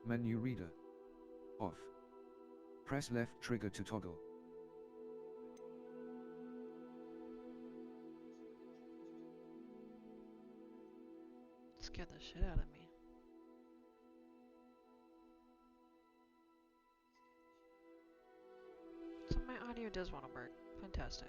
Menu reader. Off. Press left trigger to toggle. Scared the shit out of me. So my audio does want to work. Fantastic.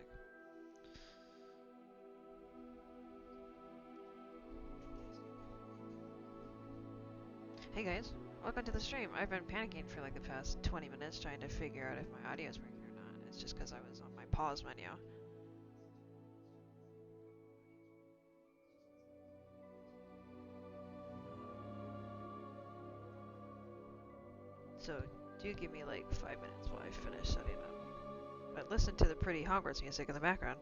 Hey guys, welcome to the stream. I've been panicking for like the past 20 minutes trying to figure out if my audio is working or not. It's just because I was on my pause menu. So do give me like 5 minutes while I finish setting up. But listen to the pretty Hogwarts music in the background.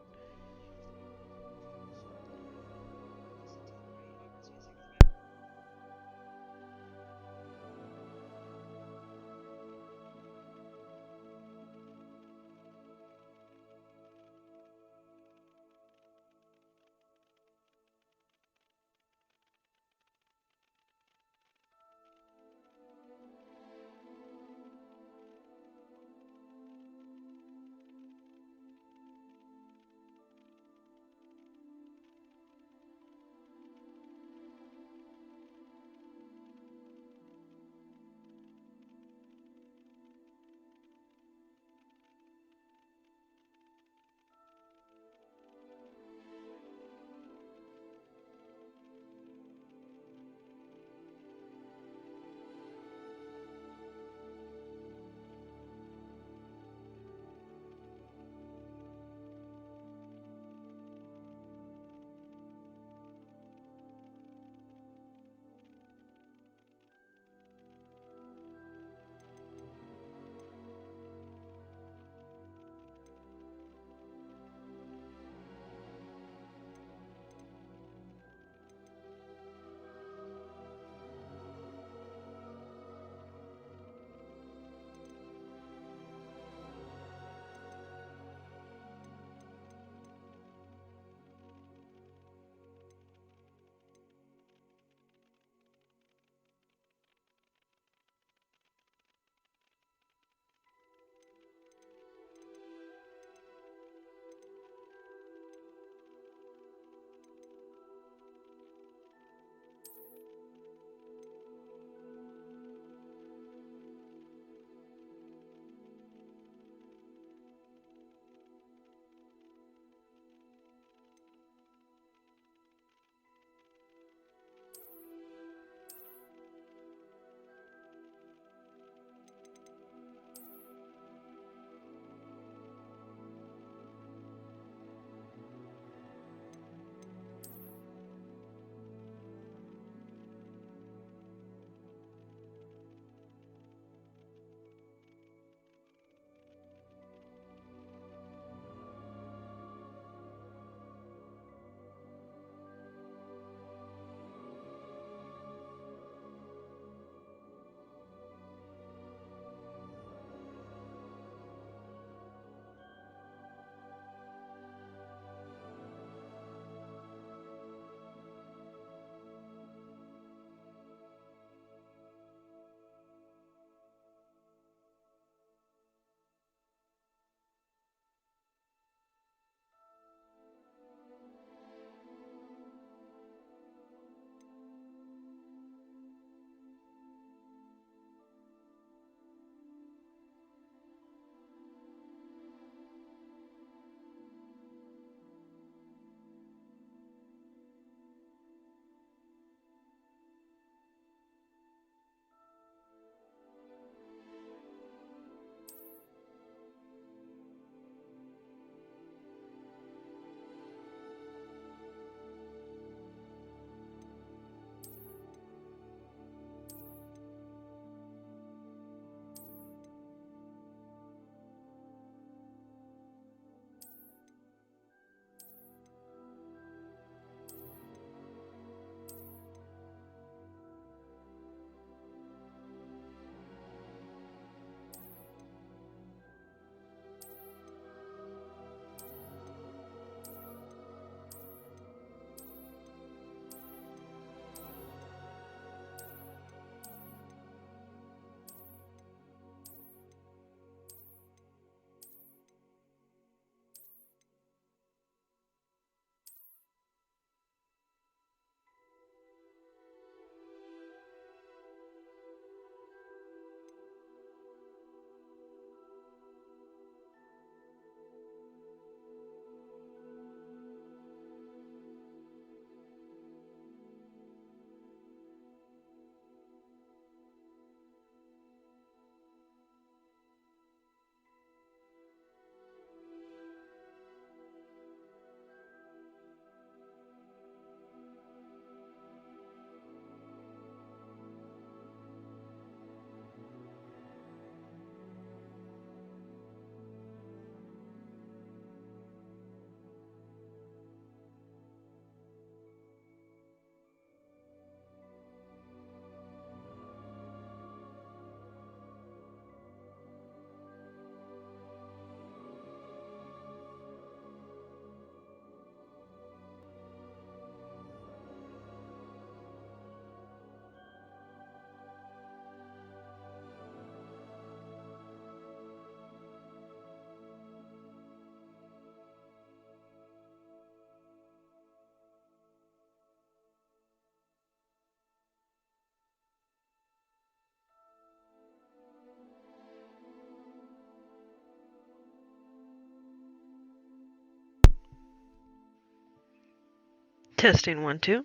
Testing 1, 2.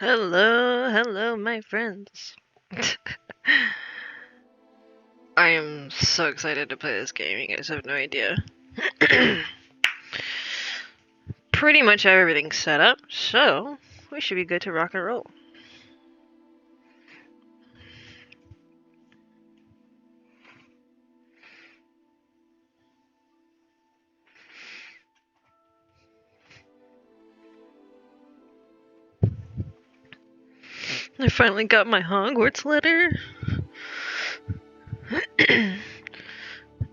Hello, hello, my friends. I am so excited to play this game, you guys have no idea. Pretty much have everything set up, so we should be good to rock and roll. I finally got my Hogwarts letter.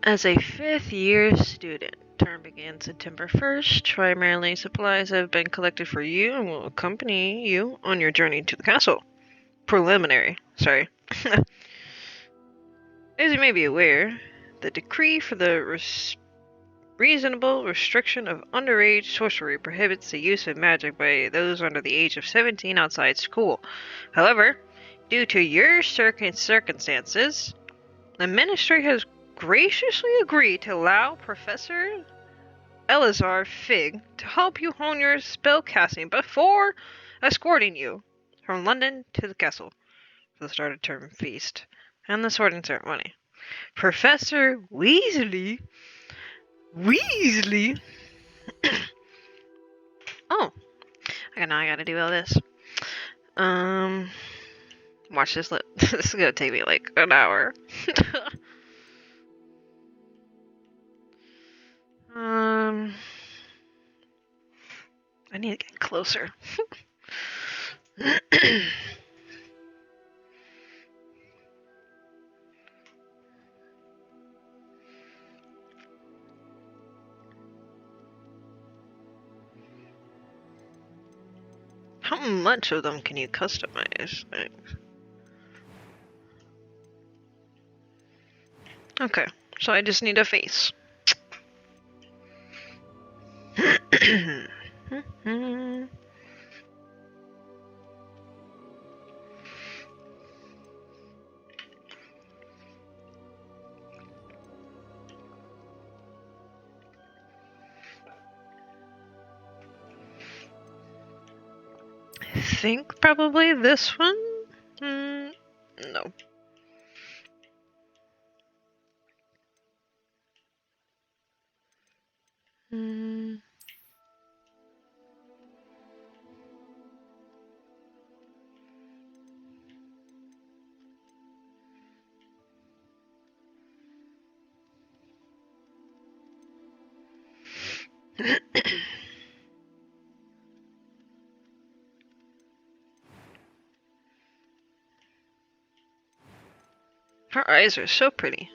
As a 5th year student, term begins September 1st. Primarily supplies have been collected for you and will accompany you on your journey to the castle. Preliminary, sorry. As you may be aware, the decree for the reasonable restriction of underage sorcery prohibits the use of magic by those under the age of 17 outside school. However, due to your circumstances, the ministry has graciously agreed to allow Professor Elazar Fig to help you hone your spellcasting before escorting you from London to the castle for the start of term feast and the sorting ceremony. Professor Weasley? Oh, now I gotta do all this. Watch this. This is gonna take me like an hour. I need to get closer. How much of them can you customize? Okay, so I just need a face. I think probably this one? No. Her eyes are so pretty.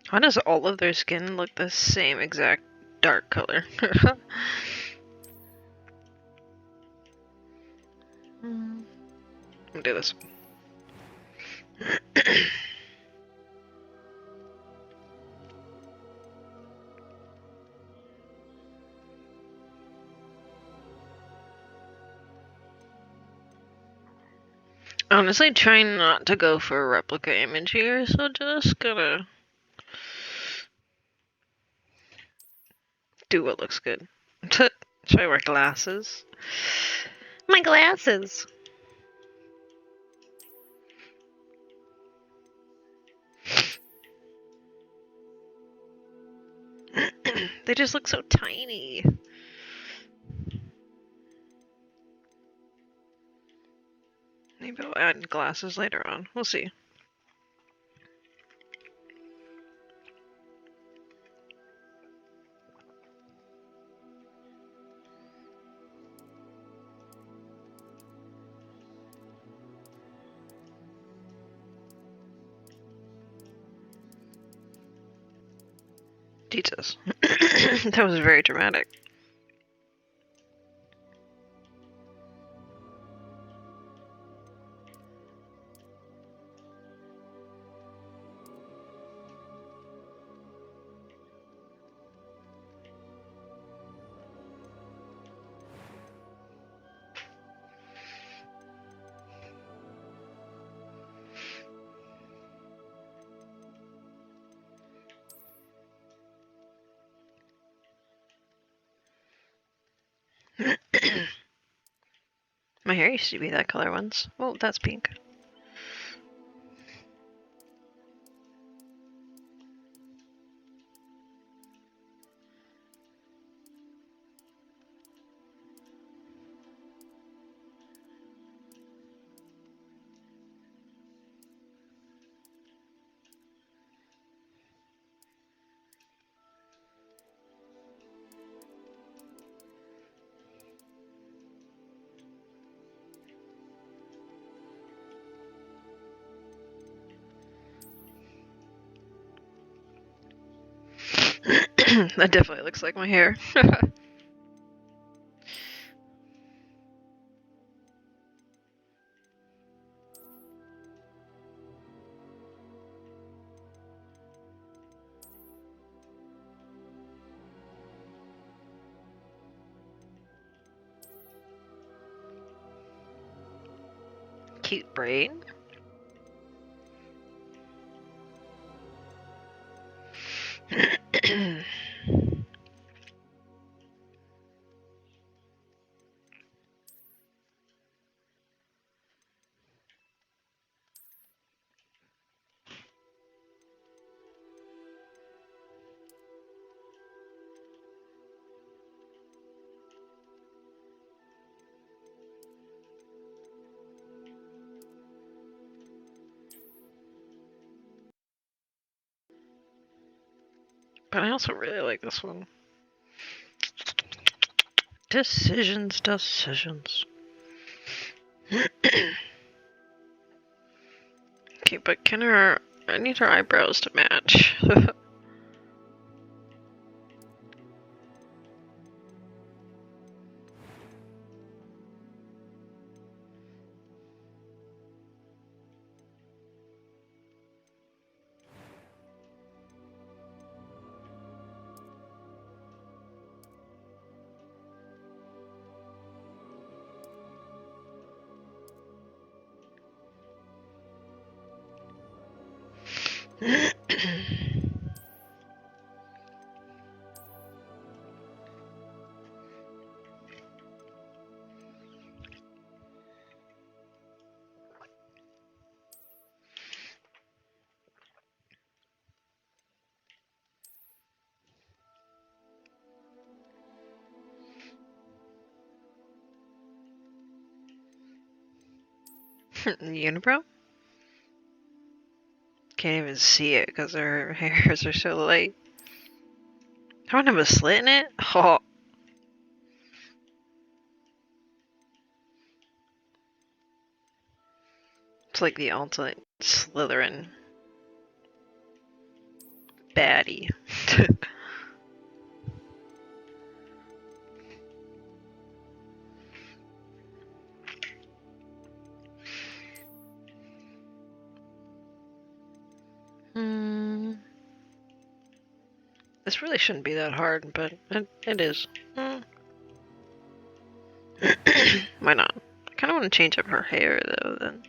Why does all of their skin look the same exact dark color? I'll do this. Honestly, trying not to go for a replica image here, so just gonna do what looks good. Should I wear glasses? My glasses! They just look so tiny. Maybe I'll add glasses later on. We'll see. Jesus. That was very dramatic. My hair used to be that color once. Well, that's pink. That definitely looks like my hair. Cute braid. But I also really like this one. Decisions. Okay, but I need her eyebrows to match. Unibrow? Can't even see it because her hairs are so light. I don't have a slit in it? Oh. It's like the ultimate Slytherin baddie. This really shouldn't be that hard, but it is. Why not? I kind of want to change up her hair, though, then.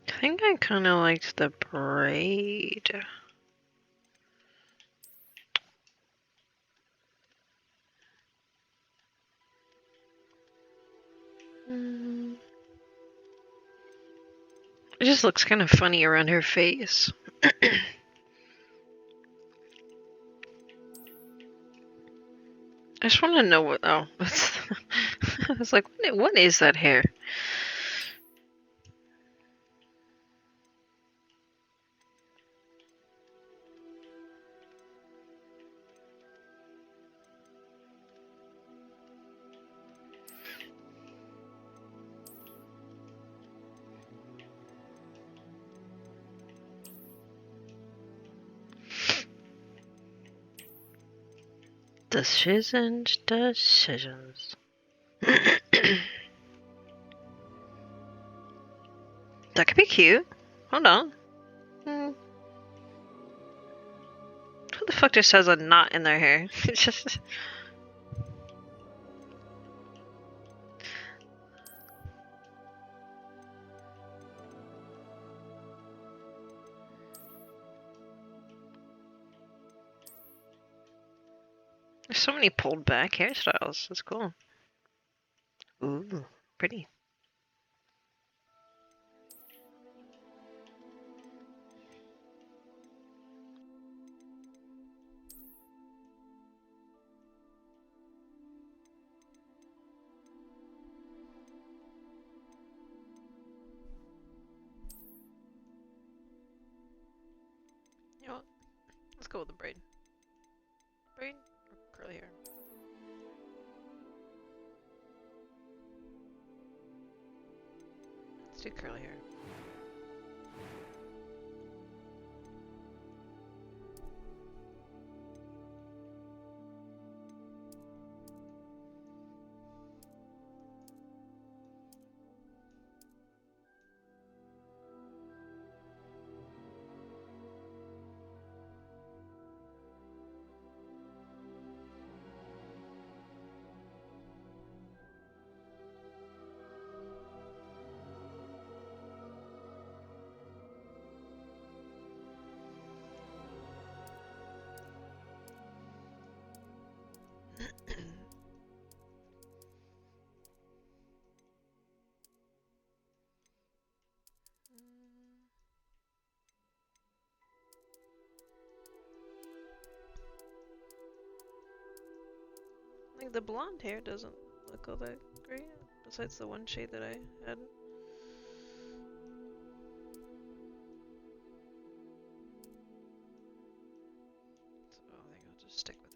I think I kind of liked the braid. It just looks kind of funny around her face. I just want to know what. Oh, that's. I was like, what is that hair? Decisions. That could be cute. Hold on. Who the fuck just has a knot in their hair? It's just. There's so many pulled back hairstyles. That's cool. Ooh, pretty. You know what? Let's go with the braid. Braid or curly hair? Let's do curly hair. Like the blonde hair doesn't look all that great, besides the one shade that I had. So I think I'll just stick with it.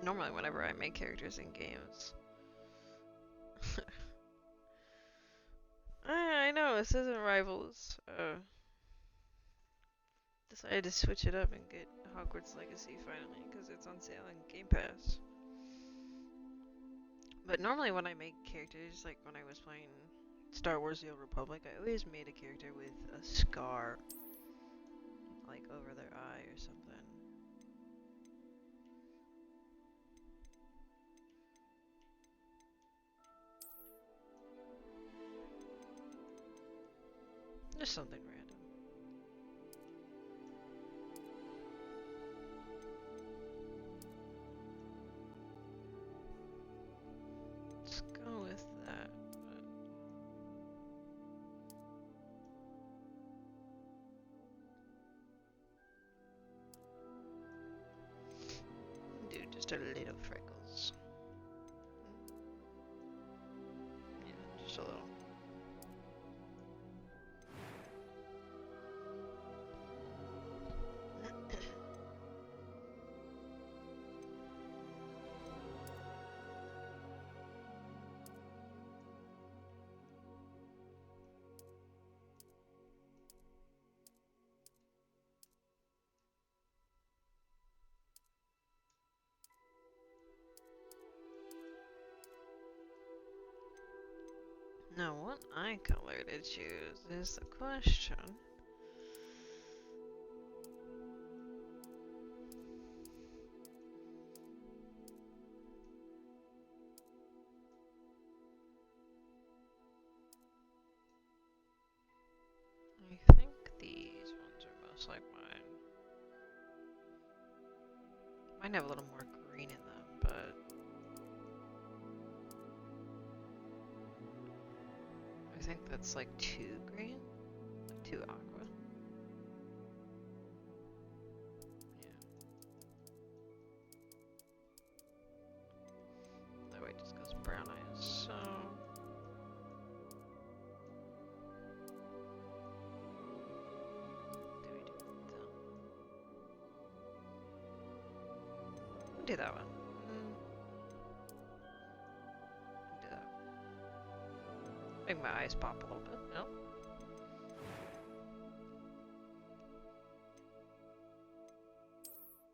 Normally, whenever I make characters in games, I know this isn't Rivals. Decided to switch it up and get Hogwarts Legacy finally because it's on sale in Game Pass. But normally, when I make characters, like when I was playing Star Wars: The Old Republic, I always made a character with a scar, like over their eye or something. Just something random. Let's go with that. Dude, just a little freckles. Yeah, just a little. Now, what eye color to choose is the question. I think these ones are most like mine. Mine have a little more green in them, but I think that's like too green, like too aqua. Yeah. That way it just goes brown eyes, so... Do we do that? Do that one. Do that. Make my eyes pop a little bit. No.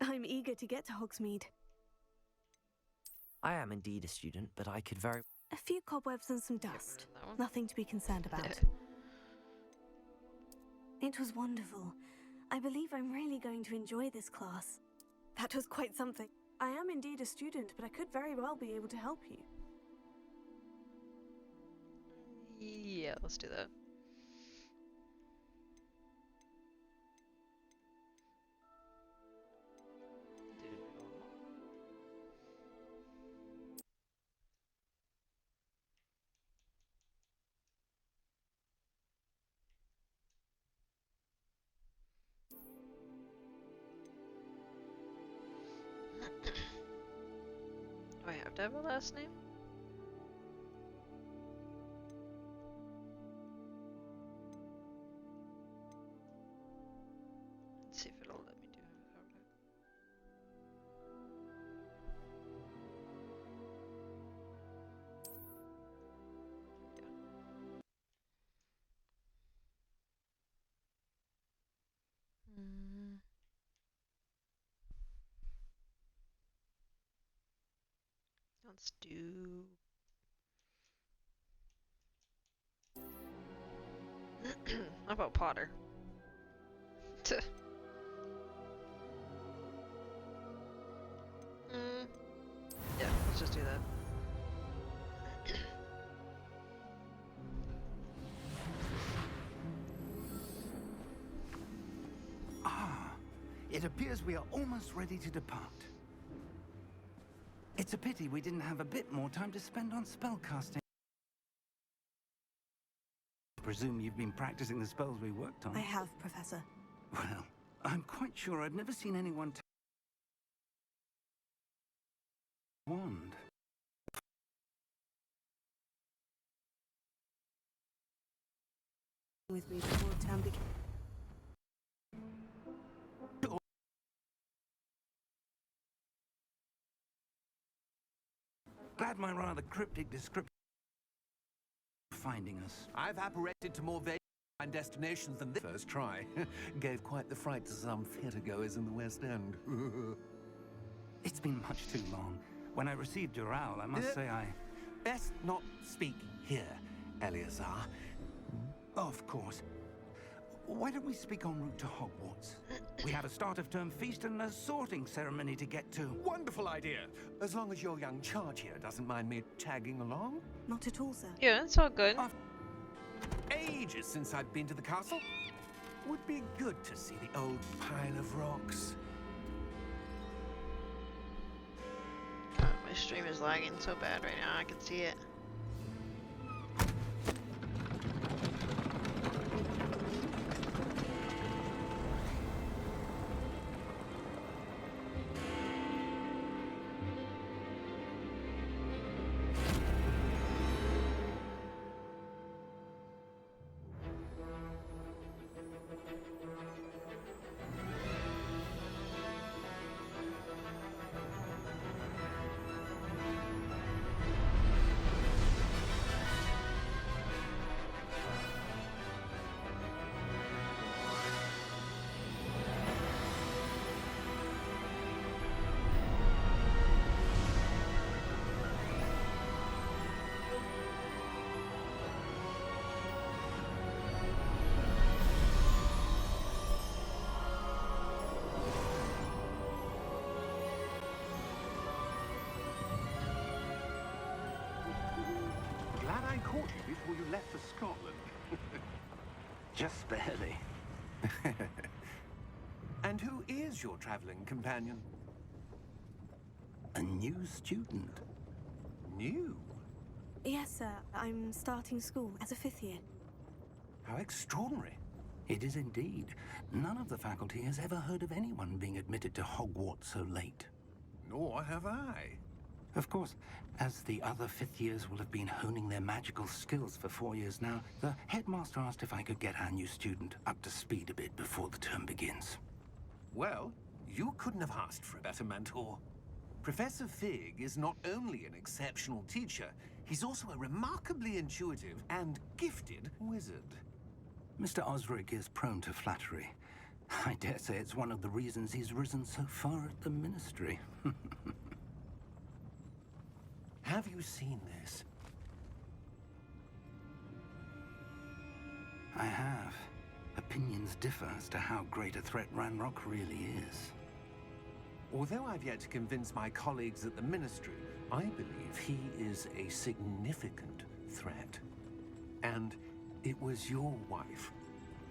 I'm eager to get to Hogsmeade. I am indeed a student, but I could very... A few cobwebs and some dust. That one. Nothing to be concerned about. It was wonderful. I believe I'm really going to enjoy this class. That was quite something. I am indeed a student, but I could very well be able to help you. Yeah, let's do that. Do I have to have a last name? Let's see if it'll let me do it without it. Yeah. Let's do. How about Potter? Yeah, let's just do that. It appears we are almost ready to depart. It's a pity we didn't have a bit more time to spend on spellcasting. I presume you've been practicing the spells we worked on. I have, Professor. Well, I'm quite sure I've never seen anyone wand. With me before term begins. Glad my rather cryptic description finding us. I've apparated to more vague destinations than this first try. Gave quite the fright to some theatregoers in the West End. It's been much too long. When I received your owl, I must say I... Best not speak here, Eleazar. Of course. Why don't we speak en route to Hogwarts? We have a start-of-term feast and a sorting ceremony to get to. Wonderful idea. As long as your young charge here doesn't mind me tagging along. Not at all, sir. Yeah, it's all good. Ages since I've been to the castle. Would be good to see the old pile of rocks. God, my stream is lagging so bad right now, I can see it. Glad I caught you before you left for Scotland. Just barely. And who is your traveling companion? A new student. New? Yes, sir. I'm starting school as a 5th year. How extraordinary. It is indeed. None of the faculty has ever heard of anyone being admitted to Hogwarts so late. Nor have I. Of course, as the other 5th years will have been honing their magical skills for 4 years now, the headmaster asked if I could get our new student up to speed a bit before the term begins. Well, you couldn't have asked for a better mentor. Professor Fig is not only an exceptional teacher, he's also a remarkably intuitive and gifted wizard. Mr. Osric is prone to flattery. I dare say it's one of the reasons he's risen so far at the Ministry. Have you seen this? I have. Opinions differ as to how great a threat Ranrock really is. Although I've yet to convince my colleagues at the Ministry, I believe he is a significant threat. And it was your wife,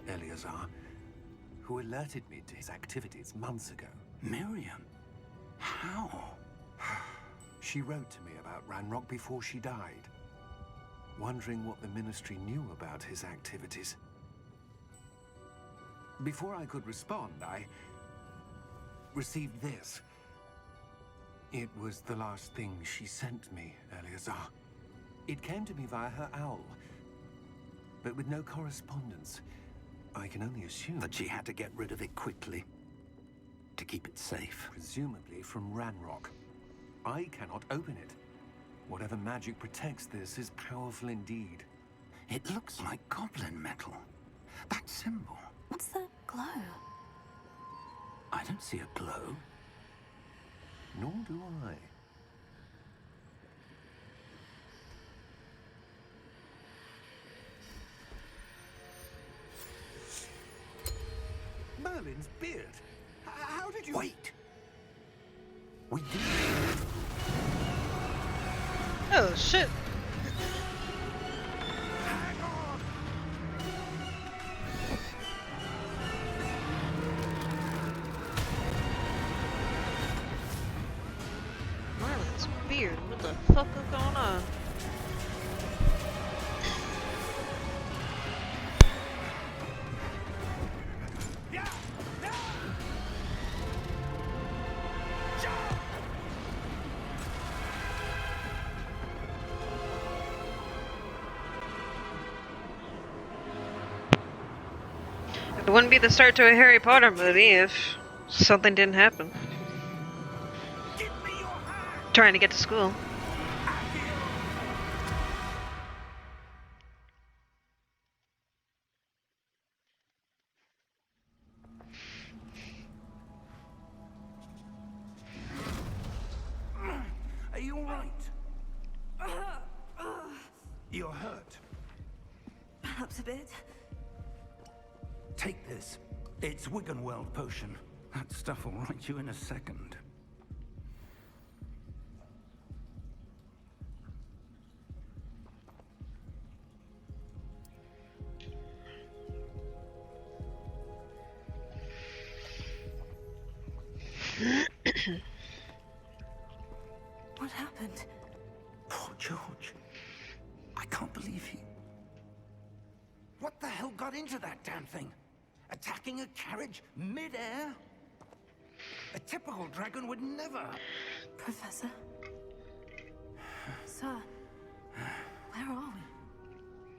Eleazar, who alerted me to his activities months ago. Miriam? How? She wrote to me about Ranrock before she died, wondering what the Ministry knew about his activities. Before I could respond, I received this. It was the last thing she sent me, Eleazar. It came to me via her owl, but with no correspondence. I can only assume That she had to get rid of it quickly, to keep it safe. presumably from Ranrock. I cannot open it. Whatever magic protects this is powerful indeed. It looks like goblin metal. That symbol. What's the glow? I don't see a glow. Nor do I. Merlin's beard. How did you... Wait! We did. Oh shit. Hang on! Marlon's beard. What the fuck is going on? Yeah! Yeah! Jump! It wouldn't be the start to a Harry Potter movie if something didn't happen. Give me your hand! Trying to get to school. Are you all right? You're hurt. Perhaps a bit. Take this. It's Wiggenweld potion. That stuff will right you in a second. What happened? Poor George. I can't believe he... What the hell got into that damn thing? Attacking a carriage mid-air? A typical dragon would never... Professor? Sir, where are we?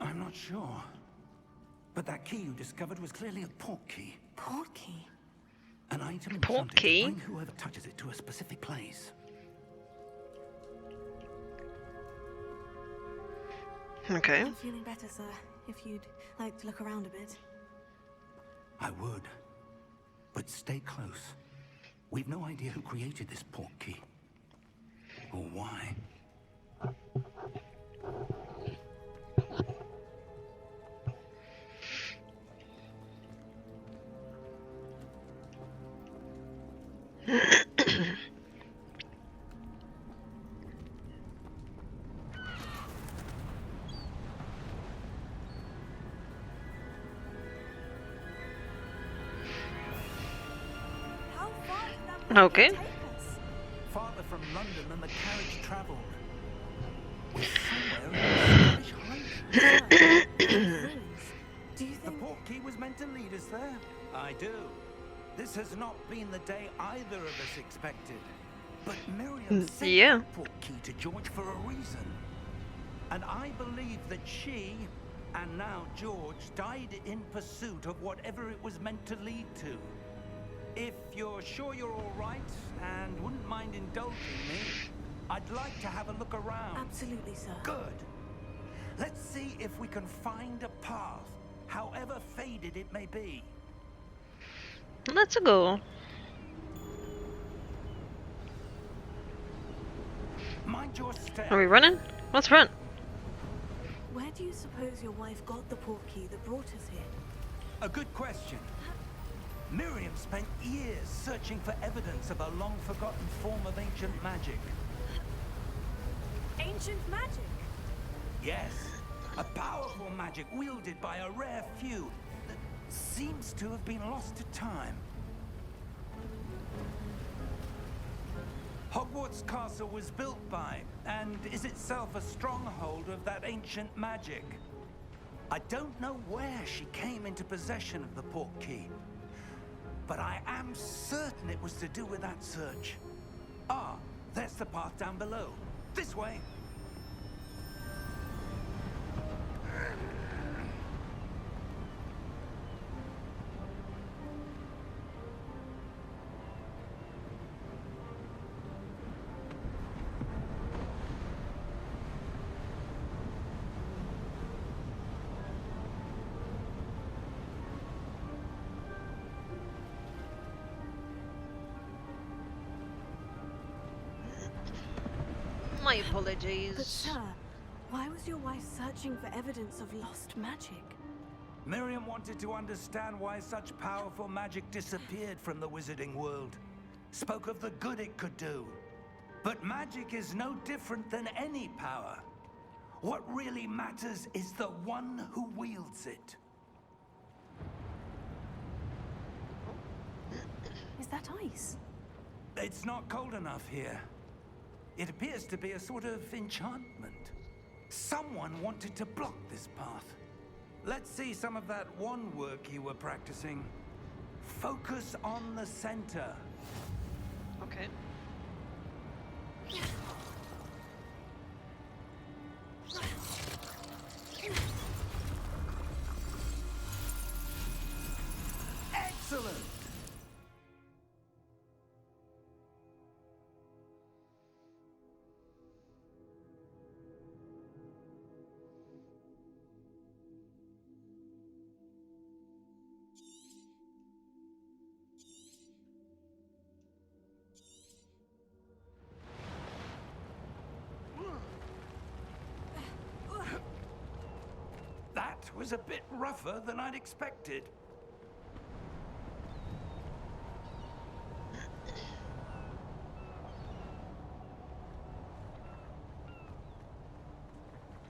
I'm not sure. But that key you discovered was clearly a port key. Port key? An item Port enchanted to key? bring whoever touches it to a specific place. Okay. I'm feeling better, sir. If you'd like to look around a bit. I would. But stay close. We've no idea who created this port key. Or why. How far did that port Okay. key take us? Farther from London than the carriage travelled. We're somewhere in the Scottish Highlands. Do you The think... port key was meant to lead us there? I do. This has not been the day either of us expected. But Miriam sent yeah. that port key to George for a reason. And I believe that she, and now George, died in pursuit of whatever it was meant to lead to. If you're you're sure you're all right and wouldn't mind indulging me, I'd like to have a look around. Absolutely, sir. Good. Let's see if we can find a path, however faded it may be. Let's go. Mind your step. Are we running? Let's run. Where do you suppose your wife got the portkey that brought us here? A good question. Miriam spent years searching for evidence of a long-forgotten form of ancient magic. Ancient magic? Yes, a powerful magic wielded by a rare few that seems to have been lost to time. Hogwarts Castle was built by, and is itself a stronghold of that ancient magic. I don't know where she came into possession of the portkey, but I am certain it was to do with that search. Ah, there's the path down below. This way. My apologies. But sir, why was your wife searching for evidence of lost magic? Miriam wanted to understand why such powerful magic disappeared from the wizarding world. Spoke of the good it could do. But magic is no different than any power. What really matters is the one who wields it. Is that ice? It's not cold enough here. It appears to be a sort of enchantment. Someone wanted to block this path. Let's see some of that wand work you were practicing. Focus on the center. Okay. Excellent! That was a bit rougher than I'd expected.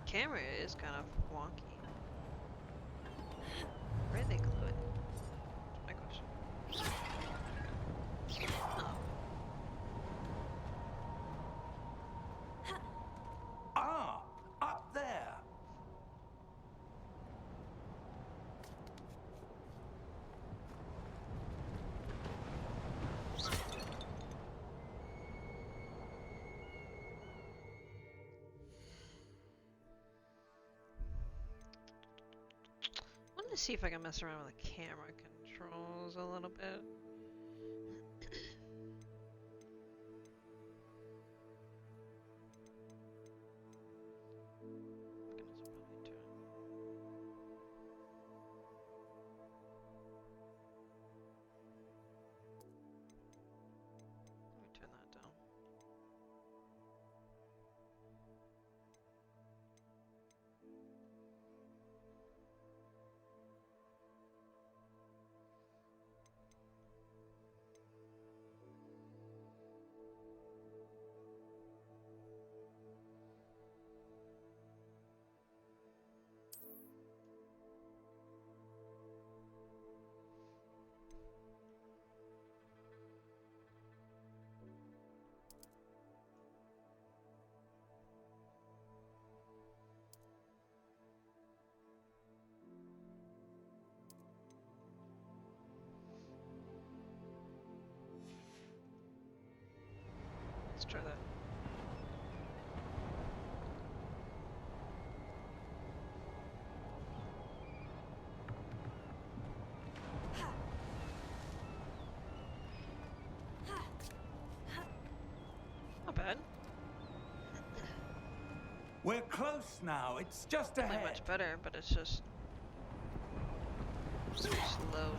Camera is kind of wonky. Where did they glue it? My question. Ah, up there. I want to see if I can mess around with the camera controls a little bit. Let me turn that down. Let's try that. We're close now. It's just Definitely ahead. much better, but it's just so slow.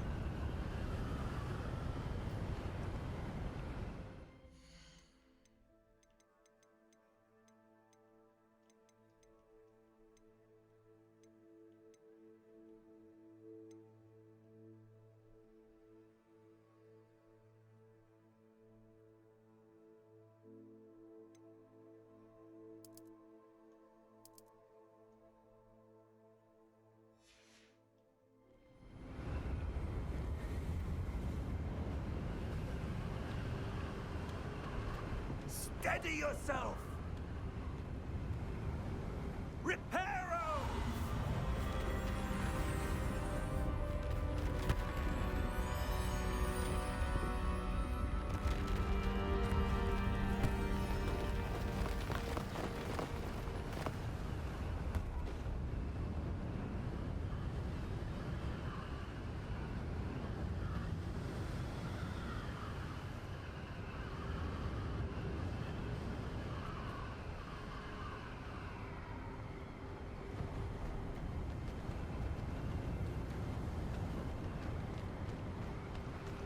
Steady yourself! Reparo!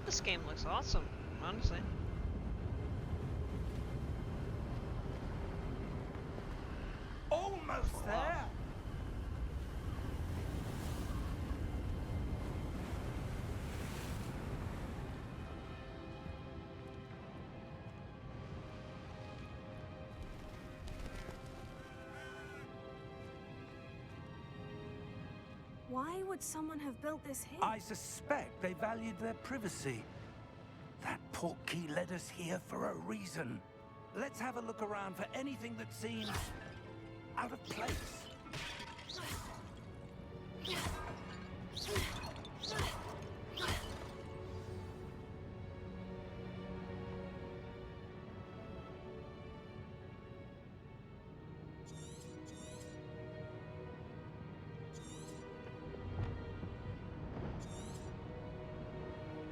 This game looks awesome, honestly. Almost there! Why would someone have built this here? I suspect they valued their privacy. That portkey led us here for a reason. Let's have a look around for anything that seems out of place.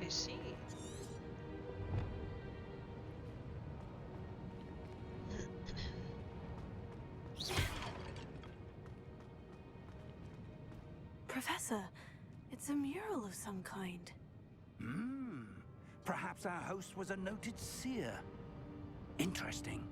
I see. Professor, it's a mural of some kind. Perhaps our host was a noted seer. Interesting.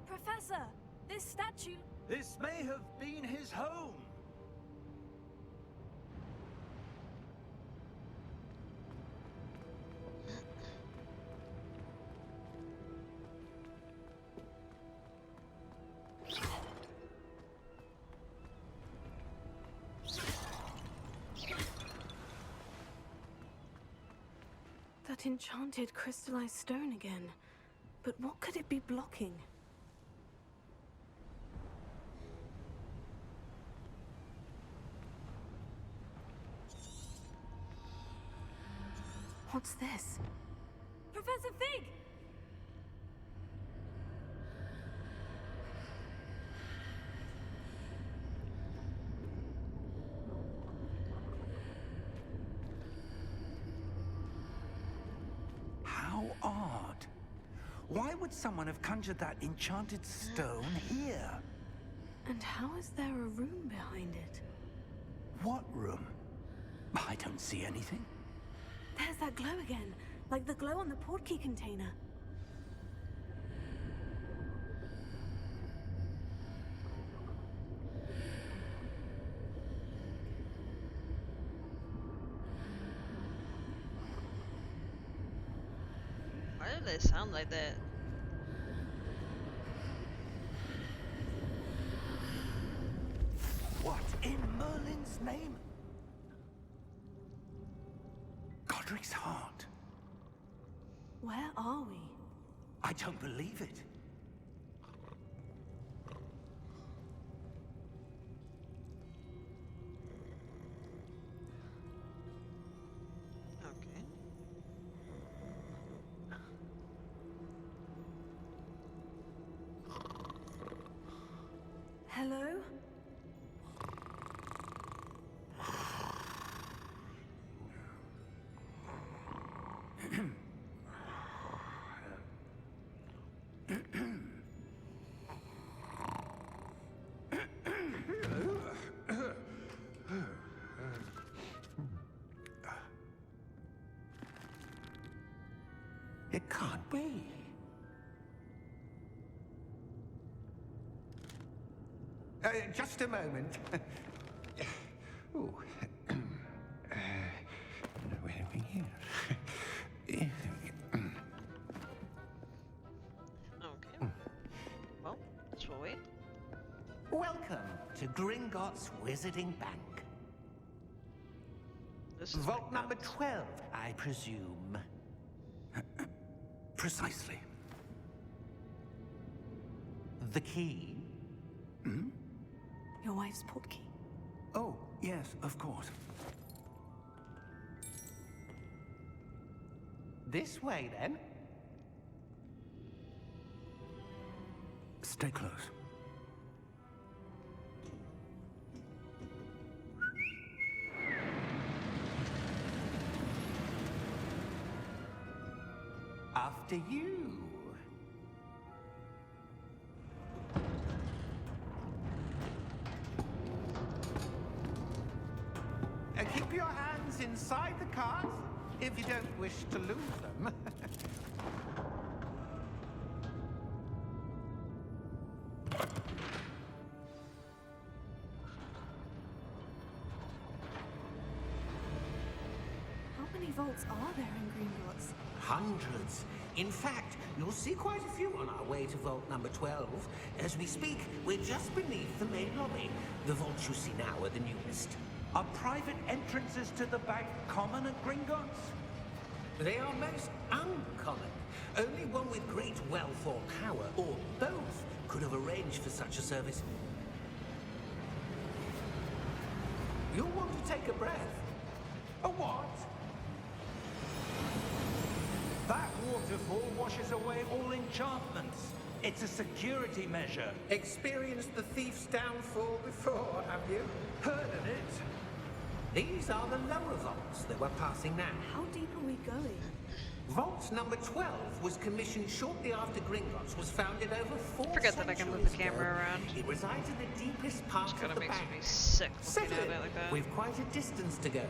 Professor, this statue... This may have been his home. That enchanted crystallized stone again. But what could it be blocking? What's this? Professor Fig! How odd. Why would someone have conjured that enchanted stone here? And how is there a room behind it? What room? I don't see anything. There's that glow again, like the glow on the portkey container. Why do they sound like that? in Merlin's name? Godric's heart. Where are we? I don't believe it. Okay. Hello? It can't be. Just a moment. Ooh. Where are we here? Okay. Well, let's wait. Welcome to Gringotts Wizarding Bank. This is Vault number 12, I presume. Precisely. The key? Your wife's portkey. Oh, yes, of course. This way, then. Stay close. After you. Keep your hands inside the cart if you don't wish to lose them. How many vaults are there in Gringotts? Hundreds. In fact, you'll see quite a few on our way to vault number 12. As we speak, we're just beneath the main lobby. The vaults you see now are the newest. Are private entrances to the bank common at Gringotts? They are most uncommon. Only one with great wealth or power, or both, could have arranged for such a service. You'll want to take a breath. A what? That waterfall washes away all enchantments. It's a security measure. Experienced the thief's downfall before, have you? Heard of it? These are the lower vaults that we're passing now. How deep are we going? Vault number 12 was commissioned shortly after Gringotts was founded over 4 Forget that I can move centuries the camera ago. around. It resides in the deepest part Just of kinda the makes bank. me sick looking Settle at in. it like that. We've quite a distance to go.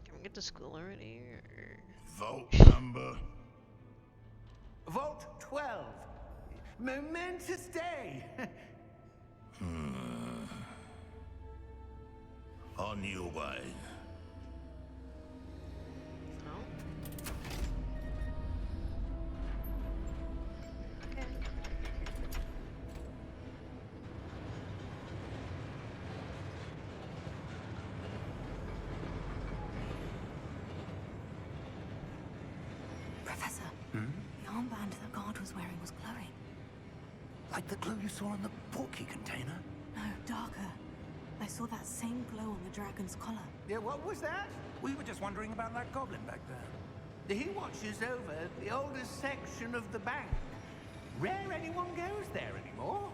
Can we get to school already? Or... Vault number. Vault 12. Momentous day. On your way. No? Okay. Professor, the armband that guard was wearing was glowing. Like the glow you saw on the portkey container? No, darker. I saw that same glow on the dragon's collar. Yeah, what was that? We were just wondering about that goblin back there. He watches over the oldest section of the bank. Rare anyone goes there anymore.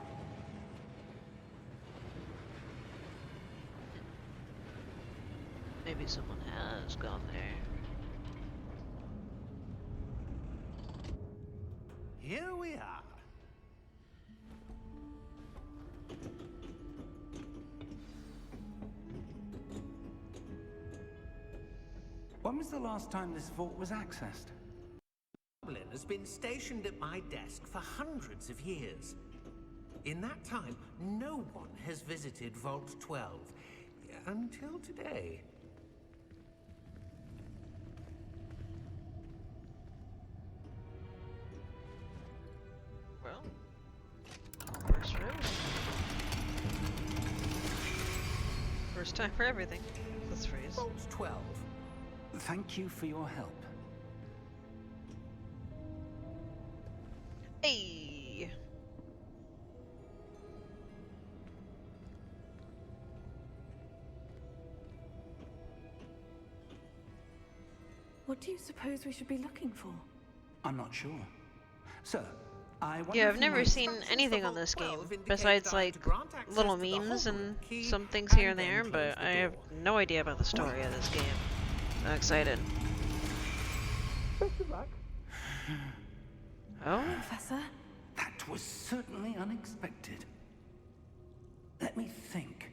Maybe someone has gone there. Here we are. When was the last time this vault was accessed? Goblin has been stationed at my desk for hundreds of years. In that time, no one has visited Vault 12 until today. First time for everything. This phrase. Vault 12. Thank you for your help. Hey. What do you suppose we should be looking for? I'm not sure. Sir, I wonder Yeah, if I've you never might- seen Instructions anything for on this Vault game 12 indicate besides that I'm like to grant access little to the memes and Hogwarts key some things here and then there, close but the I have door. no idea about the story of this game. I'm excited. Oh? Professor? That was certainly unexpected. Let me think.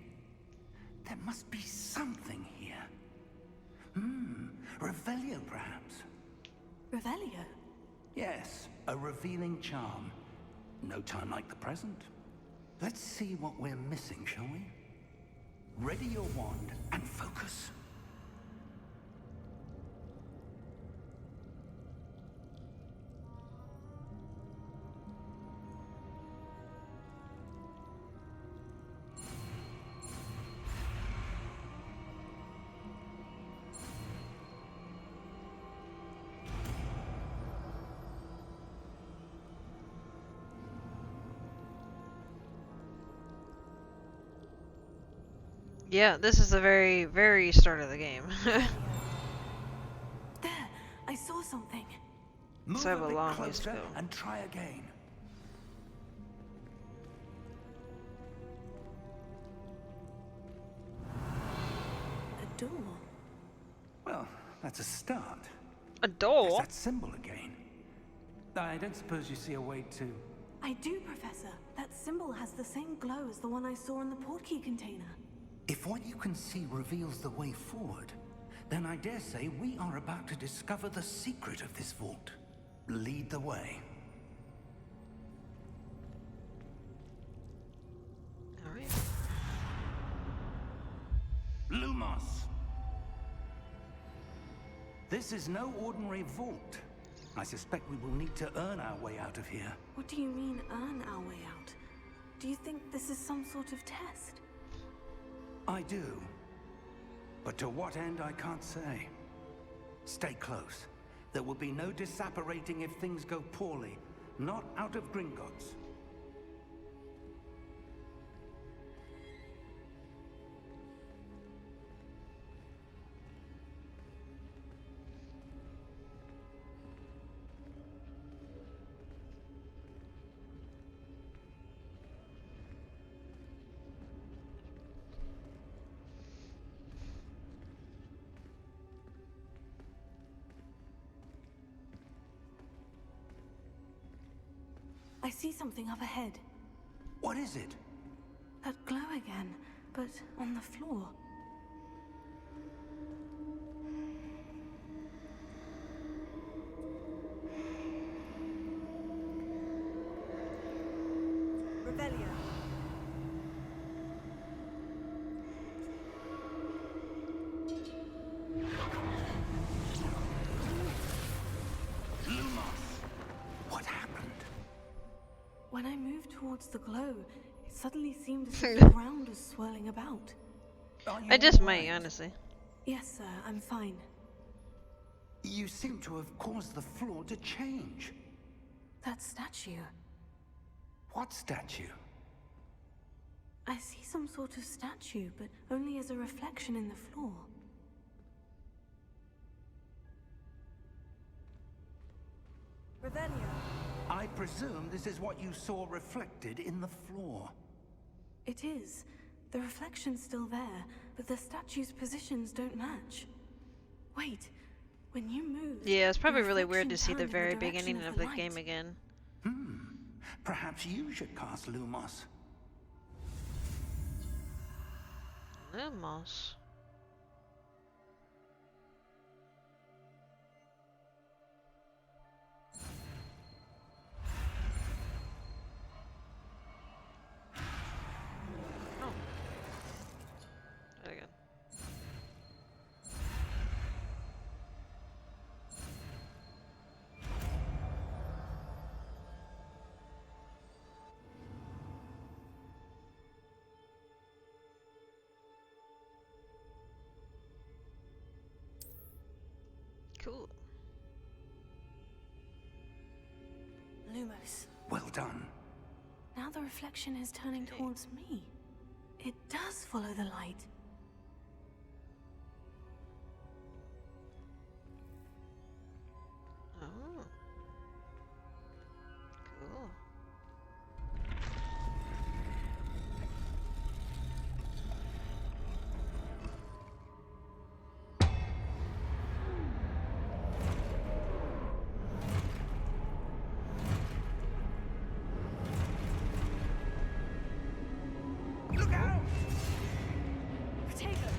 There must be something here. Revelio, perhaps. Revelio? Yes, a revealing charm. No time like the present. Let's see what we're missing, shall we? Ready your wand and focus. Yeah, this is the very, very start of the game. There! I saw something. Move So I have a bit long ways to closer go. and try again. A door. Well, that's a start. A There's door? that symbol again. I don't suppose you see a way to... I do, Professor. That symbol has the same glow as the one I saw in the portkey container. If what you can see reveals the way forward, then I dare say we are about to discover the secret of this vault. Lead the way. Alright. Lumos! This is no ordinary vault. I suspect we will need to earn our way out of here. What do you mean, earn our way out? Do you think this is some sort of test? I do. But to what end, I can't say. Stay close. There will be no disapparating if things go poorly. Not out of Gringotts. I see something up ahead. What is it? That glow again, but on the floor. Revelio. Lumos! What happened? When I moved towards the glow, it suddenly seemed as if the ground was swirling about. Are you I just all might, right? honestly. Yes, sir, I'm fine. You seem to have caused the floor to change. That statue. What statue? I see some sort of statue, but only as a reflection in the floor. Revelio. I presume this is what you saw reflected in the floor. It is. The reflection's still there, but the statue's positions don't match. Wait, when you move... Yeah, it's probably the really weird to reflection see the turned in very direction beginning of the the light. game again. Perhaps you should cast Lumos. Lumos. Oh. There again. Cool. Lumos. Well done. Now the reflection is turning towards me. It does follow the light. Oh. Cool. Look out! Protego!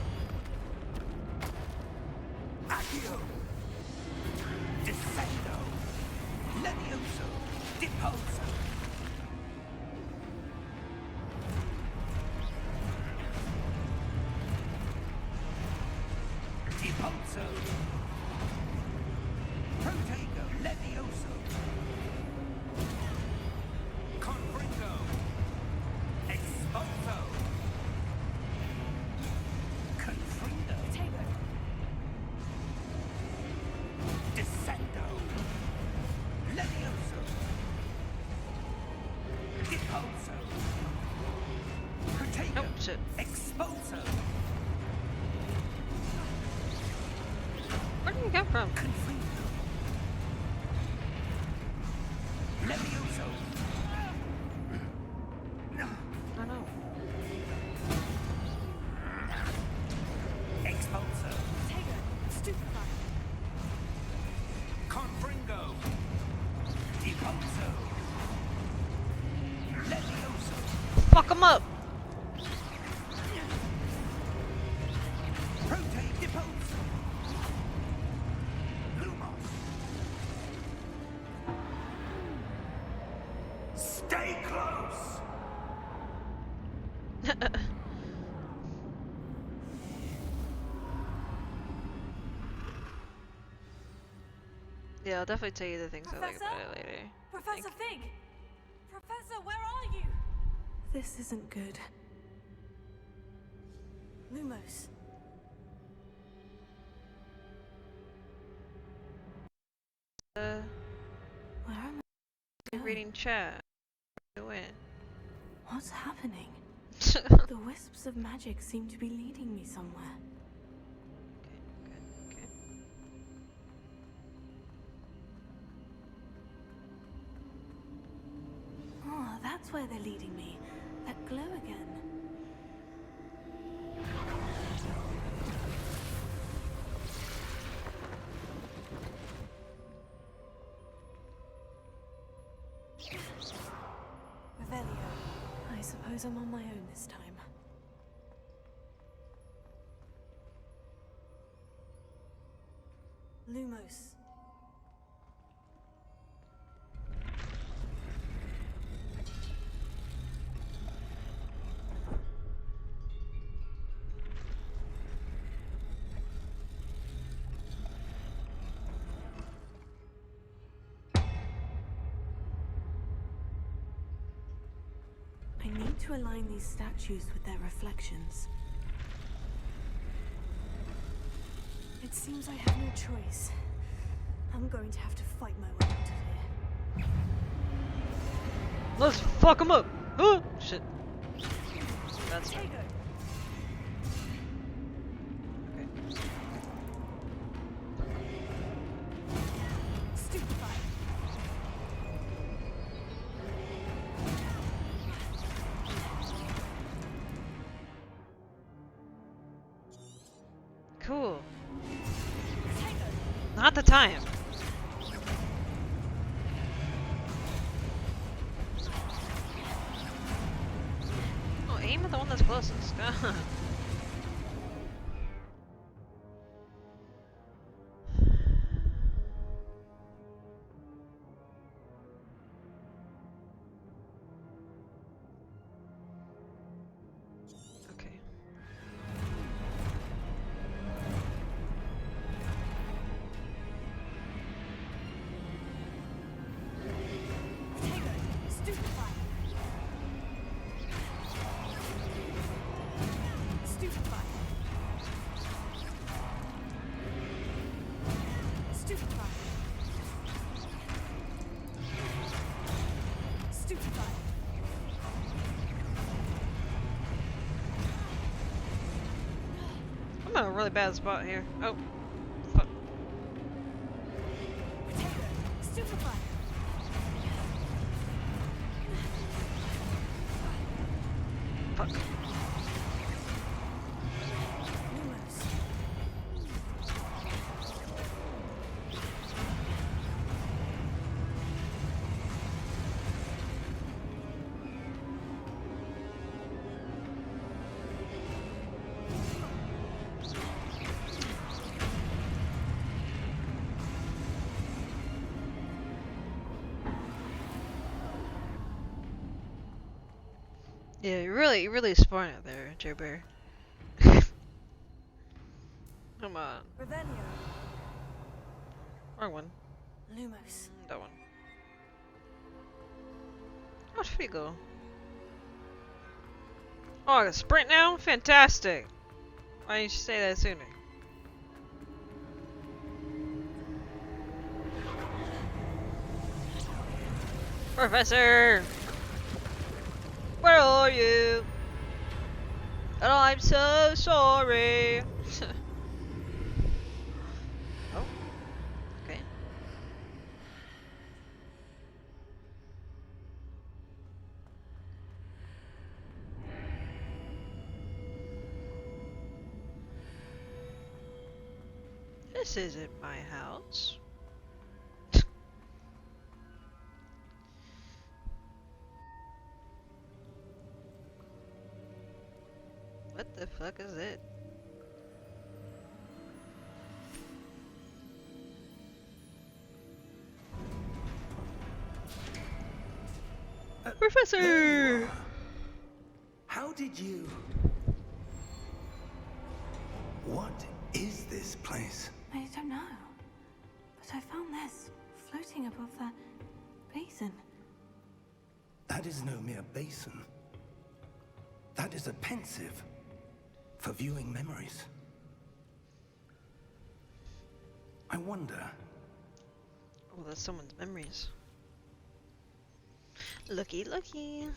Accio! Descendo! Levioso! Deposo! Deposo! Protego! Levioso! Confringo! Exposo! Confrindo! Protego! Descendo! Levioso! Deposo! Protego! Oh, shit. Exposo! Where did you come from? Confrindo! Levioso! I don't know. Expulso! Protego! Stupefy! Confringo! Depulso! Levioso! Fuck him up! Prote Depulso! Lumos! Stay close! Yeah, I'll definitely tell you the things I like Professor? about it later. Professor Fig! Professor, where are you? This isn't good. Lumos. Uh, Where am I going? reading chat. Win. What's happening? The wisps of magic seem to be leading me somewhere. Okay. Oh, that's where they're leading me. That glow again. Revelio. I suppose I'm on my own this time. Lumos. I need to align these statues with their reflections. It seems I have no choice. I'm going to have to fight my way out of here. Let's fuck him up! Oh, shit. That's right. Tego! Okay. Stupefy! Cool. Tego! Not the time. Oh, aim at the one that's closest. Okay. Tego! Stupefy! in a really bad spot here. Oh, fuck. Potato, stupefy. Fuck. Lumos. Yeah, you're really smart out there, Joe Bear. Come on. Revelio. Wrong one. Lumos. That one. How should we go? Oh, I can sprint now? Fantastic! Why didn't you say that sooner? Professor! Where are you? And I'm so sorry! Oh. Okay. This isn't my house. What the fuck is it? Professor! How did you... What is this place? I don't know. But I found this floating above that basin. That is no mere basin. That is a pensive for viewing memories. I wonder... Oh, that's someone's memories. Looky, looky.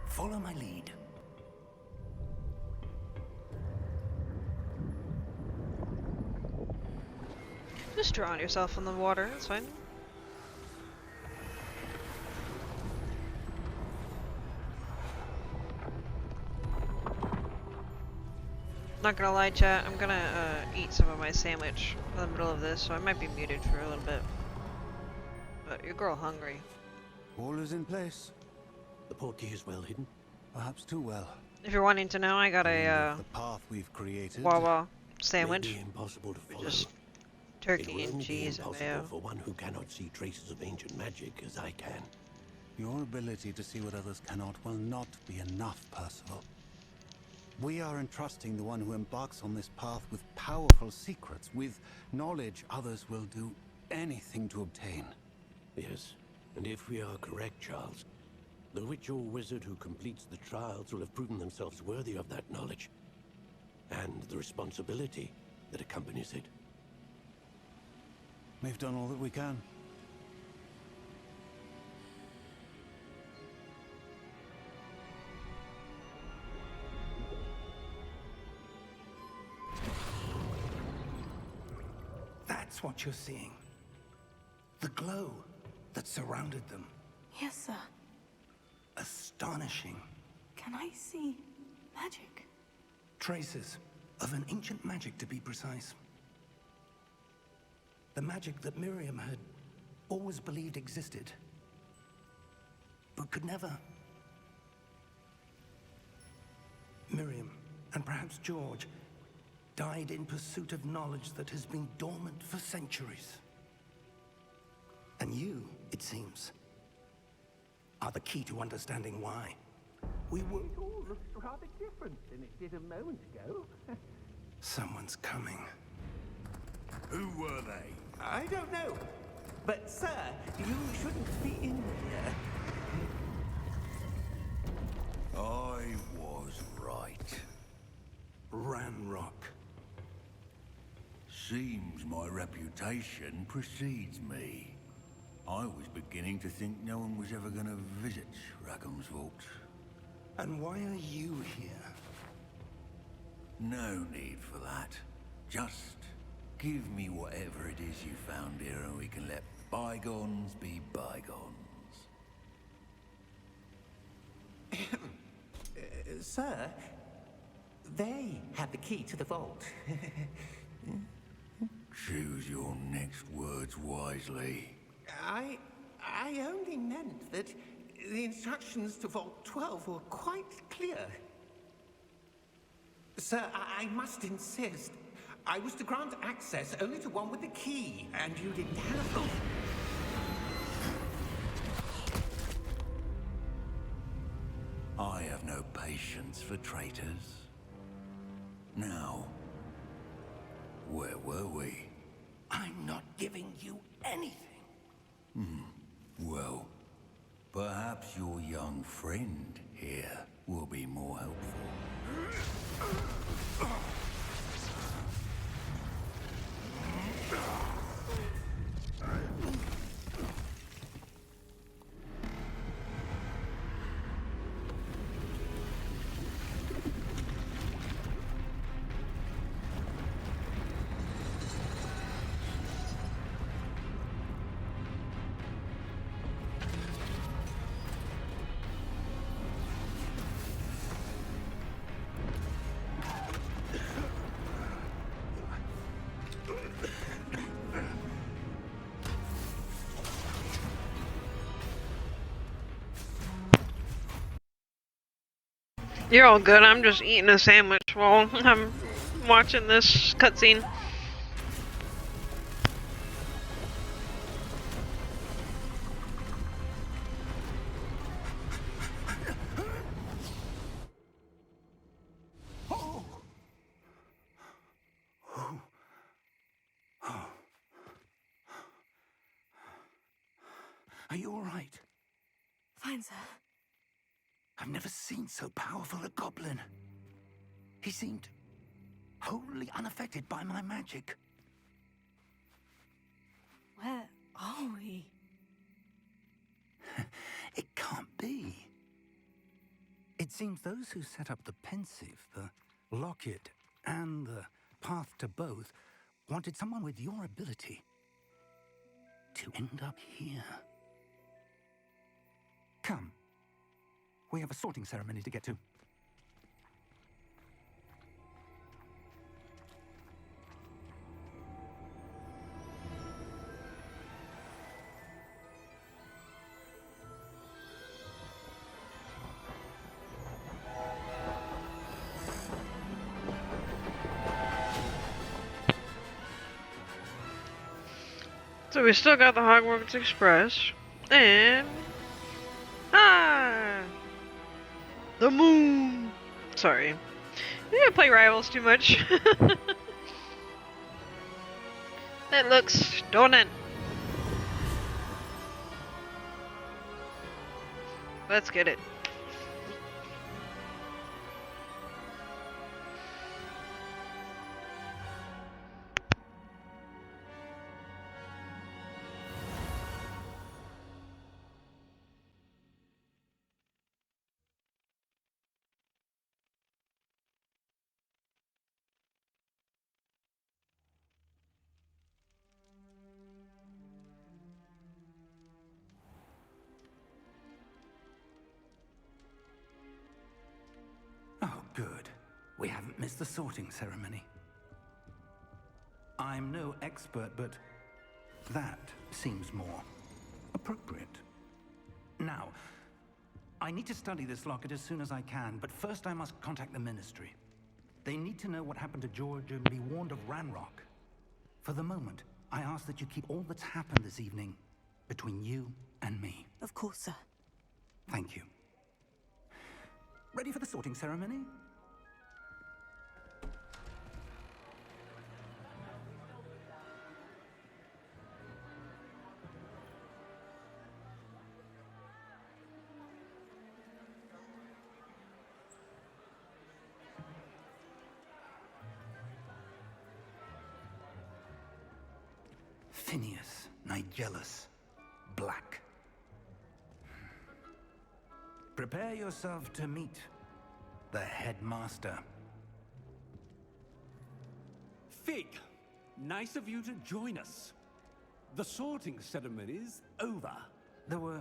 Follow my lead. Just drown yourself in the water, that's fine. Not gonna lie, chat, I'm gonna eat some of my sandwich in the middle of this, so I might be muted for a little bit. But your girl hungry. All is in place. The portkey is well hidden. Perhaps too well. If you're wanting to know, I got a The path we've created. Wawa May sandwich. be impossible to follow. Just It turkey will and only be cheese and impossible mayo. for one who cannot see traces of ancient magic as I can. Your ability to see what others cannot will not be enough, Percival. We are entrusting the one who embarks on this path with powerful secrets, with knowledge others will do anything to obtain. Yes, and if we are correct, Charles, the witch or wizard who completes the trials will have proven themselves worthy of that knowledge, and the responsibility that accompanies it. We've done all that we can. That's what you're seeing. The glow that surrounded them. Yes, sir. Astonishing. Can I see magic? Traces of an ancient magic, to be precise. The magic that Miriam had always believed existed, but could never. Miriam, and perhaps George, died in pursuit of knowledge that has been dormant for centuries. And you, it seems, are the key to understanding why. We were... It all looks rather different than it did a moment ago. Someone's coming. Who were they? I don't know. But, sir, you shouldn't be in here. I was right. Ranrock. Seems my reputation precedes me. I was beginning to think no one was ever going to visit Rackham's vault. And why are you here? No need for that. Just give me whatever it is you found here and we can let bygones be bygones. Sir, they have the key to the vault. Choose your next words wisely. I only meant that the instructions to Vault 12 were quite clear. Sir, I must insist. I was to grant access only to one with the key, and you didn't have them. I have no patience for traitors. Now, where were we? I'm not giving you anything. Well, perhaps your young friend here will be more helpful. You're all good. I'm just eating a sandwich while I'm watching this cutscene. Are you all right? Fine, sir. I've never seen so powerful a goblin. He seemed wholly unaffected by my magic. Where are we? It can't be. It seems those who set up the pensive, the locket, and the path to both wanted someone with your ability to end up here. Come. We have a sorting ceremony to get to. So we still got the Hogwarts Express, and the moon. Sorry, we didn't play Rivals too much. That looks stunning. Let's get it. Oh, good. We haven't missed the sorting ceremony. I'm no expert, but that seems more appropriate. Now, I need to study this locket as soon as I can, but first I must contact the Ministry. They need to know what happened to George and be warned of Ranrock. For the moment, I ask that you keep all that's happened this evening between you and me. Of course, sir. Thank you. Ready for the sorting ceremony? Phineas, Nigellus, black. Prepare yourself to meet the headmaster. Fig, nice of you to join us. The sorting ceremony's over. There were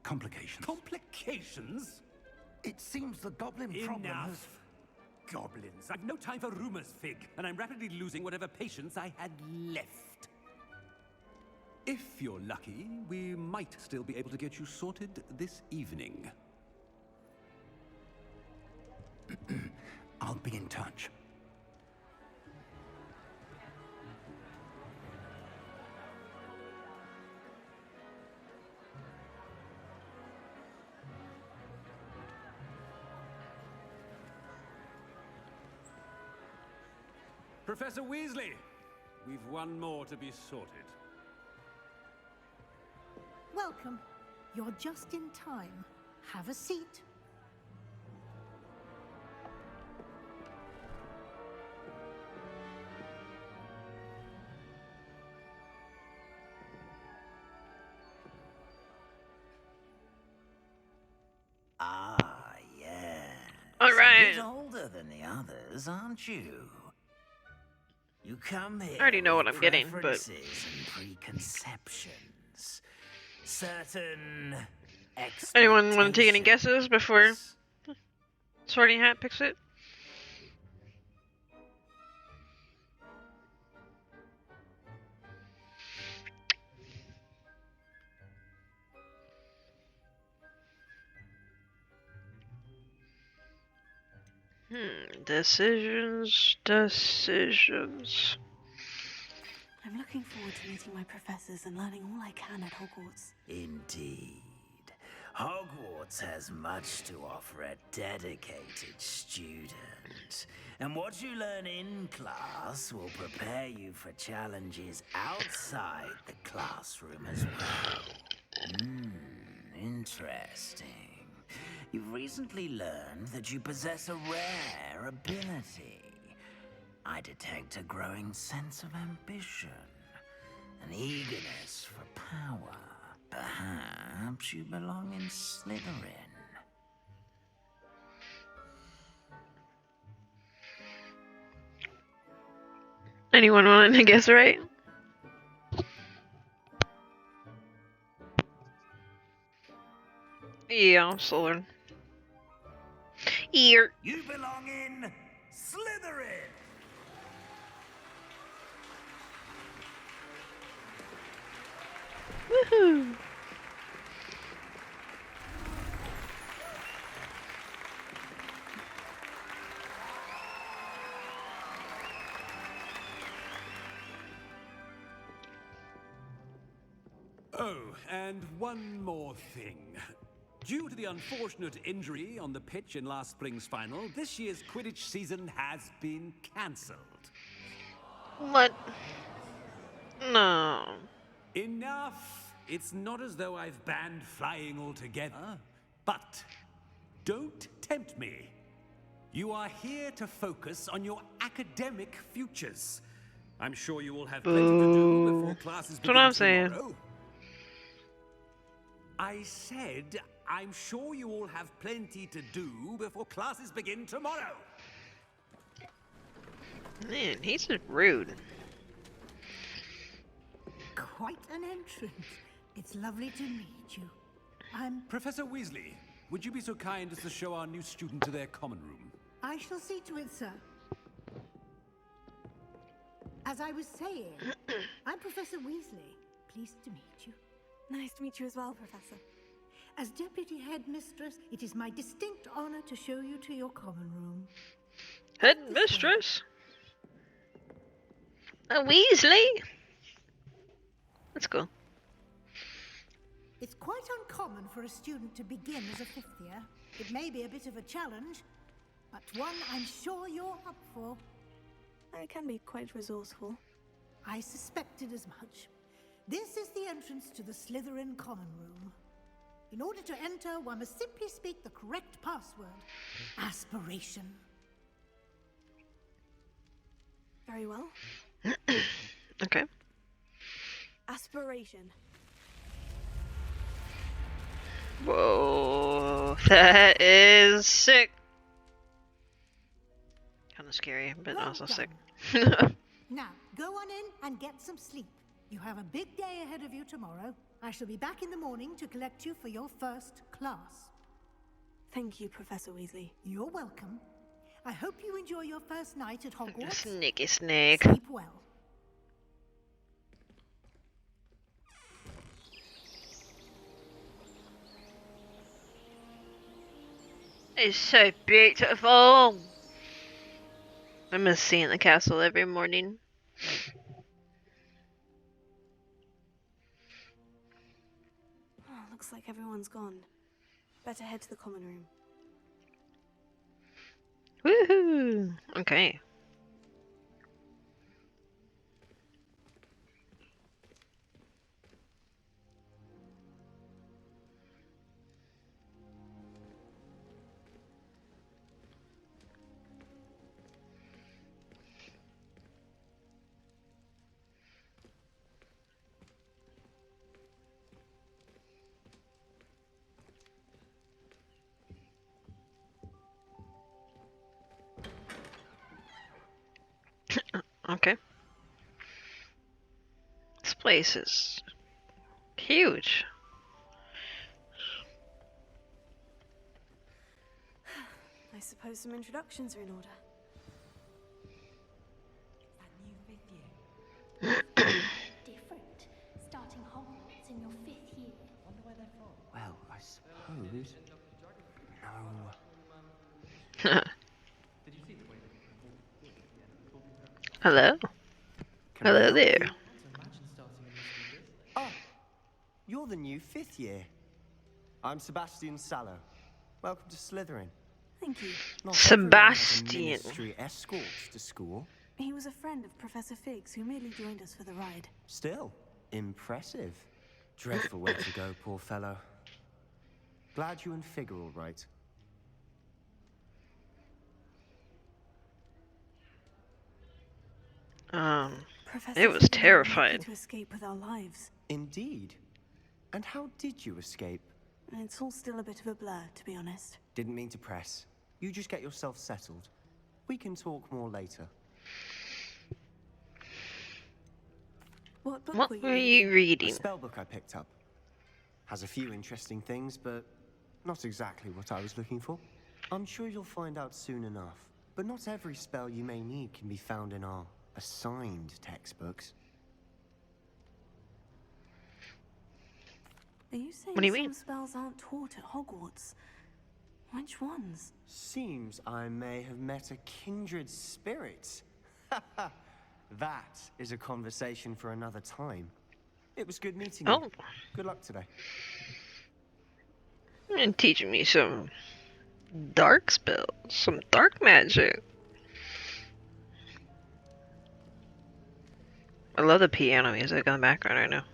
complications. Complications? It seems the goblin problem has... Enough. Goblins. I've no time for rumors, Fig, and I'm rapidly losing whatever patience I had left. If you're lucky, we might still be able to get you sorted this evening. I'll be in touch. Professor Weasley, we've one more to be sorted. Welcome. You're just in time. Have a seat. Ah, yeah. All right. A bit older than the others, aren't you? You come here. I already know with what I'm getting, but preferences and preconceptions. Certain anyone want to take any expectations. guesses before Sorting Hat picks it? Decisions. I'm looking forward to meeting my professors and learning all I can at Hogwarts. Indeed. Hogwarts has much to offer a dedicated student. And what you learn in class will prepare you for challenges outside the classroom as well. Interesting. You've recently learned that you possess a rare ability. I detect a growing sense of ambition, an eagerness for power. Perhaps you belong in Slytherin. Anyone want to guess right? Yeah, I'm Slytherin. Ear. You belong in Slytherin! Woohoo! Oh, and one more thing. Due to the unfortunate injury on the pitch in last spring's final, this year's Quidditch season has been cancelled. What? No. Enough! It's not as though I've banned flying altogether. But don't tempt me. You are here to focus on your academic futures. I'm sure you will have plenty to do before classes begin That's what I'm saying. tomorrow. I said, I'm sure you all have plenty to do before classes begin tomorrow. Man, he's just rude. Quite an entrance. It's lovely to meet you. I'm... Professor Weasley, would you be so kind as to show our new student to their common room? I shall see to it, sir. As I was saying, I'm Professor Weasley. Pleased to meet you. Nice to meet you as well, Professor. As Deputy Headmistress, it is my distinct honor to show you to your common room. Headmistress? A Weasley? Let's go. It's quite uncommon for a student to begin as a fifth year. It may be a bit of a challenge, but one I'm sure you're up for. I can be quite resourceful. I suspected as much. This is the entrance to the Slytherin common room. In order to enter, one must simply speak the correct password. Aspiration. Very well. Okay. Aspiration. Whoa, that is sick. Kind of scary, but Well also done. sick. Now, go on in and get some sleep. You have a big day ahead of you tomorrow. I shall be back in the morning to collect you for your first class. Thank you, Professor Weasley. You're welcome. I hope you enjoy your first night at Hogwarts. Sneaky snake. Sleep well. It's so beautiful. I miss seeing the castle every morning. Oh, looks like everyone's gone. Better head to the common room. Woohoo! Okay. Okay. This place is huge. I suppose some introductions are in order. Different. Starting Hogwarts in your 5th year. Wonder where they're from. Well, I suppose. No. Hello? Hello there. Oh, you're the new 5th year. I'm Sebastian Sallow. Welcome to Slytherin. Thank you. Not everyone has a Sebastian. ministry escort to school. He was a friend of Professor Figgs who merely joined us for the ride. Still, impressive. Dreadful way to go, poor fellow. Glad you and Fig are all right. Professor It was Figgs terrifying. lucky to escape with our lives. Indeed. And how did you escape? It's all still a bit of a blur, to be honest. Didn't mean to press. You just get yourself settled. We can talk more later. What book What were you were reading? you A reading? spellbook I picked up. Has a few interesting things, but not exactly what I was looking for. I'm sure you'll find out soon enough. But not every spell you may need can be found in our assigned textbooks. Are you saying What do you some mean? spells aren't taught at Hogwarts? Which ones? Seems I may have met a kindred spirit. That is a conversation for another time. It was good meeting you. Oh. Good luck today. And teaching me some dark spells, some dark magic. I love the piano music in the background right now.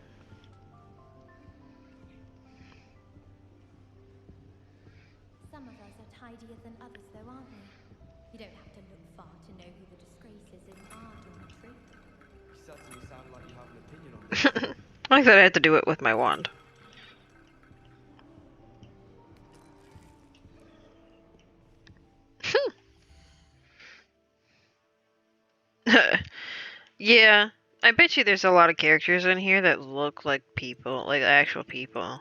Some of us are tidier than others, though, aren't we? You don't have to look far to know who the disgraces in art or trade. You certainly sound like you have an opinion on this. I thought I had to do it with my wand. Yeah, I bet you there's a lot of characters in here that look like people, like actual people.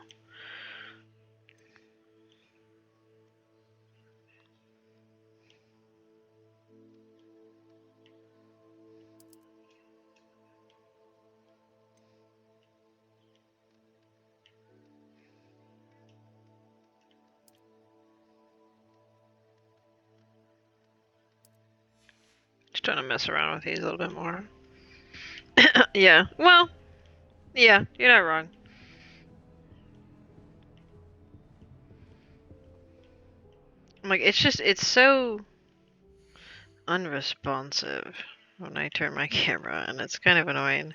Just trying to mess around with these a little bit more. Yeah, well, yeah, you're not wrong. Like, it's so unresponsive when I turn my camera, and it's kind of annoying.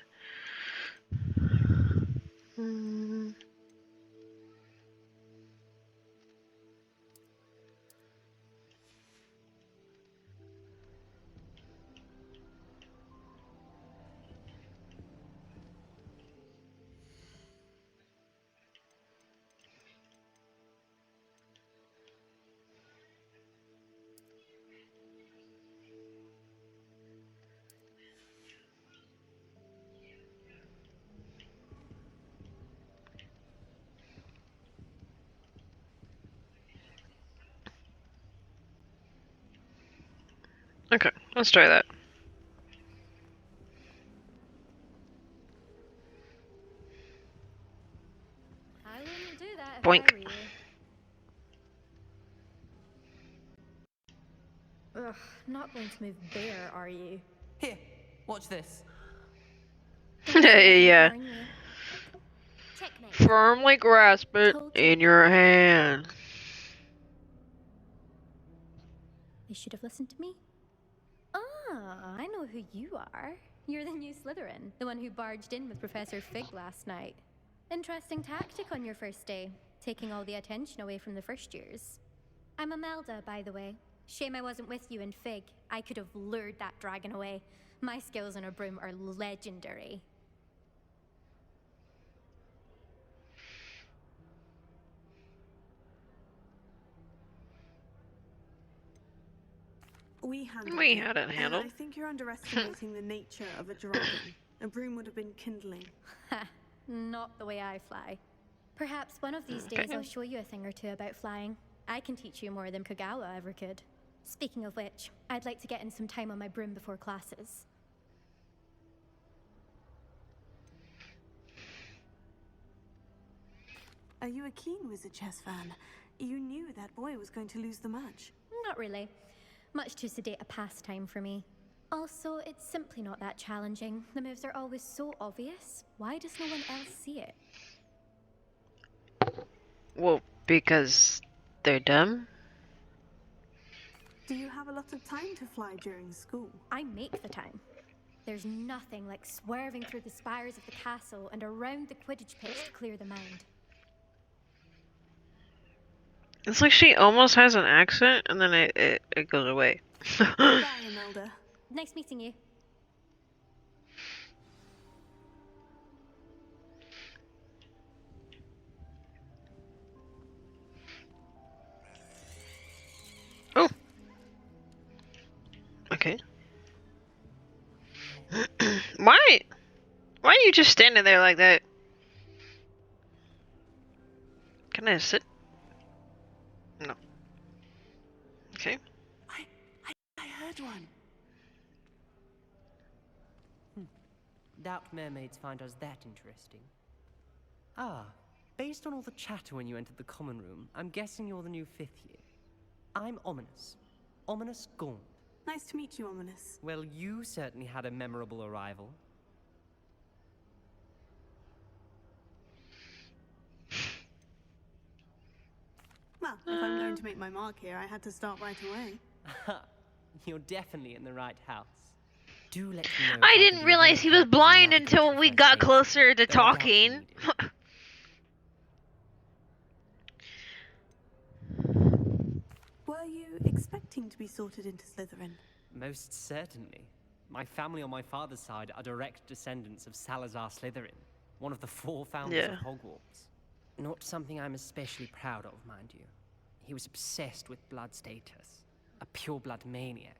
Let's try that. I wouldn't do that if Boink. I were you. Ugh, not going to move there, are you? Here, watch this. Yeah. Ignoring me. Checkmate. Firmly grasp it Told you. in your hand. You should have listened to me. Ah, I know who you are. You're the new Slytherin, the one who barged in with Professor Fig last night. Interesting tactic on your first day, taking all the attention away from the first years. I'm Imelda, by the way. Shame I wasn't with you in Fig. I could have lured that dragon away. My skills on a broom are legendary. We handled We it, had it and handled. I think you're underestimating the nature of a dragon. A broom would have been kindling. Ha, not the way I fly. Perhaps one of these days I'll show you a thing or two about flying. I can teach you more than Kagawa ever could. Speaking of which, I'd like to get in some time on my broom before classes. Are you a keen Wizard Chess fan? You knew that boy was going to lose the match. Not really. Much too sedate a pastime for me. Also, it's simply not that challenging. The moves are always so obvious. Why does no one else see it? Well, because they're dumb. Do you have a lot of time to fly during school? I make the time. There's nothing like swerving through the spires of the castle and around the Quidditch pitch to clear the mind. It's like she almost has an accent, and then it goes away. Bye, Imelda. Nice meeting you. Oh. Okay. Why are you just standing there like that? Can I sit? No. Okay. I heard one. Doubt mermaids find us that interesting. Ah, based on all the chatter when you entered the common room, I'm guessing you're the new 5th year. I'm Ominous. Ominous Gaunt. Nice to meet you, Ominous. Well, you certainly had a memorable arrival. Well, if I'm going to make my mark here, I had to start right away. You're definitely in the right house. Do let me know. I didn't realize he was blind until we got closer to talking. Were you expecting to be sorted into Slytherin? Most certainly. My family on my father's side are direct descendants of Salazar Slytherin, one of the 4 founders of Hogwarts. Not something I'm especially proud of, mind you. He was obsessed with blood status, a pure-blood maniac.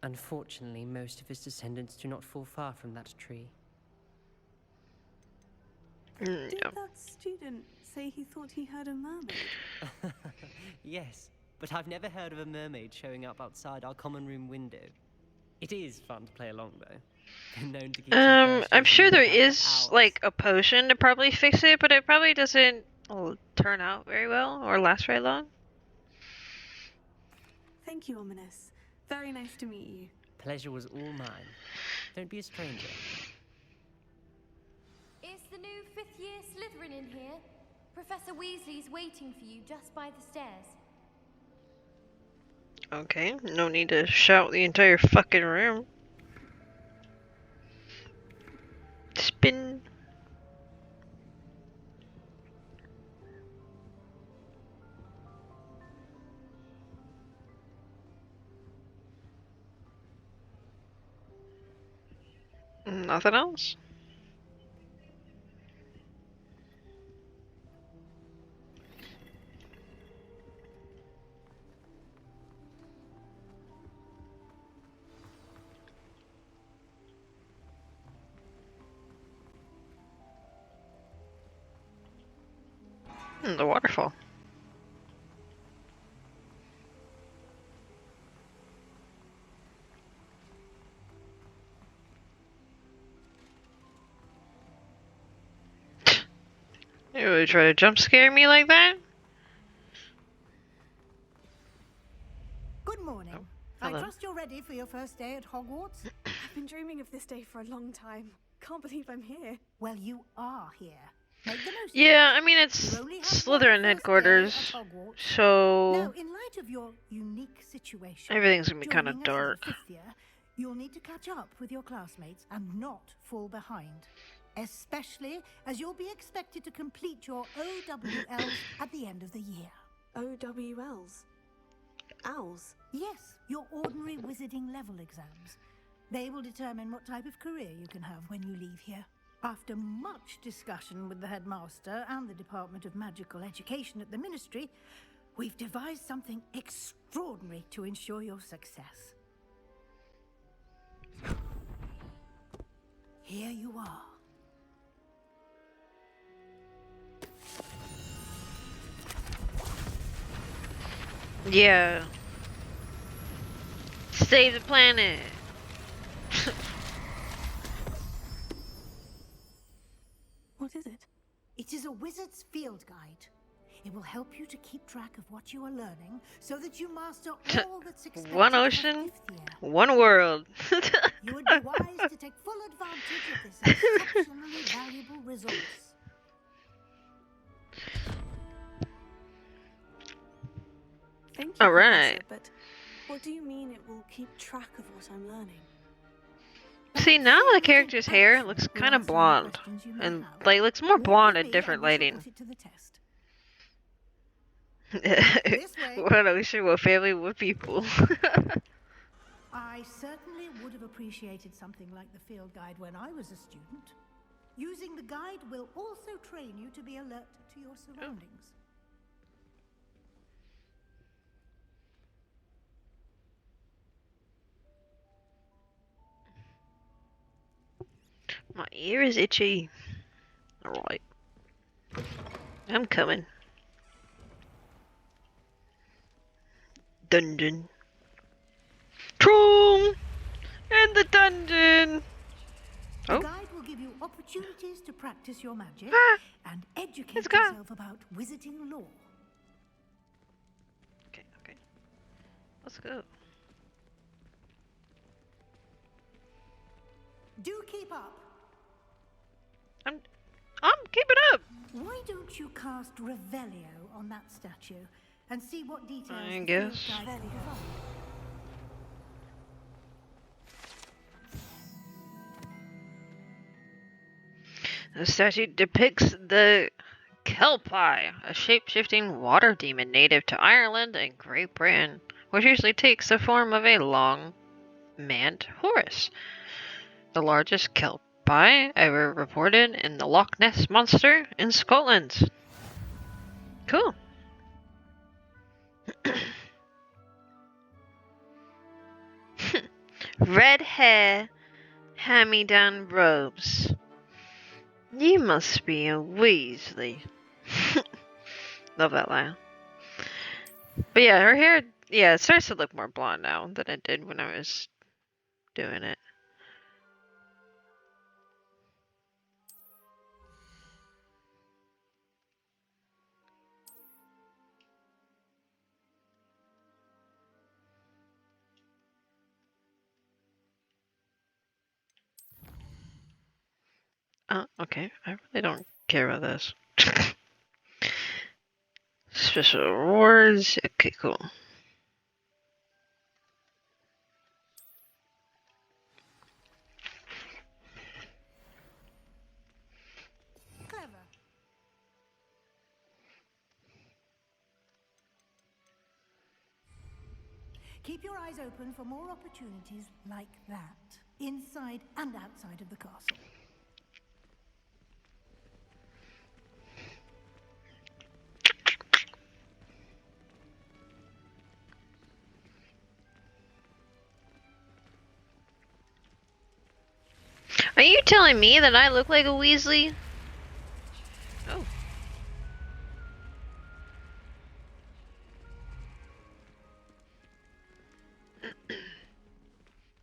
Unfortunately, most of his descendants do not fall far from that tree. Did that student say he thought he heard a mermaid? Yes, but I've never heard of a mermaid showing up outside our common room window. It is fun to play along, though. Been known to keep I'm sure there is like a potion to probably fix it, but it probably doesn't turn out very well or last very long. Thank you, Ominous. Very nice to meet you. Pleasure was all mine. Don't be a stranger. Is the new 5th year Slytherin in here? Professor Weasley's waiting for you just by the stairs. Okay, no need to shout the entire fucking room. Spin. Nothing else? The waterfall. You really try to jump scare me like that? Good morning. I hello. trust you're ready for your first day at Hogwarts? I've been dreaming of this day for a long time. Can't believe I'm here. Well, you are here. Make the most Yeah, of it. I mean, it's You only have Slytherin one first headquarters, day at Hogwarts. so Now, in light of your unique situation, everything's gonna be kind of joining us as a dark. fifth year, you'll need to catch up with your classmates and not fall behind. Especially as you'll be expected to complete your OWLs at the end of the year. OWLs? Owls? Yes, your ordinary wizarding level exams. They will determine what type of career you can have when you leave here. After much discussion with the headmaster and the Department of Magical Education at the Ministry, we've devised something extraordinary to ensure your success. Here you are. Yeah. Save the planet. What is it? It is a wizard's field guide. It will help you to keep track of what you are learning so that you master all that's expected One of a ocean, fifth year. one world. You would be wise to take full advantage of this exceptionally valuable resource. Thank you, All right. Professor, but what do you mean it will keep track of what I'm learning? See, now the character's hair looks kind of blonde, and like looks more blonde in different lighting. What ocean, what family, what people. I certainly would have appreciated something like the field guide when I was a student. Using the guide will also train you to be alert to your surroundings. My ear is itchy. Alright. I'm coming. Dungeon. Troom! In the dungeon! The Oh. guide will give you opportunities to practice your magic and educate Let's go. yourself about wizarding lore. Okay. Let's go. Do keep up. I'm keeping up. Why don't you cast Revelio on that statue and see what details I the guess. field guide provides? The statue depicts the Kelpie, a shape-shifting water demon native to Ireland and Great Britain, which usually takes the form of a long-maned horse. The largest Kelpie ever reported in the Loch Ness Monster in Scotland. Cool. Red hair, hand-me-down robes. You must be a Weasley. Love that line. But yeah, her hair, yeah, it starts to look more blonde now than it did when I was doing it. Oh, okay. I really don't care about this. Special rewards. Okay, cool. Clever. Keep your eyes open for more opportunities like that, inside and outside of the castle. Are you telling me that I look like a Weasley? Oh.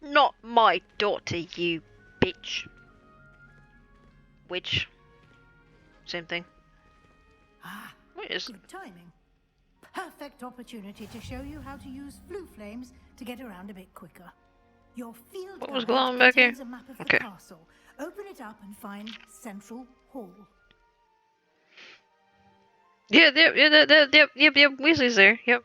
Not my daughter, you bitch. Witch. Same thing. What is... Good timing. Perfect opportunity to show you how to use flue flames to get around a bit quicker. Your field What was guide glowing back here? contains a map of the Okay. castle. Open it up and find Central Hall. Yep. Weasley's there. Yep.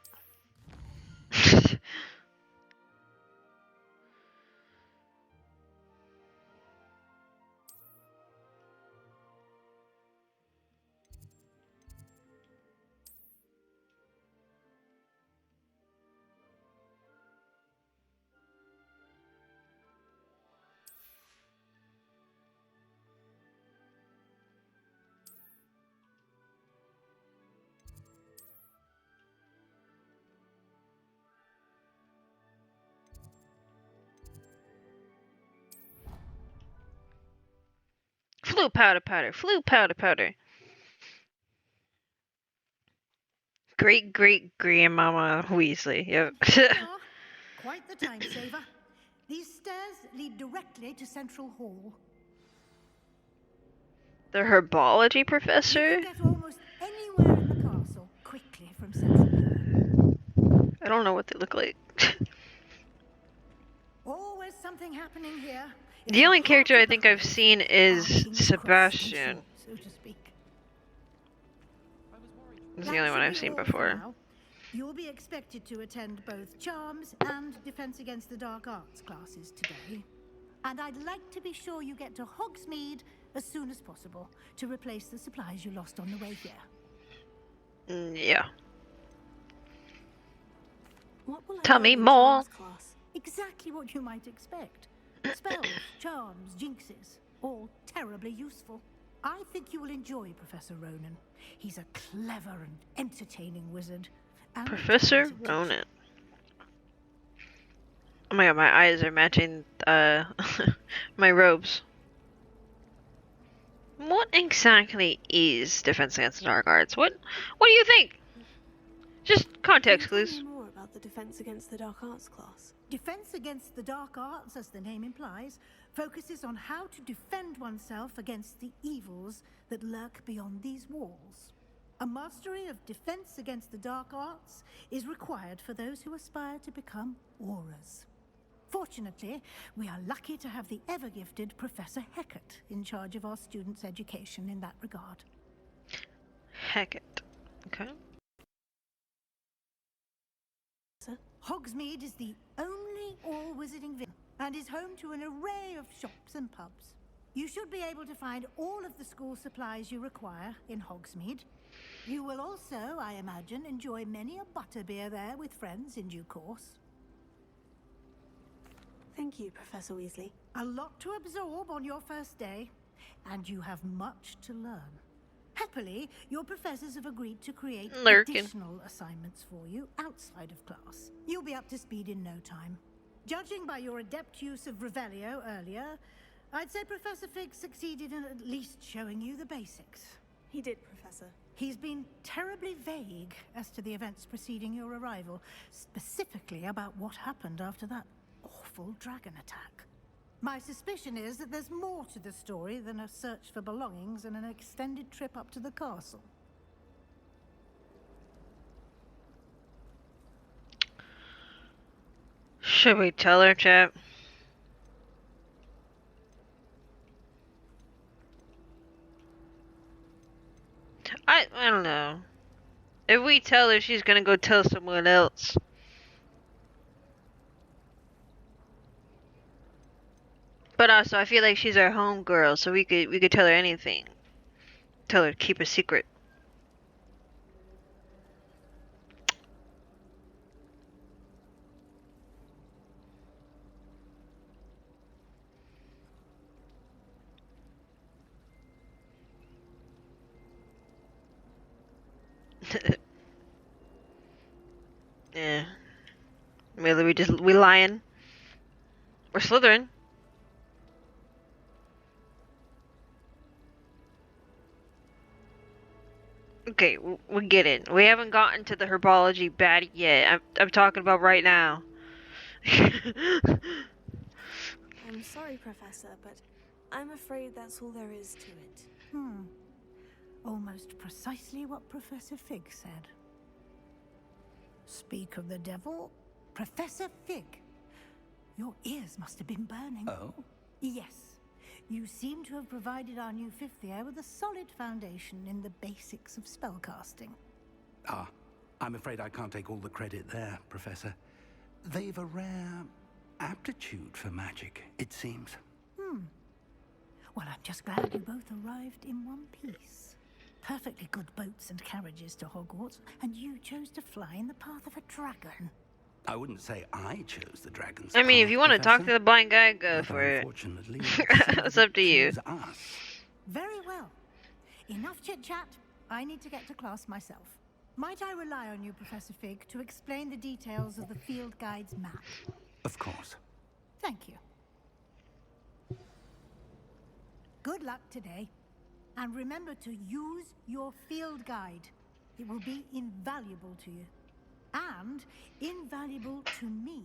Flue powder. Flue powder. Great grandmama Weasley. Yep. Quite the time saver. These stairs lead directly to Central Hall. The herbology professor? You can get almost anywhere in the castle quickly from Central Hall. I don't know what they look like. Always something happening here. The only character I think I've seen is Sebastian. So to speak. It's the only one I've seen before. You'll be expected to attend both Charms and Defense Against the Dark Arts classes today. And I'd like to be sure you get to Hogsmeade as soon as possible to replace the supplies you lost on the way here. Yeah. What will I Tell learn me in more. Charms class? Exactly what you might expect. Spells, charms, jinxes, all terribly useful. I think you will enjoy Professor Ronan. He's a clever and entertaining wizard. And Professor Ronan. Oh my god, my eyes are matching my robes. What exactly is Defense Against the Dark Arts? What do you think? Just context, Can you please. tell me more about the Defense Against the Dark Arts class? Defense Against the Dark Arts, as the name implies, focuses on how to defend oneself against the evils that lurk beyond these walls. A mastery of Defense Against the Dark Arts is required for those who aspire to become Aurors. Fortunately, we are lucky to have the ever-gifted Professor Hecat in charge of our students' education in that regard. Hecat. Okay. Hogsmeade is the only all-wizarding village and is home to an array of shops and pubs. You should be able to find all of the school supplies you require in Hogsmeade. You will also, I imagine, enjoy many a butterbeer there with friends in due course. Thank you, Professor Weasley. A lot to absorb on your first day, and you have much to learn. Happily, your professors have agreed to create additional assignments for you outside of class. You'll be up to speed in no time. Judging by your adept use of Revelio earlier, I'd say Professor Fig succeeded in at least showing you the basics. He did, Professor. He's been terribly vague as to the events preceding your arrival, specifically about what happened after that awful dragon attack. My suspicion is that there's more to the story than a search for belongings and an extended trip up to the castle. Should we tell her, chap? I don't know. If we tell her, she's gonna go tell someone else. But also, I feel like she's our homegirl, so we could tell her anything. Tell her to keep a secret. Yeah. Really, we lying. We're Slytherin. Okay, we get it. We haven't gotten to the herbology baddie yet. I'm talking about right now. I'm sorry, Professor, but I'm afraid that's all there is to it. Almost precisely what Professor Fig said. Speak of the devil, Professor Fig. Your ears must have been burning. Oh? Yes. You seem to have provided our new fifth year with a solid foundation in the basics of spellcasting. Ah, I'm afraid I can't take all the credit there, Professor. They've a rare aptitude for magic, it seems. Well, I'm just glad you both arrived in one piece. Perfectly good boats and carriages to Hogwarts, and you chose to fly in the path of a dragon. I wouldn't say I chose the dragon's I mean, path, if you want to talk to Professor, the blind guy, go but for it. unfortunately, It's up to you. chose us. Very well. Enough chit-chat. I need to get to class myself. Might I rely on you, Professor Fig, to explain the details of the field guide's map? Of course. Thank you. Good luck today. And remember to use your field guide. It will be invaluable to you. And invaluable to me,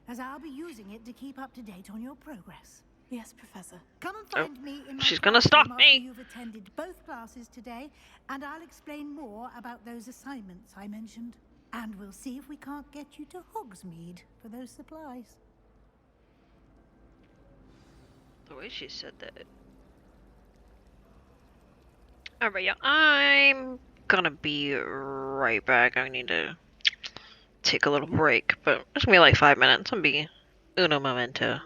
as I'll be using it to keep up to date on your progress. Yes, Professor. Come and find me in my She's gonna stop classroom me. after you've attended both classes today, and I'll explain more about those assignments I mentioned. And we'll see if we can't get you to Hogsmeade for those supplies. The way she said that. Alright, yeah, I'm gonna be right back. I need to take a little break, but it's gonna be like 5 minutes. I'll be uno momento.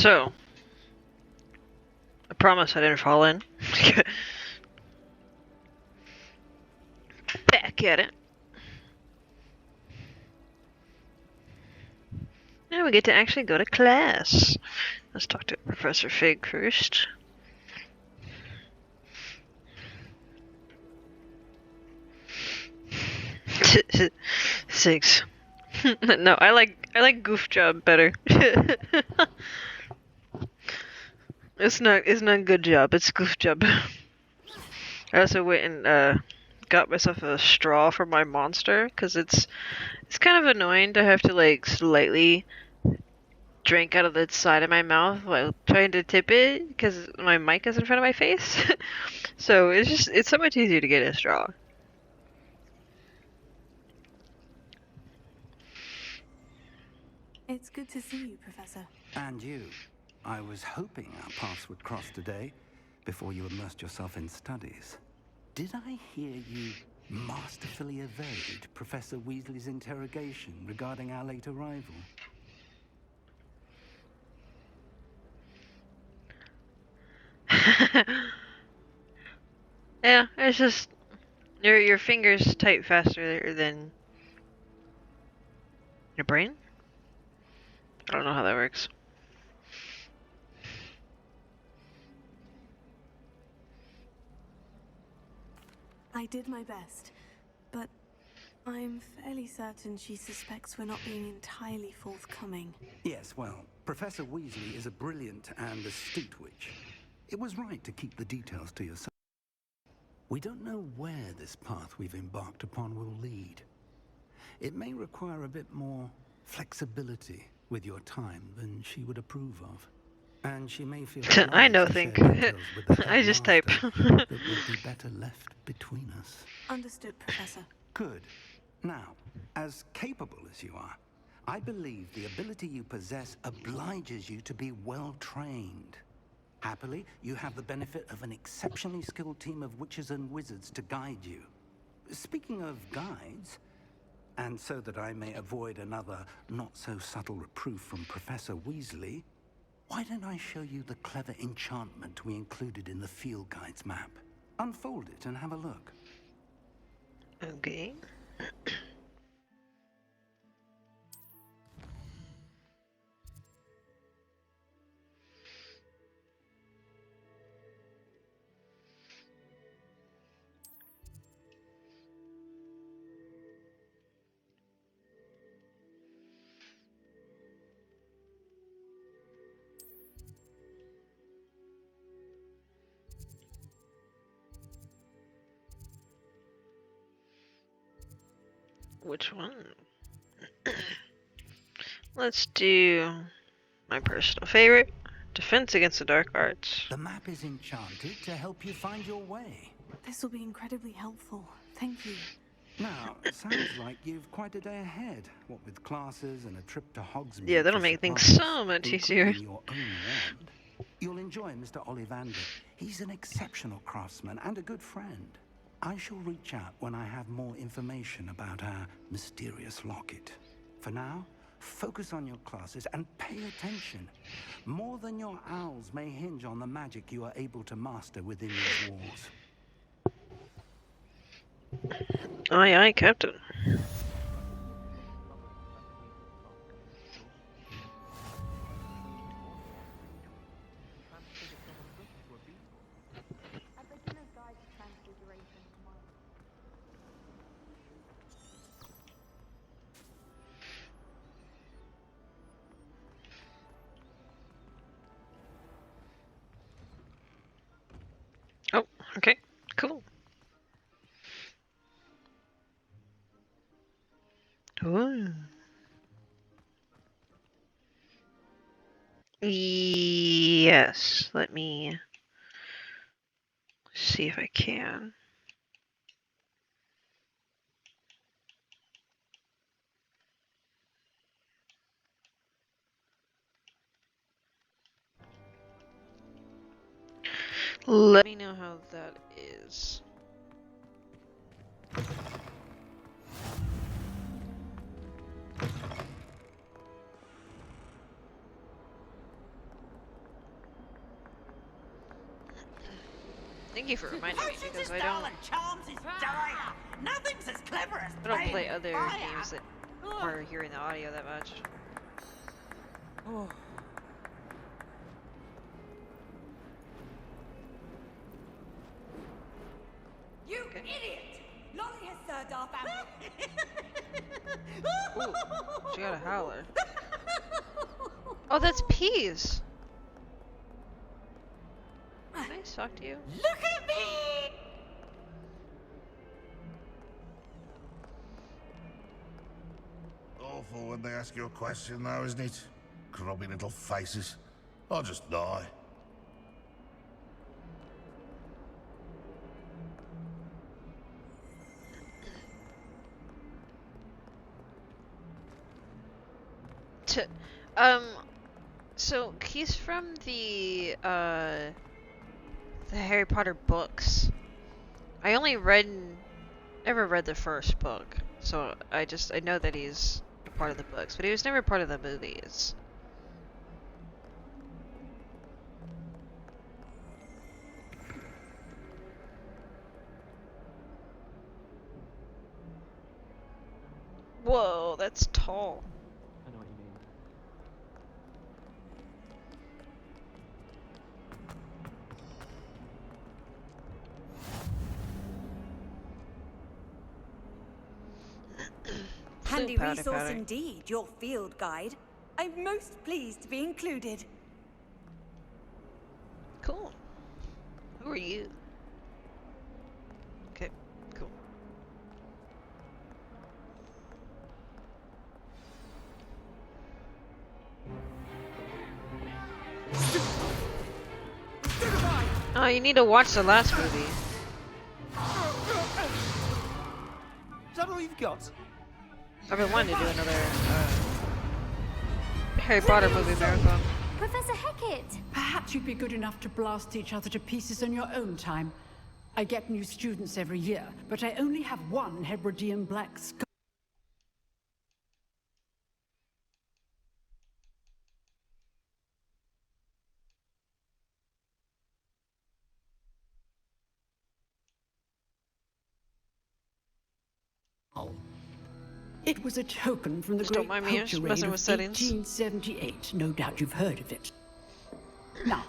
So, I promise I didn't fall in. Back at it. Now we get to actually go to class. Let's talk to Professor Fig first. Six. No, I like Goof Job better. It's not good job. It's Goof Job. I also went and got myself a straw for my monster because it's kind of annoying to have to like slightly drink out of the side of my mouth while trying to tip it because my mic is in front of my face. So it's so much easier to get a straw. It's good to see you, Professor. And you. I was hoping our paths would cross today, before you immersed yourself in studies. Did I hear you masterfully evade Professor Weasley's interrogation regarding our late arrival? Yeah, it's just your fingers type faster than your brain. I don't know how that works. I did my best, but I'm fairly certain she suspects we're not being entirely forthcoming. Yes, well, Professor Weasley is a brilliant and astute witch. It was right to keep the details to yourself. We don't know where this path we've embarked upon will lead. It may require a bit more flexibility with your time than she would approve of. And she may feel I know think. I just type. that would be better left between us. Understood, Professor. Good. Now, as capable as you are, I believe the ability you possess obliges you to be well trained. Happily, you have the benefit of an exceptionally skilled team of witches and wizards to guide you. Speaking of guides, and so that I may avoid another not-so-subtle reproof from Professor Weasley, why don't I show you the clever enchantment we included in the field guide's map? Unfold it and have a look. Okay. Which one? Let's do my personal favorite, Defense Against the Dark Arts. The map is enchanted to help you find your way. This will be incredibly helpful. Thank you. Now, it sounds like you've quite a day ahead, what with classes and a trip to Hogsmeade. Yeah, that'll make things so much easier. Your own wand. You'll enjoy Mr. Ollivander. He's an exceptional craftsman and a good friend. I shall reach out when I have more information about our mysterious locket. For now, focus on your classes and pay attention. More than your owls may hinge on the magic you are able to master within these walls. Aye, aye, Captain. Oh, okay, cool. Ooh. Yes, let me see if I can. Let me know how that is. Thank you for reminding me, because I Charms is dying. Nothing's as clever as don't play other games that are hearing the audio that much. Oh. You idiot! Lolly has served our family. Ooh, she got a howler. Oh, that's Peas. Can I talk to you? Look at me! Awful when they ask you a question, though, isn't it? Grubby little faces. I'll just die. So he's from the Harry Potter books. I only never read the first book, so I know that he's a part of the books, but he was never part of the movies. Whoa, that's tall. I know what you mean. Handy Powder, resource powder. indeed, your field guide. I'm most pleased to be included. Cool. Who are you? Okay, cool. Oh, you need to watch the last movie. Is that all you've got? I've been wanting to do another Harry Potter movie marathon. Professor Hecat! Perhaps you'd be good enough to blast each other to pieces in your own time. I get new students every year, but I only have one Hebridean black skull. It was a token from the Just great don't mind me, I'm poacher just raid messing of with settings. 1878. No doubt you've heard of it. Now,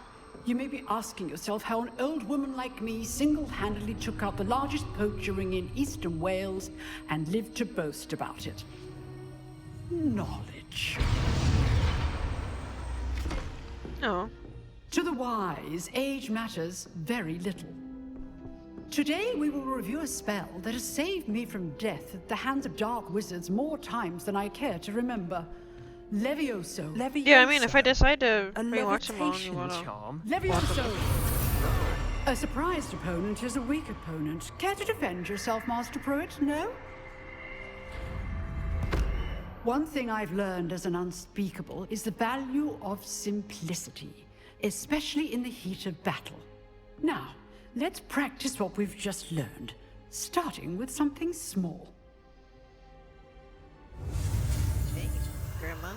you may be asking yourself how an old woman like me single-handedly took out the largest poacher ring in eastern Wales and lived to boast about it. Knowledge. No. To the wise, age matters very little. Today we will review a spell that has saved me from death at the hands of dark wizards more times than I care to remember. Levioso. Yeah, I mean, if I decide to A rewatch them all, you levitation wanna charm. Levioso. A surprised opponent is a weak opponent. Care to defend yourself, Master Pruitt? No? One thing I've learned as an unspeakable is the value of simplicity, especially in the heat of battle. Now, let's practice what we've just learned, starting with something small. Grandma.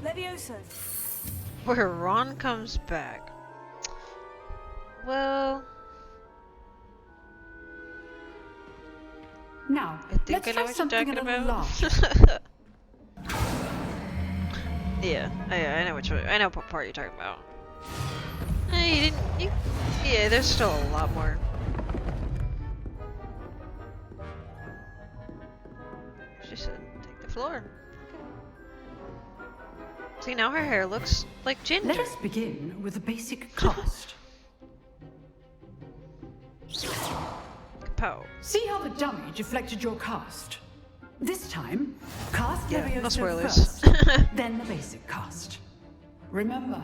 Levioso. Where Ron comes back. Well, Now, I think let's I know try what you're something a talking little about. larger. Yeah, I know I know what part you're talking about. Yeah, there's still a lot more. She said, take the floor. Okay. See, now her hair looks like ginger. Let us begin with a basic cast. Pow. See how the dummy deflected your cast? This time, cast Yeah, no Levioso spoilers. first, then the basic cast. Remember,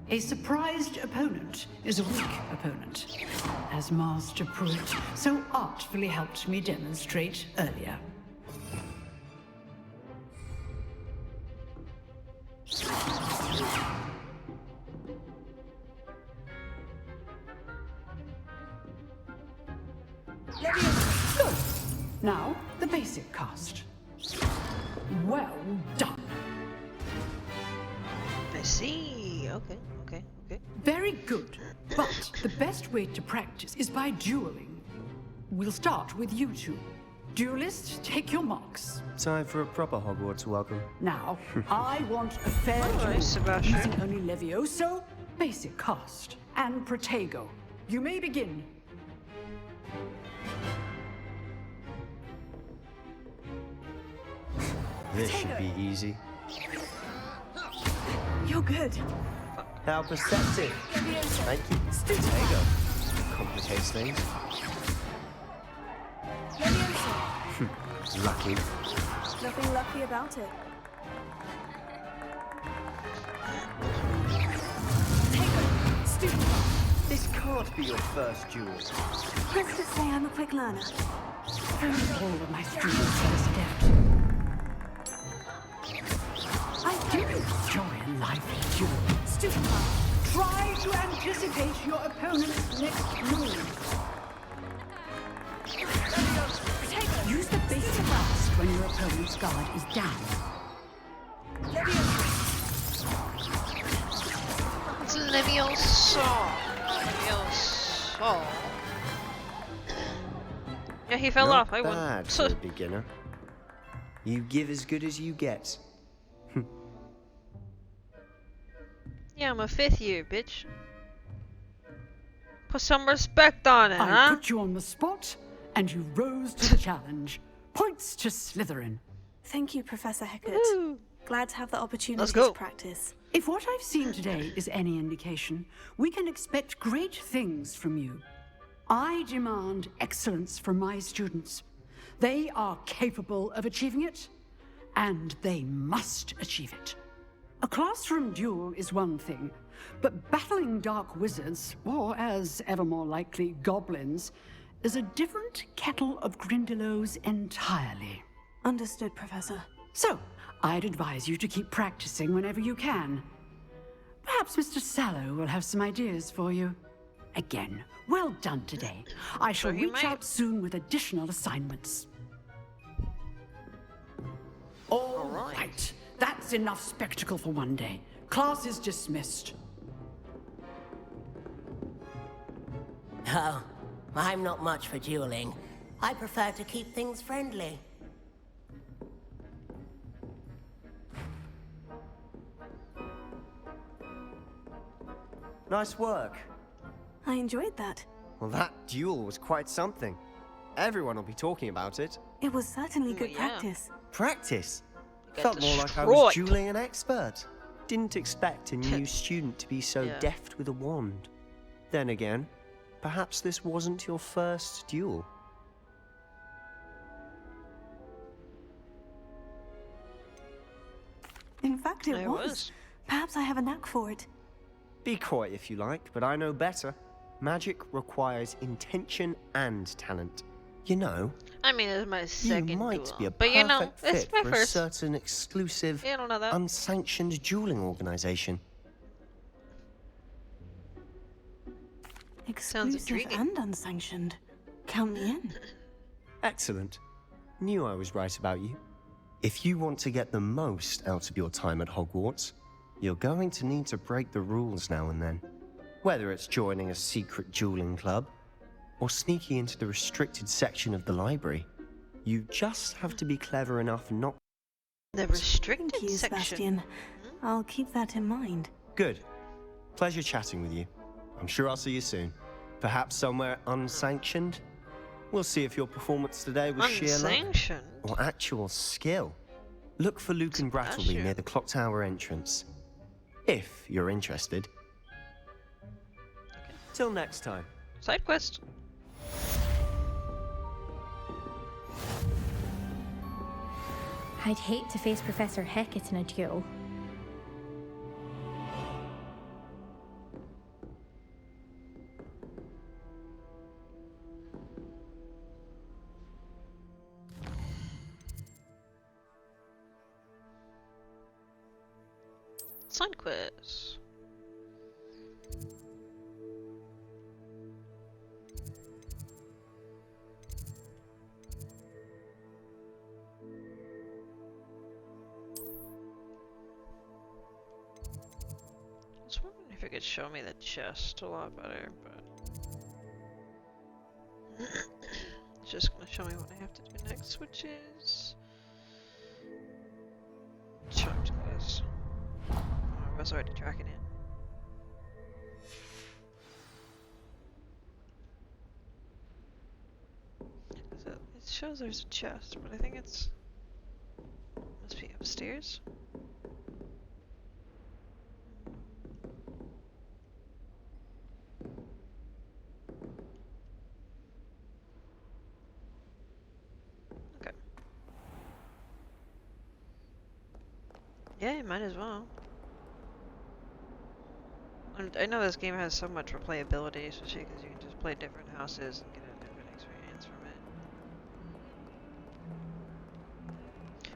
a surprised opponent is a weak opponent, as Master Pruitt so artfully helped me demonstrate earlier. Good. Now, the basic cast. Well done. I see. Okay, okay, okay. Very good. But the best way to practice is by dueling. We'll start with you two. Duelists, take your marks. Time for a proper Hogwarts welcome. Now, I want a fair duel using only Levioso, basic cast, and Protego. You may begin. This should be easy. You're good. How perceptive. Thank you. Protego. Complicates things. Lucky. Nothing lucky about it. This can't be your first duel. Let's just say I'm a quick learner. All of my students are adept. I do enjoy a lively duel. Student, try to anticipate your opponent's next move. Use the basic cast when your opponent's guard is down. It's Levioso. Levioso. Yeah, he fell off. I won. Bad for a beginner. You give as good as you get. Yeah, I'm a 5th year, bitch. Put some respect on it, I huh? put you on the spot, and you rose to the challenge. Points to Slytherin. Thank you, Professor Hecat. Woo. Glad to have the opportunity Let's go. to practice. If what I've seen today is any indication, we can expect great things from you. I demand excellence from my students. They are capable of achieving it, and they must achieve it. A classroom duel is one thing, but battling dark wizards, or as ever more likely, goblins, is a different kettle of Grindylows entirely. Understood, Professor. So, I'd advise you to keep practicing whenever you can. Perhaps Mr. Sallow will have some ideas for you. Again, well done today. I shall reach out soon with additional assignments. All right. That's enough spectacle for one day. Class is dismissed. Oh, I'm not much for dueling. I prefer to keep things friendly. Nice work. I enjoyed that. Well, that duel was quite something. Everyone will be talking about it. It was certainly good practice. Practice? Get Felt more like I was destroyed. dueling an expert. Didn't expect a new student to be so Yeah. deft with a wand. Then again, perhaps this wasn't your first duel. In fact, it It was. was. Perhaps I have a knack for it. Be coy if you like, but I know better. Magic requires intention and talent. You know, I mean, it's my second you might duel. be a but perfect you know, it's fit my for a first. certain exclusive, You don't know that. unsanctioned dueling organization. Exclusive intriguing. and unsanctioned. Count me in. Excellent. Knew I was right about you. If you want to get the most out of your time at Hogwarts, you're going to need to break the rules now and then. Whether it's joining a secret dueling club, or sneaking into the restricted section of the library, you just have to be clever enough not... The restricted Thank you, section. Sebastian. I'll keep that in mind. Good. Pleasure chatting with you. I'm sure I'll see you soon. Perhaps somewhere unsanctioned? We'll see if your performance today was sheer luck Unsanctioned? or actual skill. Look for Luke and Brattleby near the clock tower entrance. If you're interested. Till next time. Side quest. I'd hate to face Professor Hecat in a duel. Side quest. could show me the chest a lot better, but it's just gonna show me what I have to do next, which is charmed class. Oh, I was already tracking it. So it shows there's a chest, but I think it's must be upstairs. Yeah, you might as well. And I know this game has so much replayability, especially because you can just play different houses and get a different experience from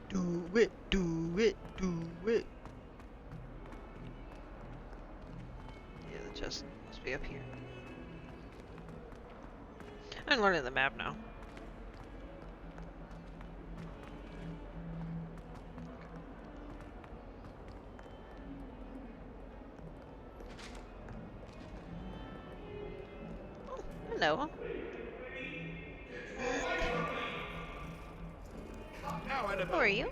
it. Do it, do it, do it. Yeah, the chest must be up here. I'm learning the map now. Hello. Who are you?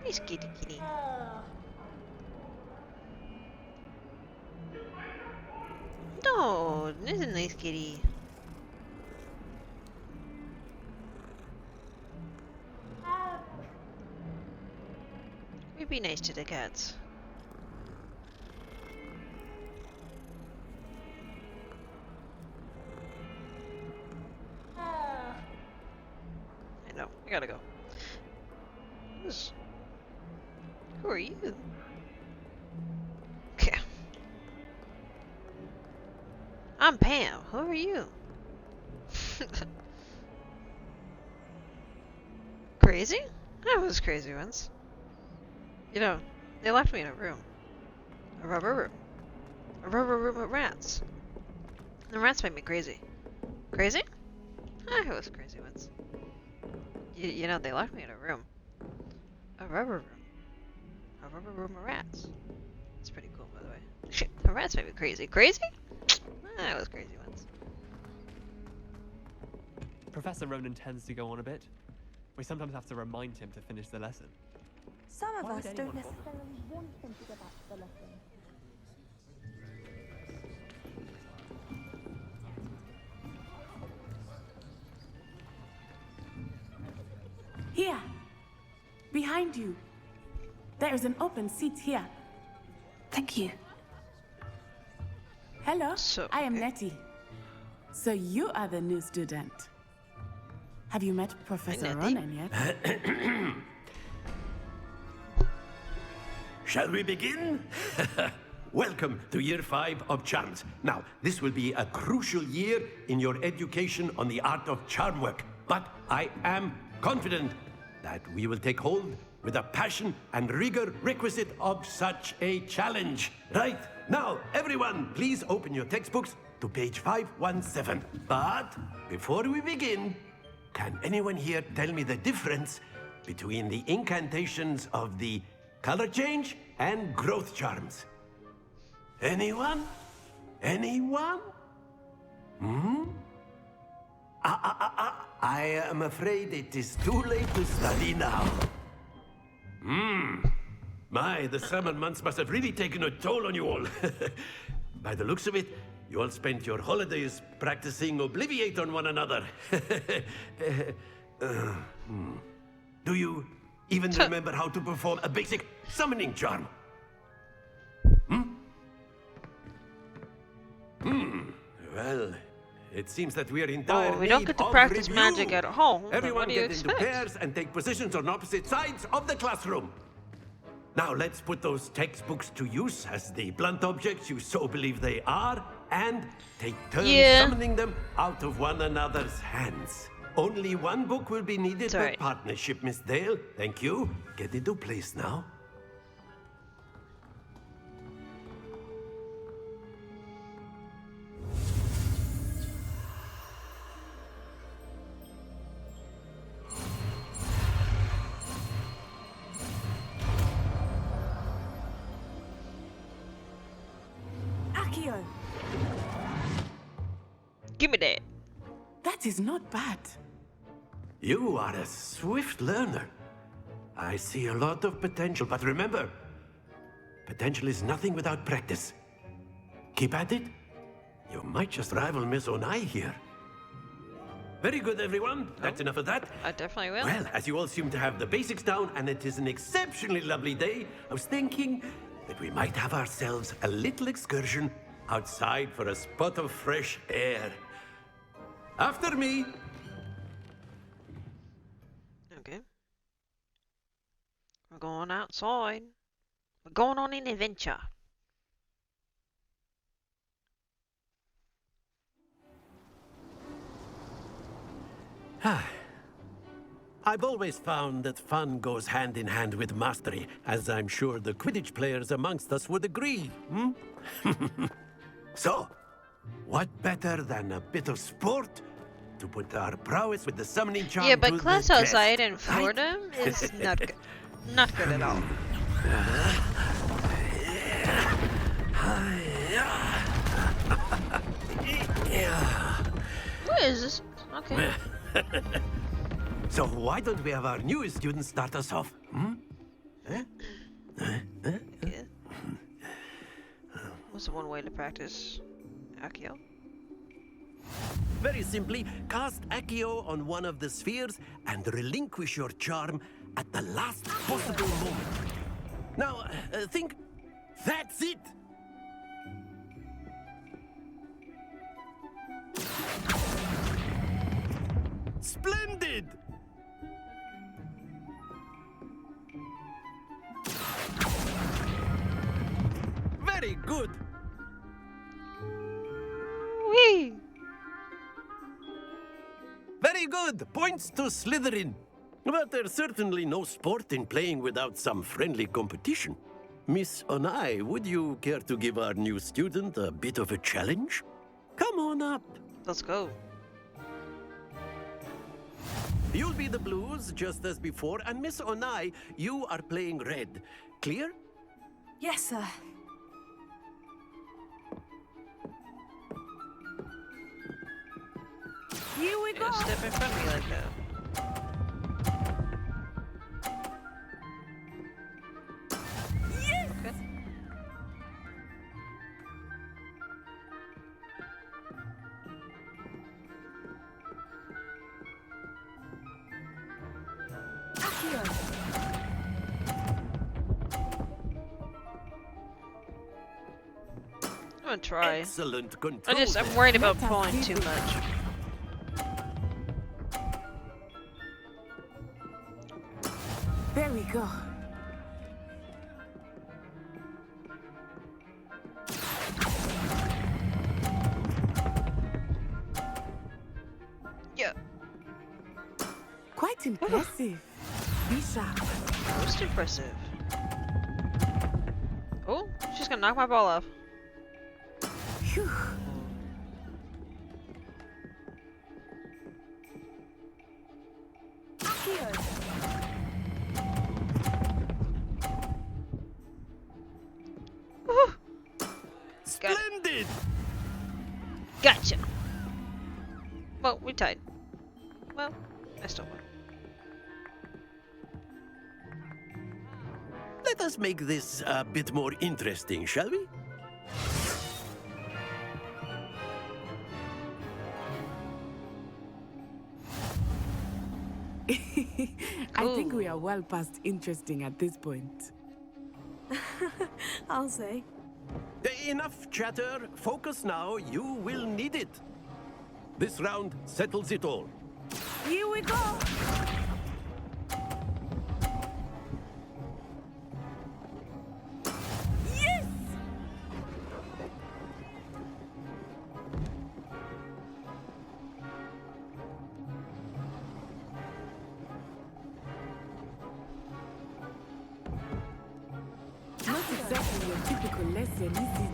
Hey, kitty kitty. No, this is a nice kitty. We be nice to the cats. I gotta go. Who are you? Okay. I'm Pam. Who are you? Crazy? I was crazy once. You know, they left me in a room. A rubber room. A rubber room with rats. The rats made me crazy. Crazy? I was crazy once. You know, they locked me in a room. A rubber room. A rubber room of rats. It's pretty cool, by the way. Shit, the rats made me crazy. Crazy? I was crazy once. Professor Ronan tends to go on a bit. We sometimes have to remind him to finish the lesson. Some of Why us would don't anyone necessarily want him to get back to the lesson. Here, behind you. There is an open seat here. Thank you. Hello, I am Nettie. So you are the new student. Have you met Professor Ronan yet? Shall we begin? Welcome to Year 5 of Charms. Now, this will be a crucial year in your education on the art of charm work. But I am confident that we will take hold with the passion and rigor requisite of such a challenge. Right, now, everyone, please open your textbooks to page 517. But before we begin, can anyone here tell me the difference between the incantations of the color change and growth charms? Anyone? Anyone? I am afraid it is too late to study now. My, the summer months must have really taken a toll on you all. By the looks of it, you all spent your holidays practicing Obliviate on one another. Do you even remember how to perform a basic summoning charm? Well, it seems that we are in dire we don't need get to of practice review. magic at home. Everyone What do you get into expect? pairs and take positions on opposite sides of the classroom. Now let's put those textbooks to use as the blunt objects you so believe they are, and take turns summoning them out of one another's hands. Only one book will be needed per partnership, Miss Dale. Thank you. Get into place now. Give me that. That is not bad. You are a swift learner. I see a lot of potential, but remember, potential is nothing without practice. Keep at it. You might just rival Miss Onai here. Very good, everyone. That's enough of that. I definitely will. Well, as you all seem to have the basics down, and it is an exceptionally lovely day, I was thinking that we might have ourselves a little excursion outside for a spot of fresh air. After me. Okay. We're going outside. We're going on an adventure. I've always found that fun goes hand in hand with mastery, as I'm sure the Quidditch players amongst us would agree, hmm? So, what better than a bit of sport to put our prowess with the summoning charm Yeah, to but the class test, outside in right? Florida is not good. Not good at all. What is this? Okay. So why don't we have our newest student start us off? Hmm? Yeah. What's the one way to practice Accio? Very simply, cast Accio on one of the spheres and relinquish your charm at the last possible moment. Now, think, that's it! Splendid! Very good! Whee! Very good! Points to Slytherin. But there's certainly no sport in playing without some friendly competition. Miss Onai, would you care to give our new student a bit of a challenge? Come on up. Let's go. You'll be the blues, just as before, and Miss Onai, you are playing red. Clear? Yes, sir. Here we go. Step in front of me like that. Yes! Okay. I'm gonna try. Excellent control. I'm worried about pulling too much. There we go. Yeah. Quite impressive. Be sharp. Most impressive. Oh, she's gonna knock my ball off. Phew. Splendid! Gotcha. Well, we tied. Well, I still won. Let us make this a bit more interesting, shall we? I think we are well past interesting at this point. I'll say. Enough chatter. Focus now. You will need it. This round settles it all. Here we go. Yes! Not exactly your typical lesson, is it?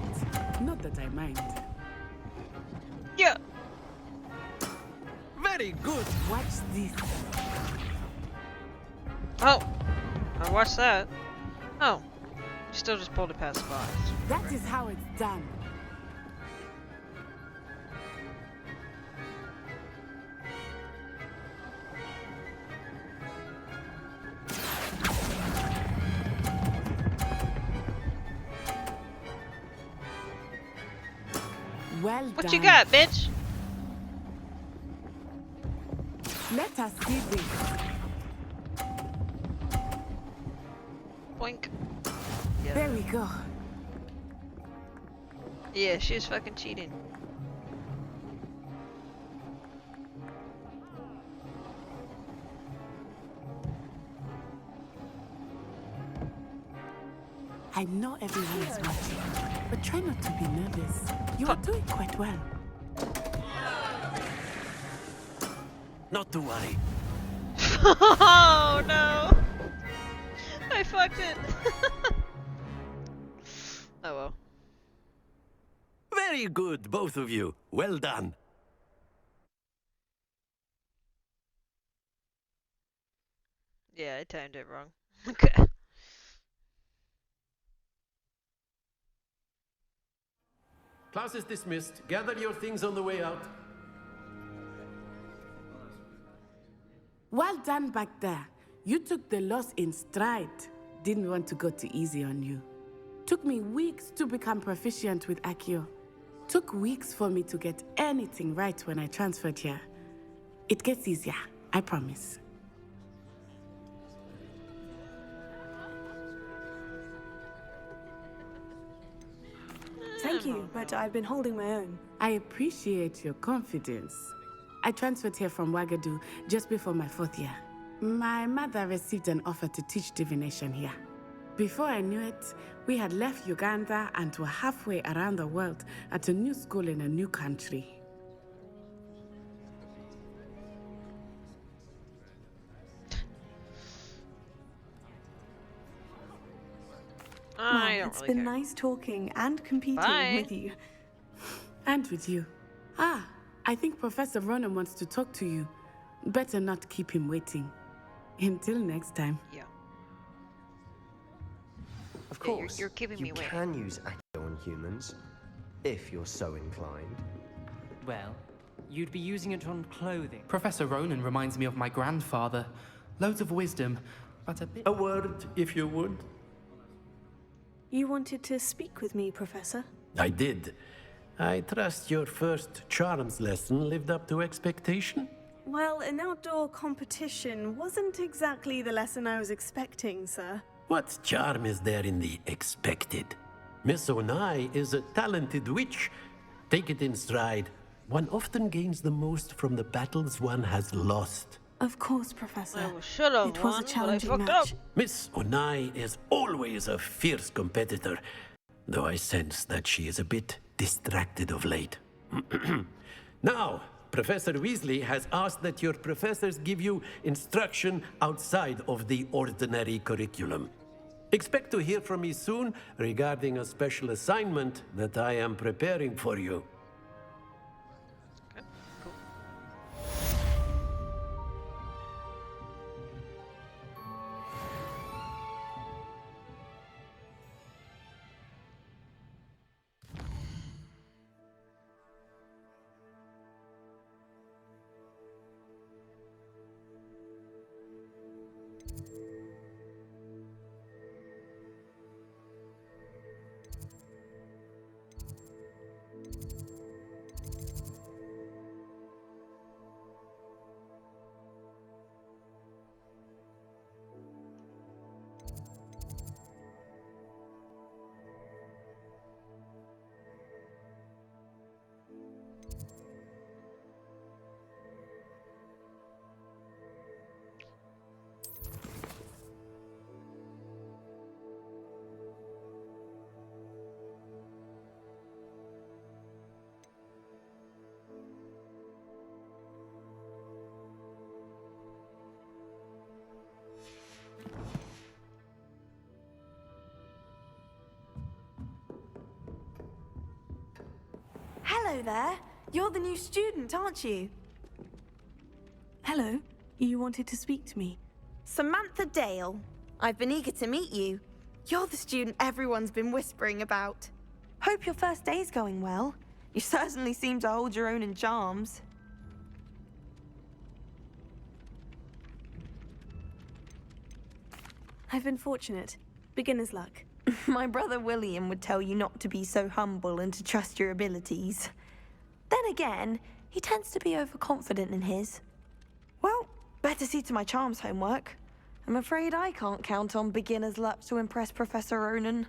Not that I mind. Yeah. Very good. Watch this. Oh, I watched that. Oh, still just pulled it past the box. That is how it's done. Well What done. you got, bitch? Let us see this. Boink. There we go. Yeah, she was fucking cheating. I know everyone is watching, but try not to be nervous. You are doing quite well. Not to worry. Oh no! I fucked it. Oh well. Very good, both of you. Well done. Yeah, I timed it wrong. Okay. Class is dismissed. Gather your things on the way out. Well done back there. You took the loss in stride. Didn't want to go too easy on you. Took me weeks to become proficient with Accio. Took weeks for me to get anything right when I transferred here. It gets easier, I promise. Thank you, but I've been holding my own. I appreciate your confidence. I transferred here from Wagadu just before my 4th year. My mother received an offer to teach divination here. Before I knew it, we had left Uganda and were halfway around the world at a new school in a new country. I don't It's really been care. nice talking and competing Bye. with you. And with you. Ah, I think Professor Ronan wants to talk to you. Better not keep him waiting. Until next time. Yeah. Of Yeah, course, you're keeping me you waiting. can use Accio on humans, if you're so inclined. Well, you'd be using it on clothing. Professor Ronan reminds me of my grandfather. Loads of wisdom, but a bit... A word, if you would. You wanted to speak with me, Professor? I did. I trust your first charms lesson lived up to expectation. Well, an outdoor competition wasn't exactly the lesson I was expecting, sir. What charm is there in the expected? Miss Onai is a talented witch. Take it in stride. One often gains the most from the battles one has lost. Of course, Professor. I should have It was won, a but I challenging fucked match. up. Miss Onai is always a fierce competitor, though I sense that she is a bit distracted of late. Now, Professor Weasley has asked that your professors give you instruction outside of the ordinary curriculum. Expect to hear from me soon regarding a special assignment that I am preparing for you. Hello there. You're the new student, aren't you? Hello. You wanted to speak to me? Samantha Dale. I've been eager to meet you. You're the student everyone's been whispering about. Hope your first day's going well. You certainly seem to hold your own in charms. I've been fortunate. Beginner's luck. My brother William would tell you not to be so humble and to trust your abilities. Then again, he tends to be overconfident in his. Well, better see to my charms homework. I'm afraid I can't count on beginner's luck to impress Professor Ronan.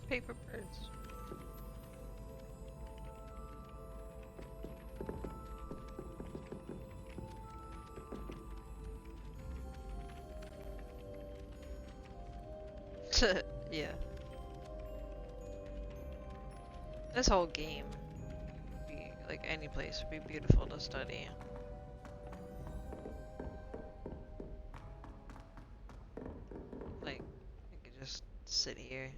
Paper birds. Yeah. This whole game would be like any place would be beautiful to study. Like I could just sit here.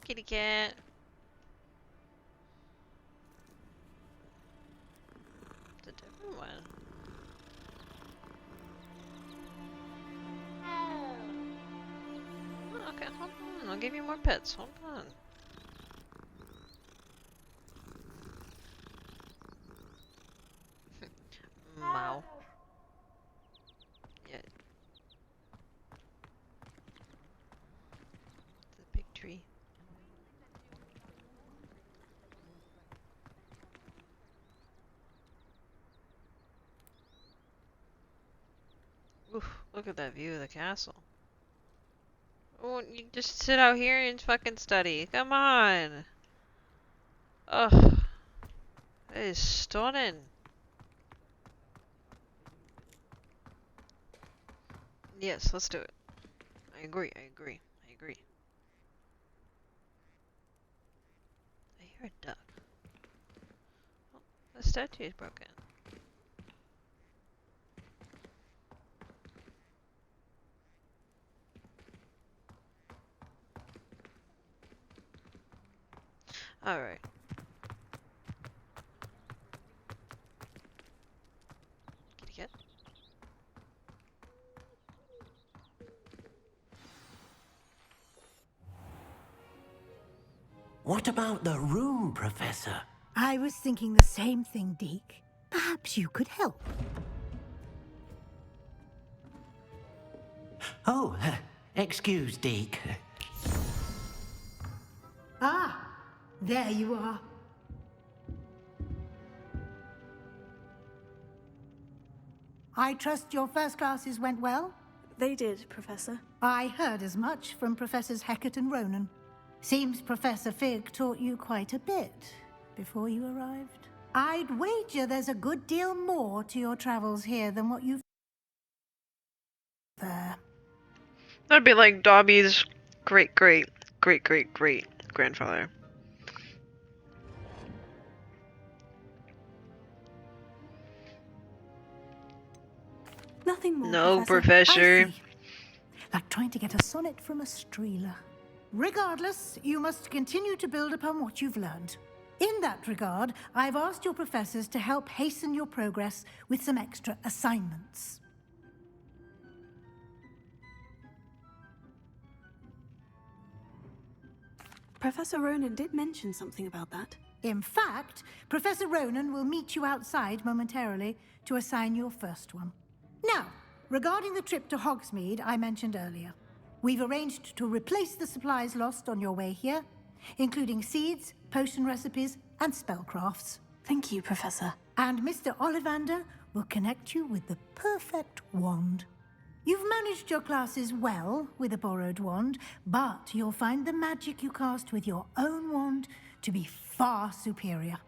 Kitty cat. It's a different one. Oh, okay, hold on. I'll give you more pets. Hold on. Wow. Yeah. It's a big tree. Oof, look at that view of the castle. Oh, you just sit out here and fucking study. Come on. Ugh. That is stunning. Yes, let's do it. I agree, I agree, I agree. I hear a duck. Oh, the statue is broken. Alright. Kitty cat. What about the room, Professor? I was thinking the same thing, Deke. Perhaps you could help. Oh, excuse, Deke. Ah, there you are. I trust your first classes went well? They did, Professor. I heard as much from Professors Hecat and Ronan. Seems Professor Fig taught you quite a bit before you arrived. I'd wager there's a good deal more to your travels here than what you've... there. That'd be like Dobby's great-great-great-great-great-grandfather. Nothing more, No, Professor. Professor. I see. Like trying to get a sonnet from a streeler. Regardless, you must continue to build upon what you've learned. In that regard, I've asked your professors to help hasten your progress with some extra assignments. Professor Ronan did mention something about that. In fact, Professor Ronan will meet you outside momentarily to assign your first one. Now, regarding the trip to Hogsmeade I mentioned earlier, we've arranged to replace the supplies lost on your way here, including seeds, potion recipes, and spellcrafts. Thank you, Professor. And Mr. Ollivander will connect you with the perfect wand. You've managed your classes well with a borrowed wand, but you'll find the magic you cast with your own wand to be far superior.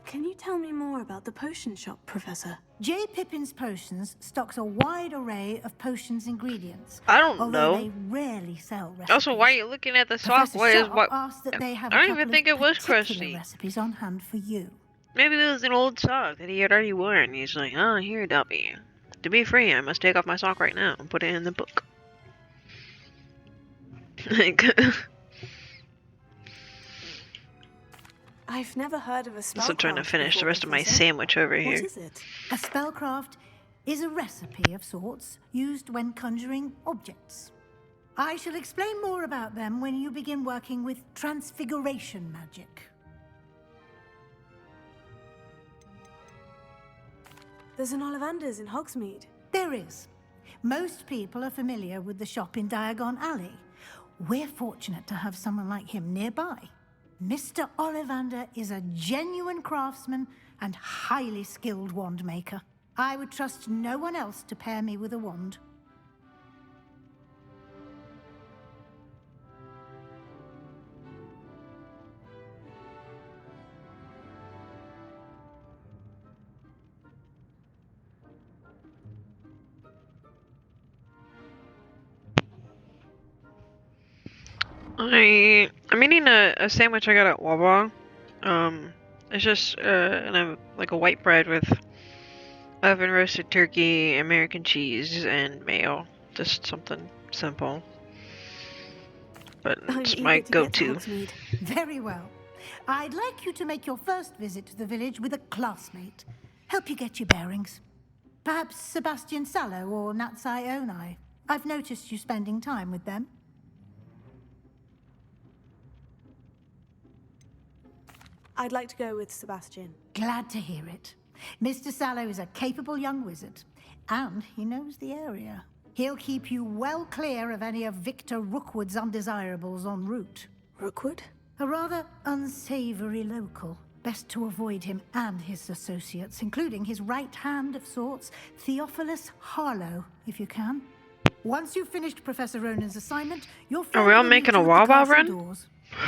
Can you tell me more about the potion shop, Professor? J. Pippin's Potions stocks a wide array of potions ingredients. I don't although know. They rarely sell recipes. Also, why are you looking at the sock? Professor Why is Sharp what? asked that they have I don't even think it was particular crusty. recipes on hand for you. Maybe it was an old sock that he had already worn. He's like, oh, here, Dobby. To be free, I must take off my sock right now and put it in the book. Like, I've never heard of a spellcraft. I'm still trying to finish the before, rest of my Professor. sandwich over What here. is it? A spellcraft is a recipe of sorts used when conjuring objects. I shall explain more about them when you begin working with transfiguration magic. There's an Ollivander's in Hogsmeade. There is. Most people are familiar with the shop in Diagon Alley. We're fortunate to have someone like him nearby. Mr. Ollivander is a genuine craftsman and highly skilled wand maker. I would trust no one else to pair me with a wand. I'm eating a sandwich I got at Wawa. It's just like a white bread with oven roasted turkey, American cheese, and mayo. Just something simple. But it's my go-to. Very well. I'd like you to make your first visit to the village with a classmate. Help you get your bearings. Perhaps Sebastian Sallow or Natsai Onai. I've noticed you spending time with them. I'd like to go with Sebastian. Glad to hear it. Mr. Sallow is a capable young wizard, and he knows the area. He'll keep you well clear of any of Victor Rookwood's undesirables en route. Rookwood? A rather unsavory local. Best to avoid him and his associates, including his right hand of sorts, Theophilus Harlow, if you can. Once you've finished Professor Ronan's assignment, you'll find Are we all making a Wawa run?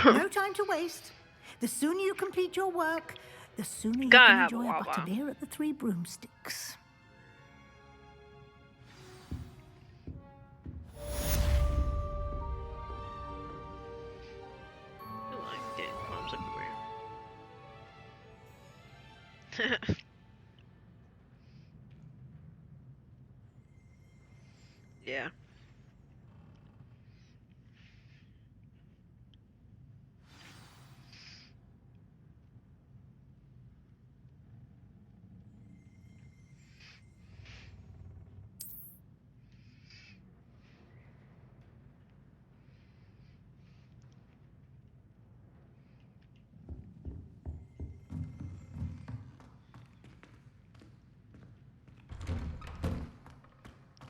No time to waste. The sooner you complete your work, the sooner you Gotta can have a enjoy a Wawa. butterbeer at the Three Broomsticks. Yeah.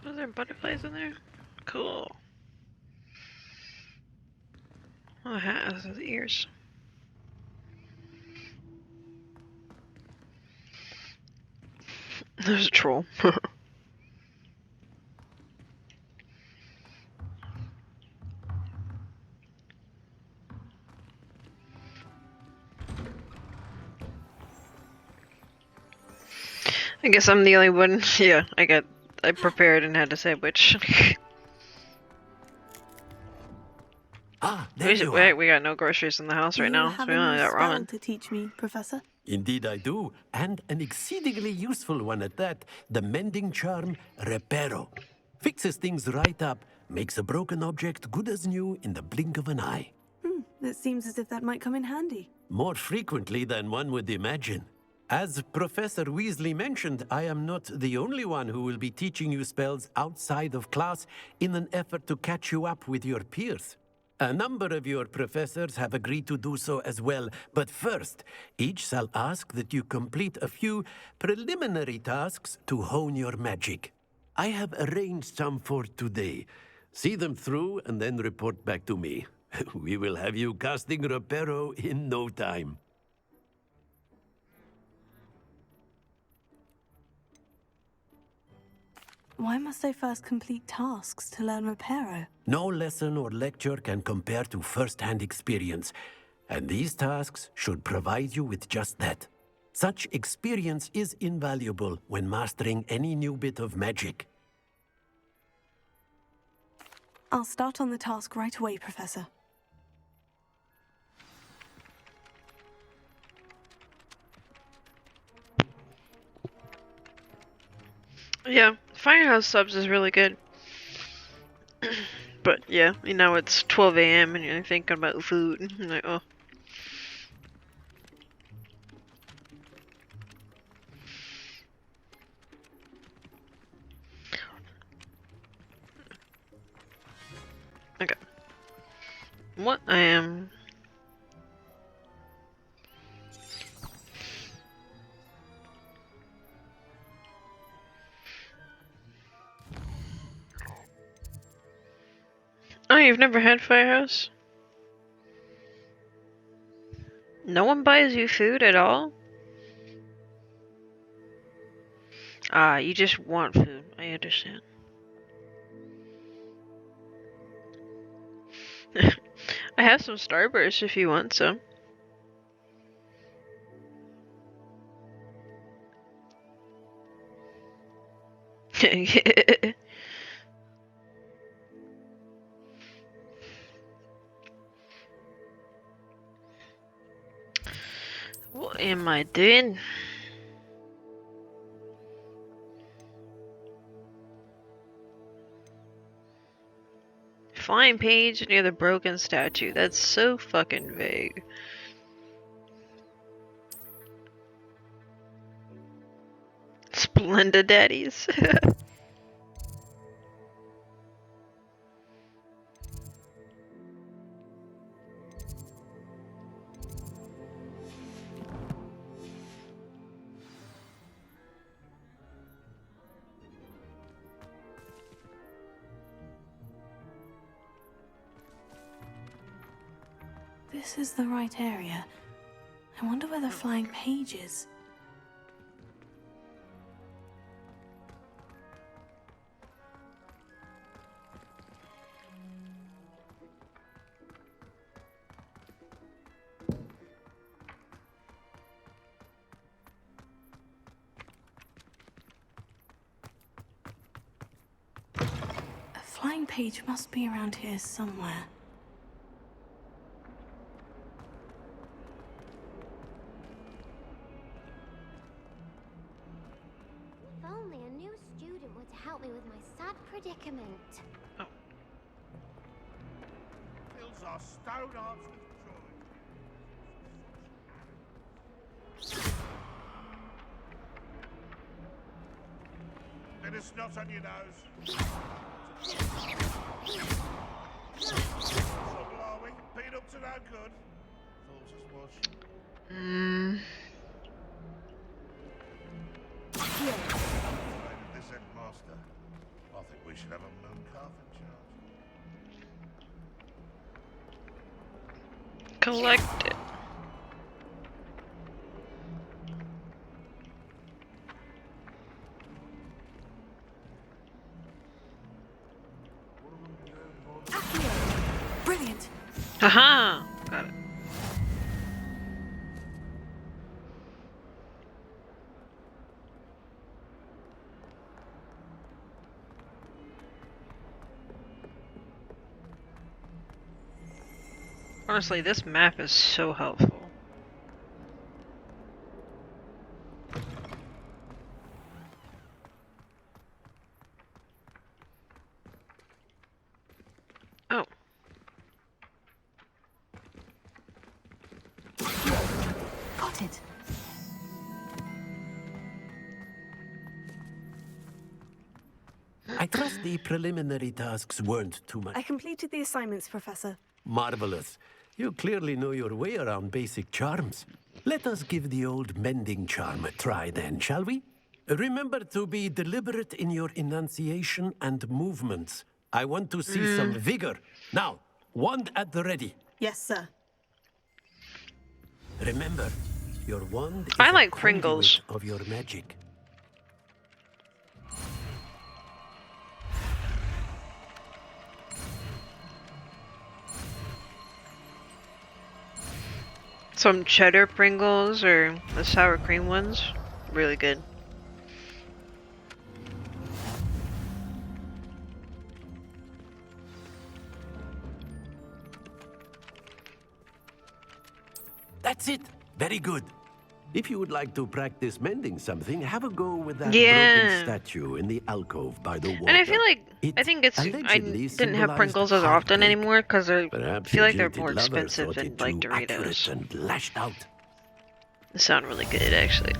Are there butterflies in there? Cool. Oh, it has the ears. There's a troll. I guess I'm the only one. Yeah, I prepared and had to say which. There you Wait, we got no groceries in the house right now, so we only got ramen. To teach me, Professor? Indeed I do, and an exceedingly useful one at that. The mending charm Reparo. Fixes things right up, makes a broken object good as new in the blink of an eye. It seems as if that might come in handy. More frequently than one would imagine. As Professor Weasley mentioned, I am not the only one who will be teaching you spells outside of class in an effort to catch you up with your peers. A number of your professors have agreed to do so as well, but first, each shall ask that you complete a few preliminary tasks to hone your magic. I have arranged some for today. See them through and then report back to me. We will have you casting Reparo in no time. Why must I first complete tasks to learn Reparo? No lesson or lecture can compare to first-hand experience, and these tasks should provide you with just that. Such experience is invaluable when mastering any new bit of magic. I'll start on the task right away, Professor. Yeah, Firehouse Subs is really good. But yeah, you know it's 12 a.m. and you're thinking about food. You're like, oh. Okay. What I am... Oh, you've never had Firehouse? No one buys you food at all? Ah, you just want food. I understand. I have some Starburst if you want some. What am I doing? Flying page near the broken statue. That's so fucking vague. Splenda daddies. This is the right area. I wonder where the flying page is. A flying page must be around here somewhere. If only a new student would help me with my sad predicament. Fills our stone hearts with joy. Bit of snot on your nose. Trouble, are we? Been up to no good. Thought as much. This headmaster. I think we should have a moon calf in charge. Collect it. Brilliant. Haha! Got it. Honestly, this map is so helpful. Oh. Got it. I trust the preliminary tasks weren't too much. I completed the assignments, Professor. Marvelous. You clearly know your way around basic charms. Let us give the old mending charm a try then, shall we? Remember to be deliberate in your enunciation and movements. I want to see some vigor. Now, wand at the ready. Yes, sir. Remember, your wand is I like a Pringles. conduit of your magic. Some cheddar Pringles or the sour cream ones, really good. That's it. Very good. If you would like to practice mending something, have a go with that Yeah. broken statue in the alcove by the water. And I feel like I didn't have Pringles as often anymore because I feel like they're more expensive than like Doritos. And lashed out. They sound really good, actually.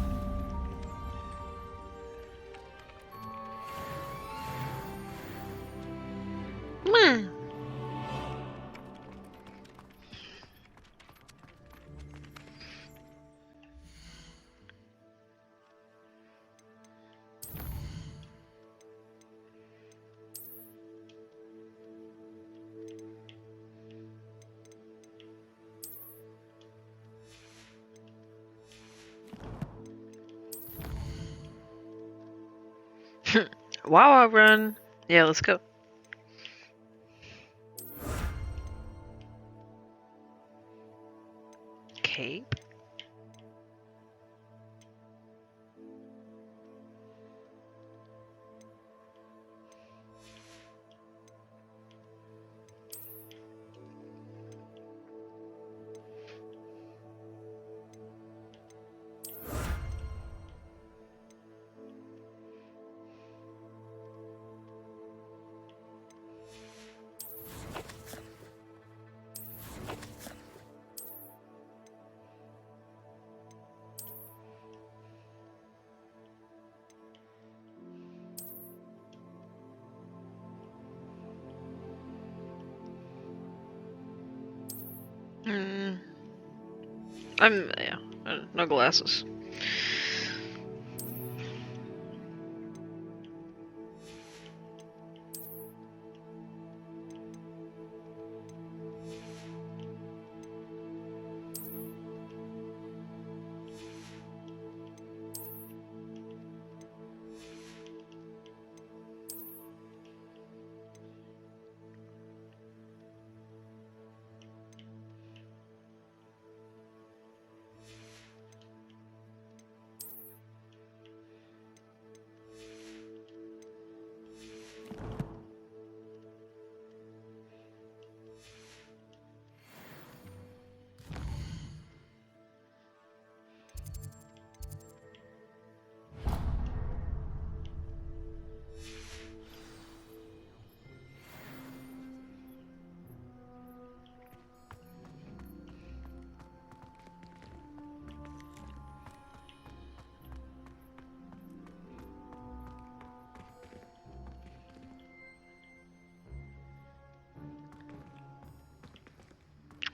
Wow, run. Yeah, let's go. Cape. No glasses.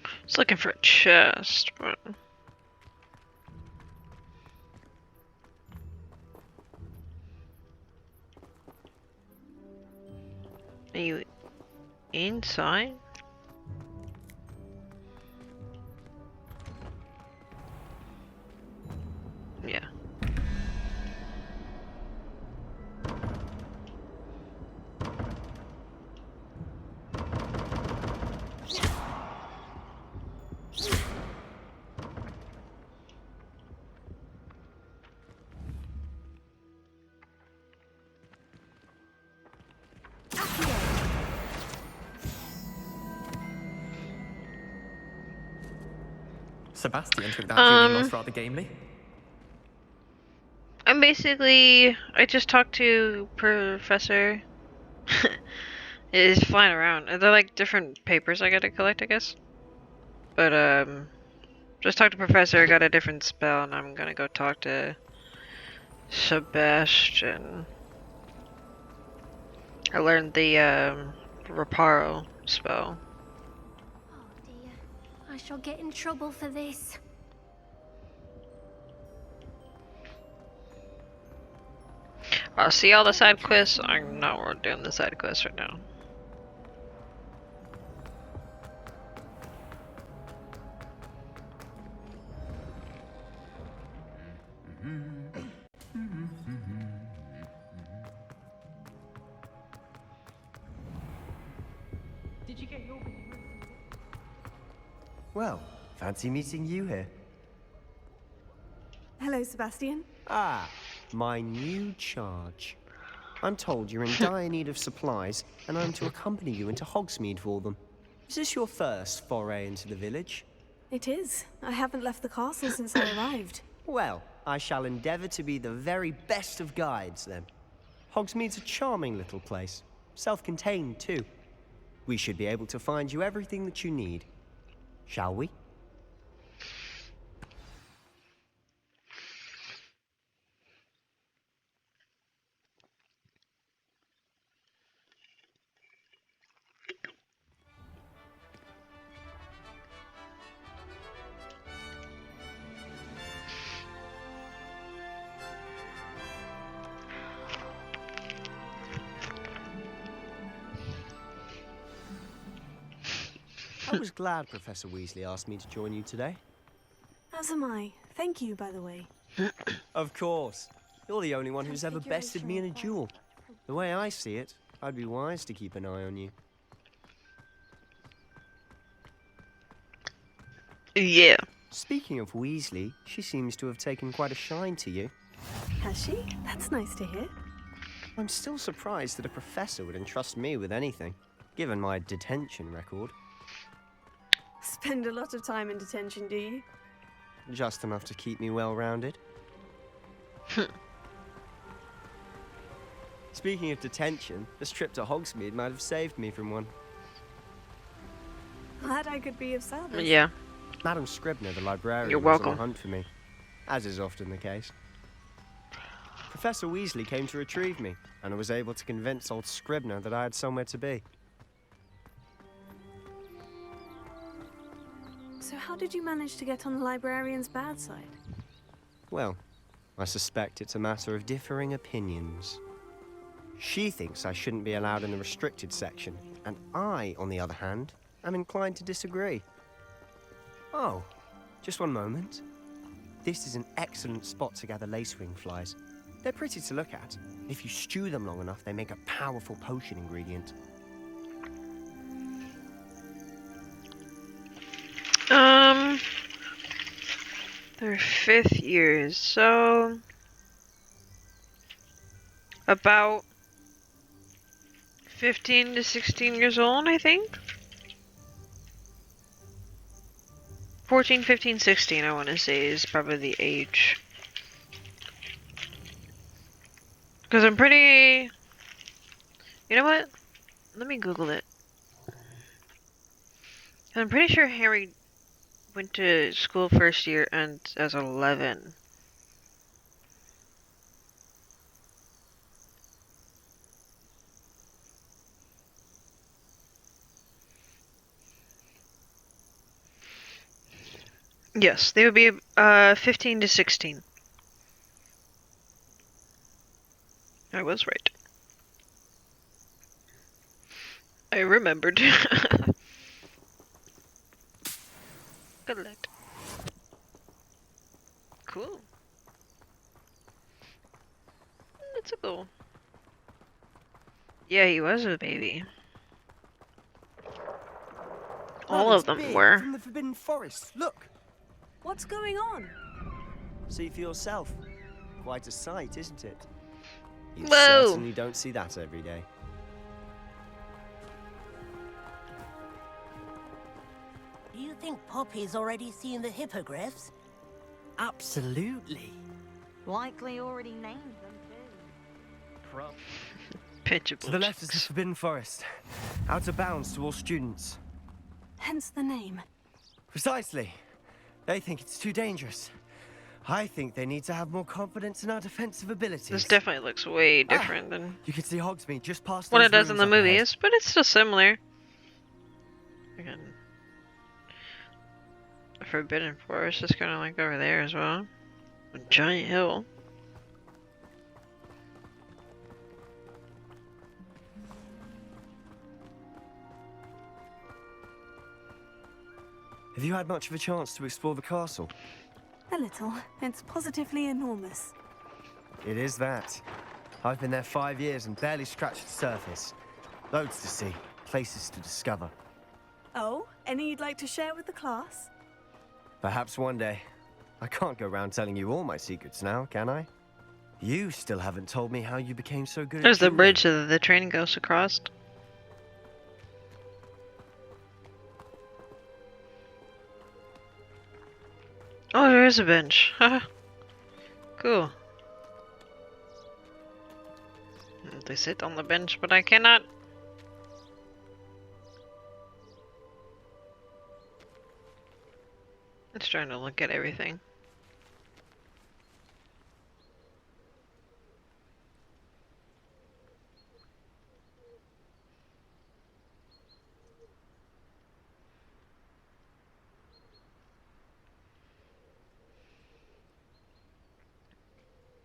I was looking for a chest, but... Are you inside? Yeah. Sebastian took that dueling loss rather gamely. I just talked to Professor. It's flying around. They're like different papers I gotta collect, I guess. But, just talked to Professor, got a different spell, and I'm gonna go talk to Sebastian. I learned the, Reparo spell. Oh, I shall get in trouble for this. I'll see all the side quests. I'm not doing the side quests right now. Did you get your Well, fancy meeting you here. Hello, Sebastian. Ah, my new charge. I'm told you're in dire need of supplies, and I'm to accompany you into Hogsmeade for them. Is this your first foray into the village? It is. I haven't left the castle since I arrived. Well, I shall endeavour to be the very best of guides, then. Hogsmeade's a charming little place. Self-contained, too. We should be able to find you everything that you need. Shall we? I was glad Professor Weasley asked me to join you today. As am I. Thank you, by the way. Of course. You're the only one who's ever bested me in a duel. The way I see it, I'd be wise to keep an eye on you. Yeah. Speaking of Weasley, she seems to have taken quite a shine to you. Has she? That's nice to hear. I'm still surprised that a professor would entrust me with anything, given my detention record. Spend a lot of time in detention, do you? Just enough to keep me well-rounded. Speaking of detention, this trip to Hogsmeade might have saved me from one. Glad I could be of service. Yeah. Madam Scribner, the librarian, You're was welcome. on the hunt for me, as is often the case. Professor Weasley came to retrieve me, and I was able to convince old Scribner that I had somewhere to be. So how did you manage to get on the librarian's bad side? Well, I suspect it's a matter of differing opinions. She thinks I shouldn't be allowed in the restricted section, and I, on the other hand, am inclined to disagree. Oh, just one moment. This is an excellent spot to gather lacewing flies. They're pretty to look at. If you stew them long enough, they make a powerful potion ingredient. They're 5th years, so about 15 to 16 years old, I think. 14, 15, 16, I want to say, is probably the age. Because I'm pretty... You know what? Let me Google it. I'm pretty sure Harry went to school first year and as 11. Yes, they would be 15 to 16. I was right. I remembered. Collect. Cool. That's a cool. Yeah, he was a baby. All of them were. From the Forbidden Forest, look! What's going on? See for yourself. Quite a sight, isn't it? You Whoa. certainly don't see that every day. Do you think Poppy's already seen the hippogriffs? Absolutely. Likely already named them too. To the left is the Forbidden Forest. Out of bounds to all students. Hence the name. Precisely. They think it's too dangerous. I think they need to have more confidence in our defensive abilities. This definitely looks way different than You can see Hogsmeade just past what those it does in ruins the up ahead. movies, but it's still similar. Again. Forbidden Forest is kind of like over there as well. A giant hill. Have you had much of a chance to explore the castle? A little. It's positively enormous. It is that. I've been there 5 years and barely scratched the surface. Loads to see, places to discover. Oh, any you'd like to share with the class? Perhaps one day. I can't go around telling you all my secrets now, can I? You still haven't told me how you became so good There's at the dueling. bridge that the train goes across. Oh, there is a bench. Cool. They sit on the bench, but I cannot. It's trying to look at everything.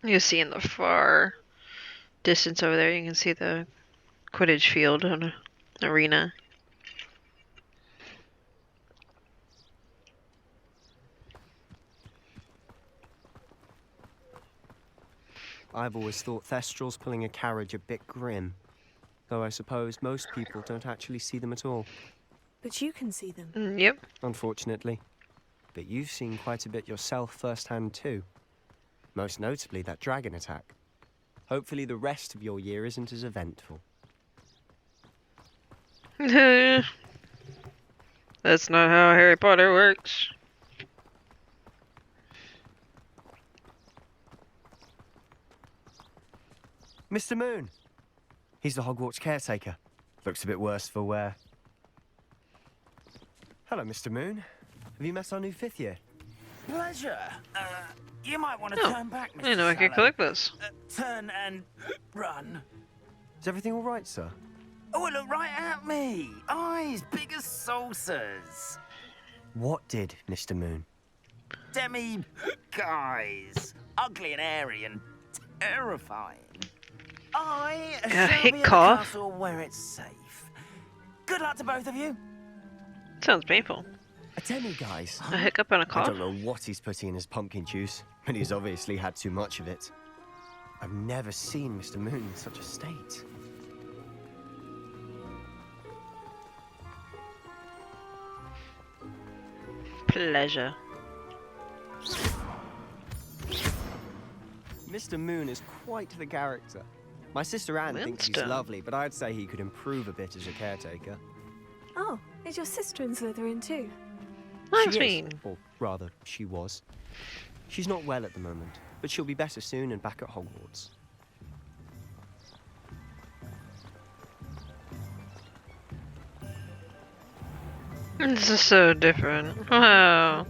You see in the far distance over there, you can see the Quidditch field and arena. I've always thought Thestrals pulling a carriage a bit grim. Though I suppose most people don't actually see them at all. But you can see them. Yep. Unfortunately. But you've seen quite a bit yourself firsthand too. Most notably that dragon attack. Hopefully the rest of your year isn't as eventful. That's not how Harry Potter works. Mr. Moon! He's the Hogwarts caretaker. Looks a bit worse for wear. Hello, Mr. Moon. Have you met our new 5th year? Pleasure. You might want to turn back, Mr. I didn't know I could collect this. Turn and run. Is everything all right, sir? Oh, look right at me. Eyes big as saucers. What did, Mr. Moon? Guys. Ugly and hairy and terrifying. I Yeah, shall be in a cough. castle where it's safe. Good luck to both of you. Sounds painful. A demi, guys. A hiccup and a I cough. don't know what he's putting in his pumpkin juice, but he's obviously had too much of it. I've never seen Mr. Moon in such a state. Pleasure. Mr. Moon is quite the character. My sister Anne thinks he's lovely, but I'd say he could improve a bit as a caretaker. Oh, is your sister in Slytherin too? That's She mean. is, or rather, she was. She's not well at the moment, but she'll be better soon and back at Hogwarts. This is so different. Wow.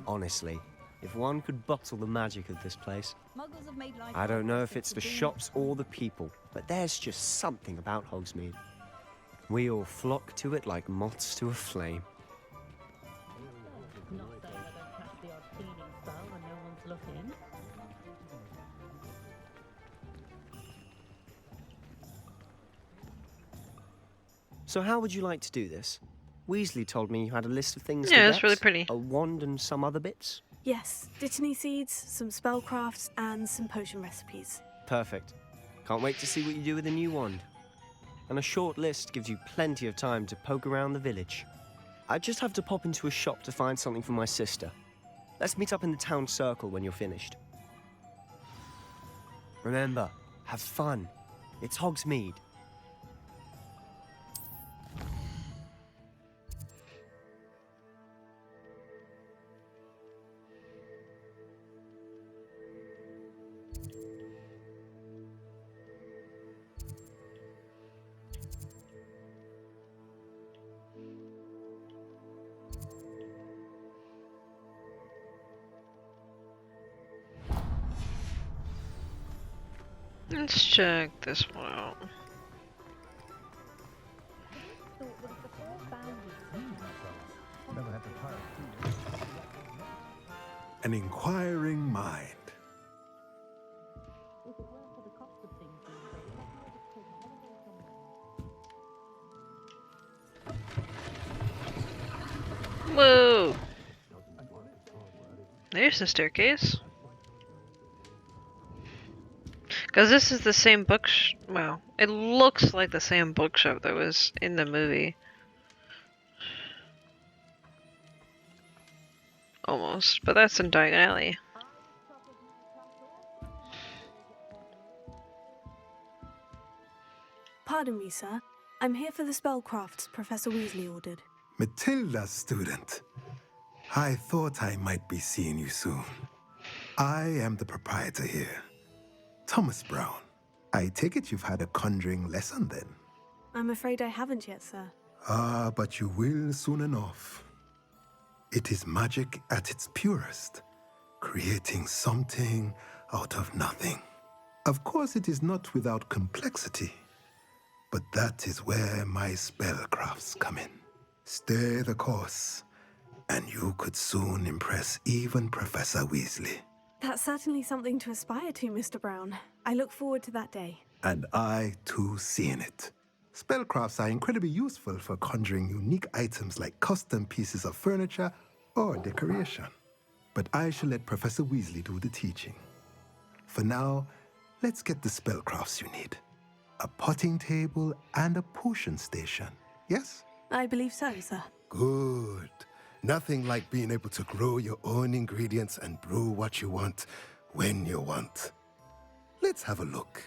Honestly, if one could bottle the magic of this place, I don't know if it's the shops or the people, but there's just something about Hogsmeade. We all flock to it like moths to a flame. So how would you like to do this? Weasley told me you had a list of things to Yeah, get. it's really pretty. A wand and some other bits? Yes, Dittany seeds, some spellcrafts, and some potion recipes. Perfect. Can't wait to see what you do with the new wand. And a short list gives you plenty of time to poke around the village. I just have to pop into a shop to find something for my sister. Let's meet up in the town circle when you're finished. Remember, have fun. It's Hogsmeade. Let's check this one out. An inquiring mind. Whoa! There's the staircase. Because this is the same well, it looks like the same bookshop that was in the movie. Almost, but that's in Diagon Alley. Pardon me, sir. I'm here for the spellcrafts Professor Weasley ordered. Matilda, student. I thought I might be seeing you soon. I am the proprietor here, Thomas Brown. I take it you've had a conjuring lesson then? I'm afraid I haven't yet, sir. Ah, but you will soon enough. It is magic at its purest, creating something out of nothing. Of course, it is not without complexity, but that is where my spellcrafts come in. Stay the course, and you could soon impress even Professor Weasley. That's certainly something to aspire to, Mr. Brown. I look forward to that day. And I, too, seeing it. Spellcrafts are incredibly useful for conjuring unique items like custom pieces of furniture or decoration. But I shall let Professor Weasley do the teaching. For now, let's get the spellcrafts you need. A potting table and a potion station, yes? I believe so, sir. Good. Nothing like being able to grow your own ingredients and brew what you want when you want. Let's have a look.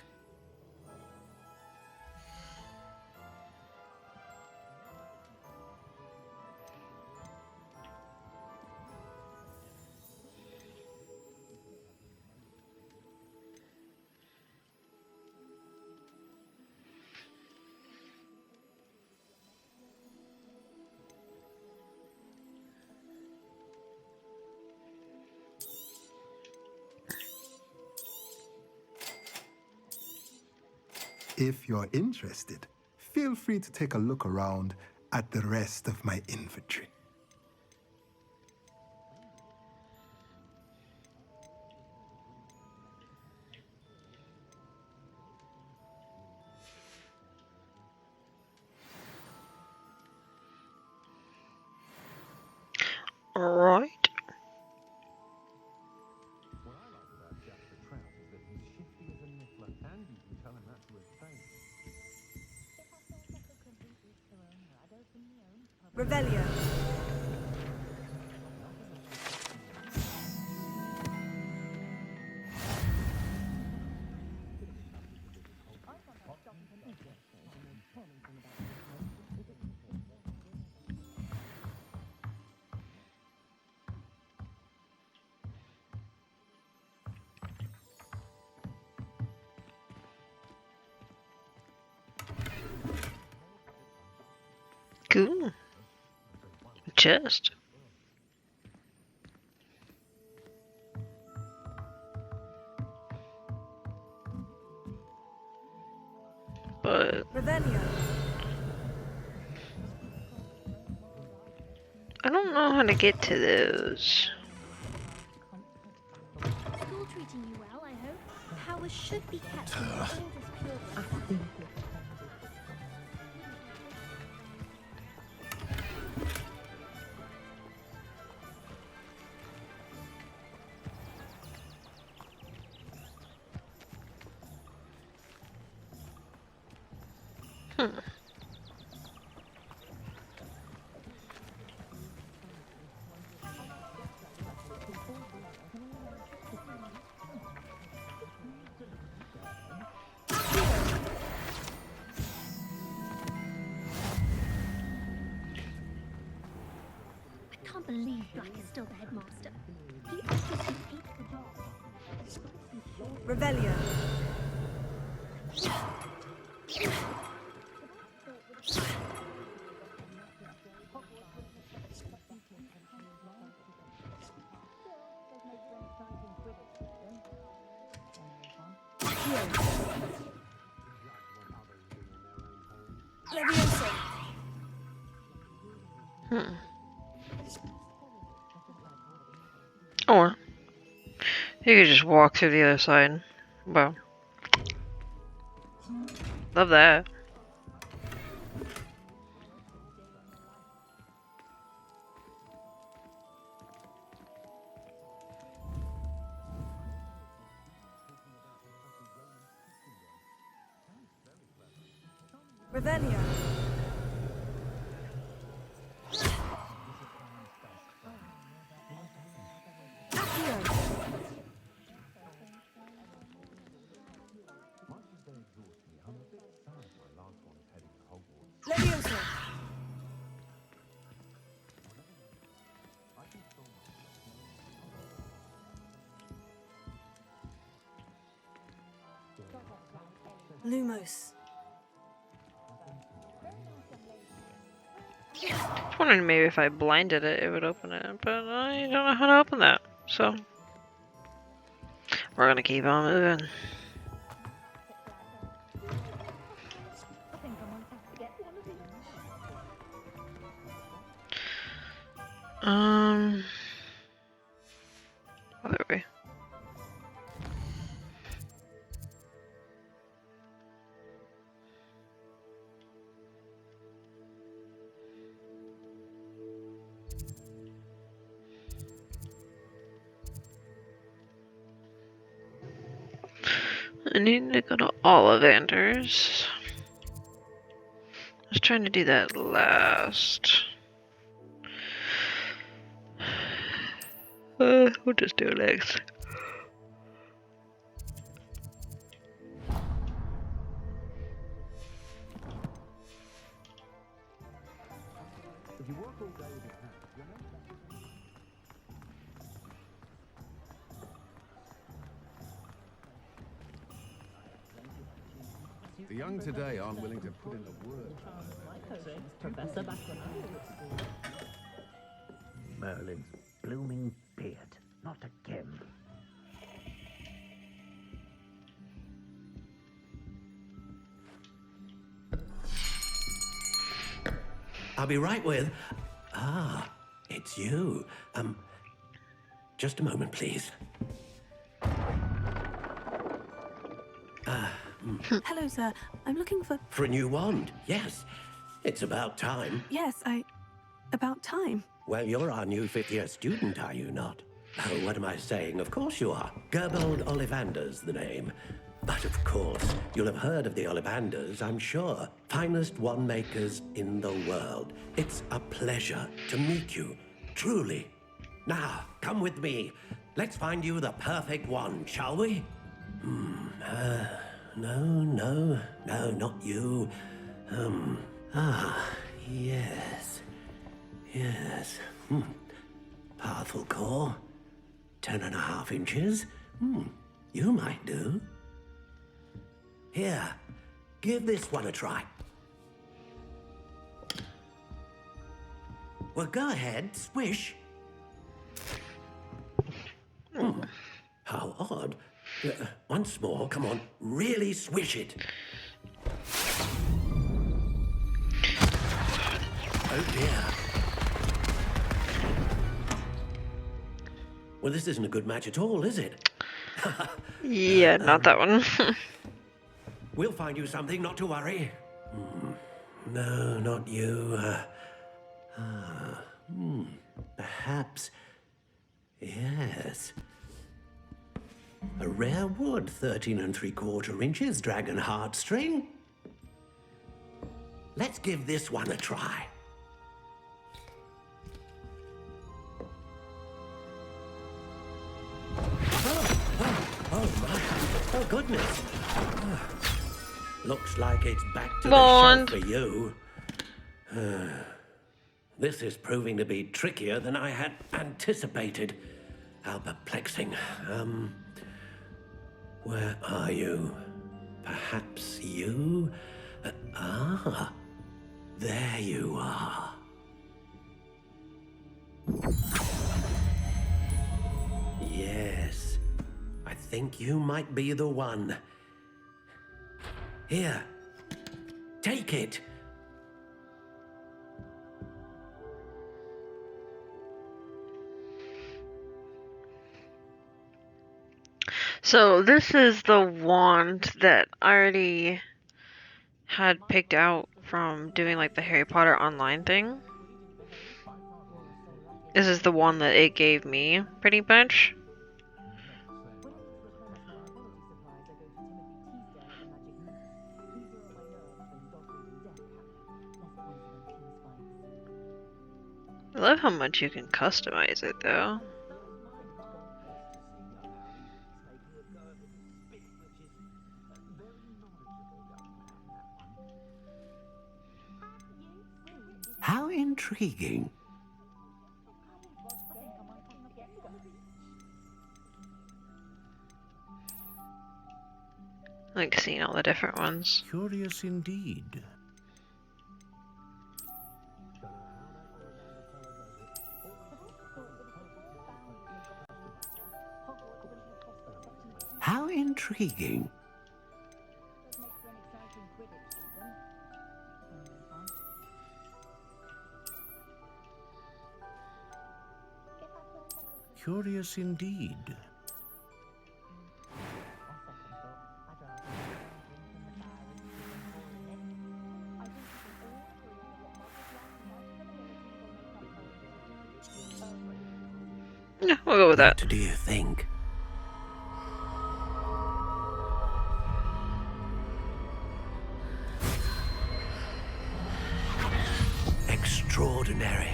If you're interested, feel free to take a look around at the rest of my inventory. Alright. Revelio. Cool. Chest. But Revelio. I don't know how to get to those. School treating you well, I hope. Powers should be kept in the oldest pure. I can't believe Black is still the headmaster. He obviously hates the job. Revelio. Levioso. Or you could just walk through the other side. Wow. Love that. Revelio. Levioso. Lumos. I was wondering maybe if I blinded it, it would open it, but I don't know how to open that, so we're gonna keep on moving. Where are we? I need to go to Ollivanders. I was trying to do that last. We'll just do it next. The young today aren't willing to put in the work. Merlin's blooming beard. Not again. I'll be right with... Ah, it's you. Just a moment, please. Hello, sir. I'm looking for... For a new wand, yes. It's about time. Yes, about time. Well, you're our new fifth-year student, are you not? Oh, what am I saying? Of course you are. Gerbold Ollivander's the name. But of course, you'll have heard of the Ollivanders, I'm sure. Finest wand makers in the world. It's a pleasure to meet you, truly. Now, come with me. Let's find you the perfect wand, shall we? No, not you. Yes. Powerful core. 10.5 inches. You might do. Here, give this one a try. Well, go ahead, swish. How odd. Once more, come on, really swish it. Oh dear. Well, this isn't a good match at all, is it? Yeah, not that one. We'll find you something, not to worry. No, not you. Perhaps. Yes. A rare wood, 13 3/4 inches, dragon heartstring. Let's give this one a try. Oh my. Oh goodness. Looks like it's back to the shelf for you. This is proving to be trickier than I had anticipated. How perplexing. Where are you? Perhaps you? There you are. Yes, I think you might be the one. Here, take it. So this is the wand that I already had picked out from doing like the Harry Potter online thing. This is the one that it gave me, pretty much. I love how much you can customize it though. How intriguing. Like seeing all the different ones. Curious indeed. How intriguing. Curious indeed. Yeah, we'll go with that. What do you think? Extraordinary.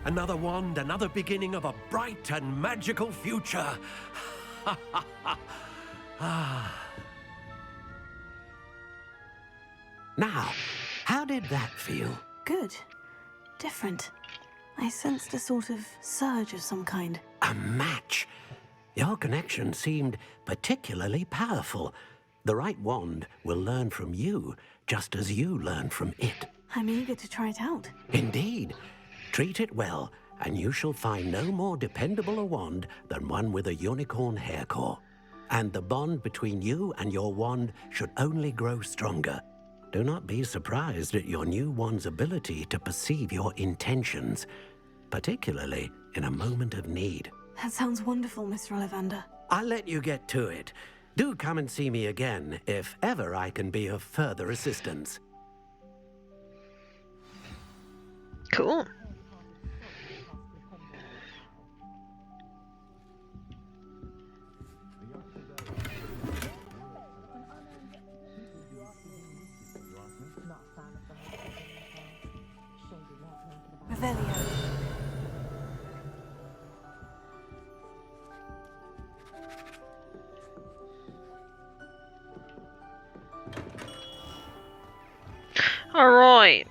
Another wand, another beginning of a bright and magical future. Now, how did that feel? Good. Different. I sensed a sort of surge of some kind. A match. Your connection seemed particularly powerful. The right wand will learn from you, just as you learn from it. I'm eager to try it out. Indeed. Treat it well, and you shall find no more dependable a wand than one with a unicorn hair core. And the bond between you and your wand should only grow stronger. Do not be surprised at your new wand's ability to perceive your intentions, particularly in a moment of need. That sounds wonderful, Mr. Ollivander. I'll let you get to it. Do come and see me again if ever I can be of further assistance. Cool. Revelio. All right.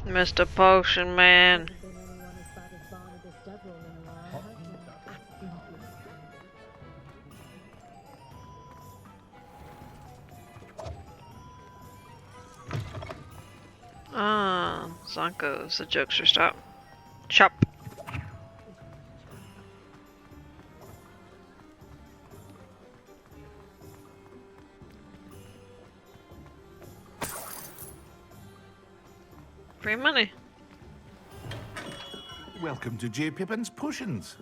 Mr. Potion Man. Ah, Zonko's the jokester stop. Chop. Free money. Welcome to J. Pippin's Potions.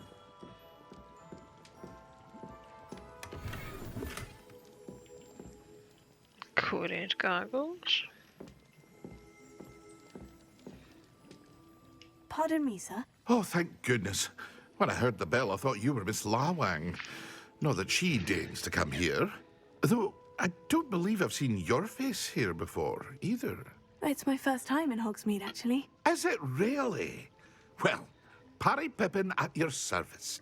Quidditch goggles. Pardon me, sir. Oh, thank goodness. When I heard the bell, I thought you were Miss Lawang. Not that she deigns to come here. Though, I don't believe I've seen your face here before, either. It's my first time in Hogsmeade, actually. Is it really? Well, Parry Pippin at your service.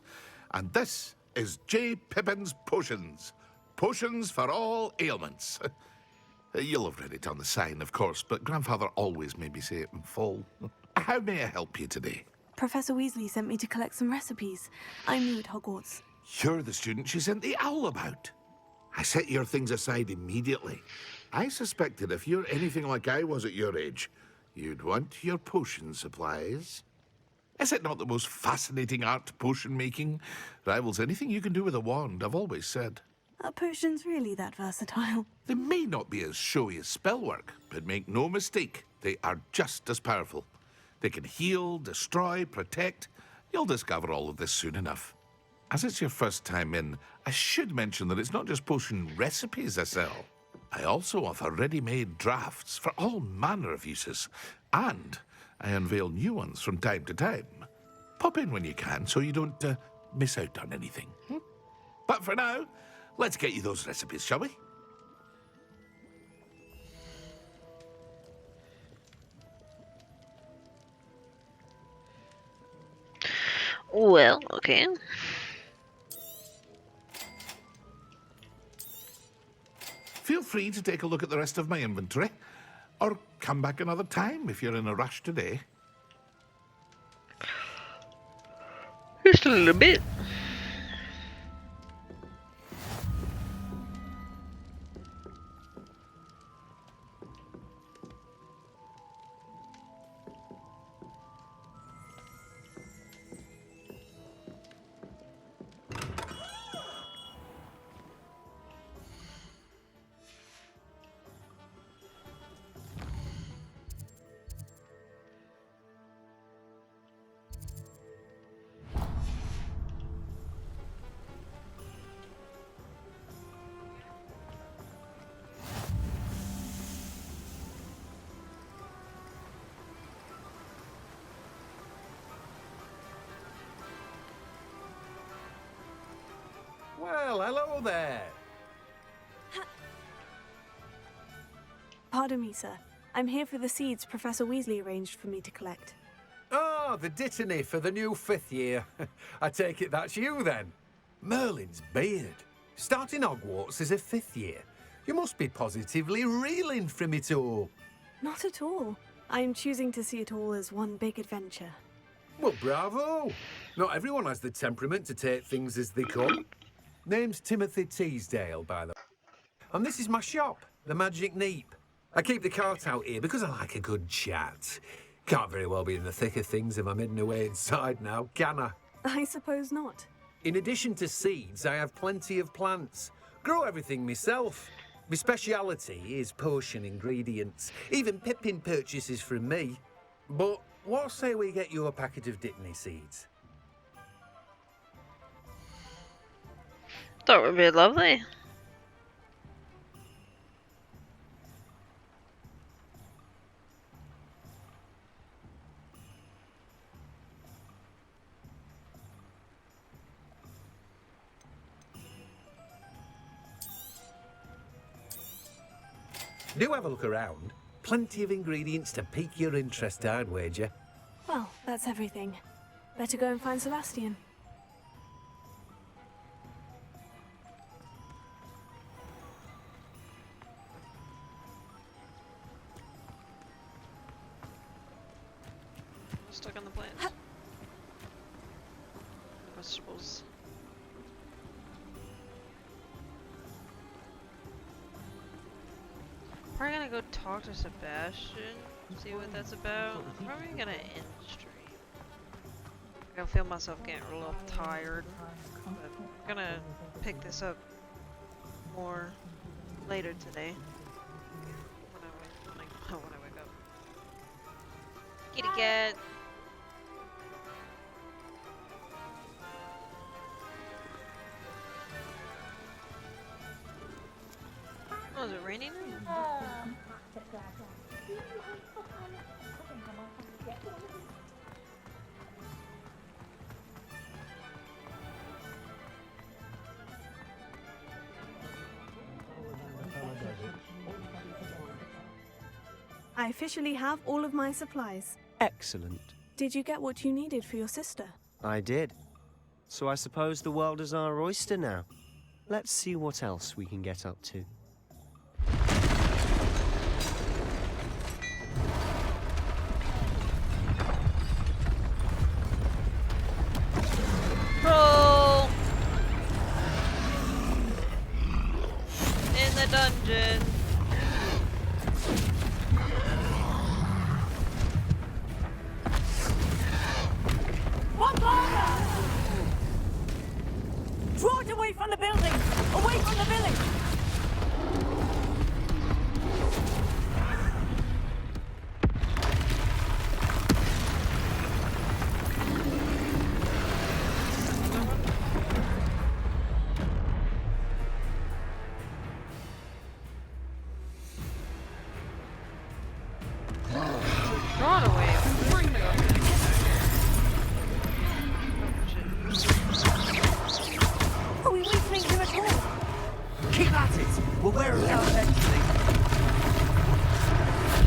And this is J. Pippin's Potions. Potions for all ailments. You'll have read it on the sign, of course, but Grandfather always made me say it in full. How may I help you today? Professor Weasley sent me to collect some recipes. I'm new at Hogwarts. You're the student she sent the owl about. I set your things aside immediately. I suspected if you're anything like I was at your age, you'd want your potion supplies. Is it not the most fascinating art, potion making? Rivals anything you can do with a wand, I've always said. Are potions really that versatile? They may not be as showy as spellwork, but make no mistake, they are just as powerful. They can heal, destroy, protect. You'll discover all of this soon enough. As it's your first time in, I should mention that it's not just potion recipes I sell. I also offer ready-made drafts for all manner of uses, and I unveil new ones from time to time. Pop in when you can so you don't miss out on anything. But for now, let's get you those recipes, shall we? Well, okay. Feel free to take a look at the rest of my inventory, or come back another time if you're in a rush today. Just a little bit. Well, hello there. Pardon me, sir. I'm here for the seeds Professor Weasley arranged for me to collect. Oh, the dittany for the new 5th year. I take it that's you, then. Merlin's beard. Starting Hogwarts as a 5th year. You must be positively reeling from it all. Not at all. I'm choosing to see it all as one big adventure. Well, bravo. Not everyone has the temperament to take things as they come. Name's Timothy Teasdale, by the way. And this is my shop, the Magic Neep. I keep the cart out here because I like a good chat. Can't very well be in the thick of things if I'm hidden away inside now, can I? I suppose not. In addition to seeds, I have plenty of plants. Grow everything myself. My speciality is potion ingredients. Even Pippin purchases from me. But what say we get you a packet of dittany seeds? That would be lovely. Do have a look around. Plenty of ingredients to pique your interest, I'd wager. Well, that's everything. Better go and find Sebastian. Stuck on the plants. Vegetables. Probably gonna go talk to Sebastian, see what that's about. I'm probably gonna end stream. I feel myself getting a little tired, but I'm gonna pick this up more later today. When I wake up. Kitty cat. Oh, is it raining? I officially have all of my supplies. Excellent. Did you get what you needed for your sister? I did. So I suppose the world is our oyster now. Let's see what else we can get up to. Roll! In the dungeon. Draw it away from the building! Away from the village! Keep at it! We'll wear it down eventually.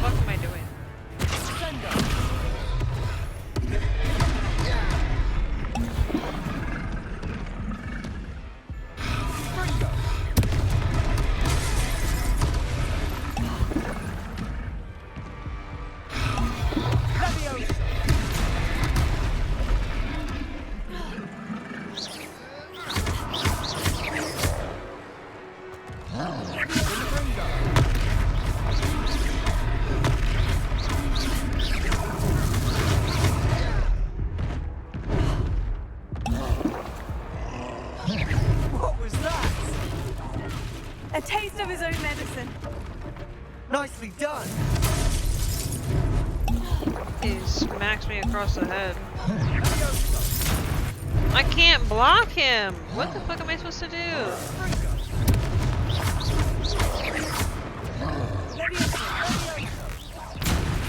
What am I doing? Send up! A taste of his own medicine. Nicely done. He smacks me across the head. I can't block him! What the fuck am I supposed to do?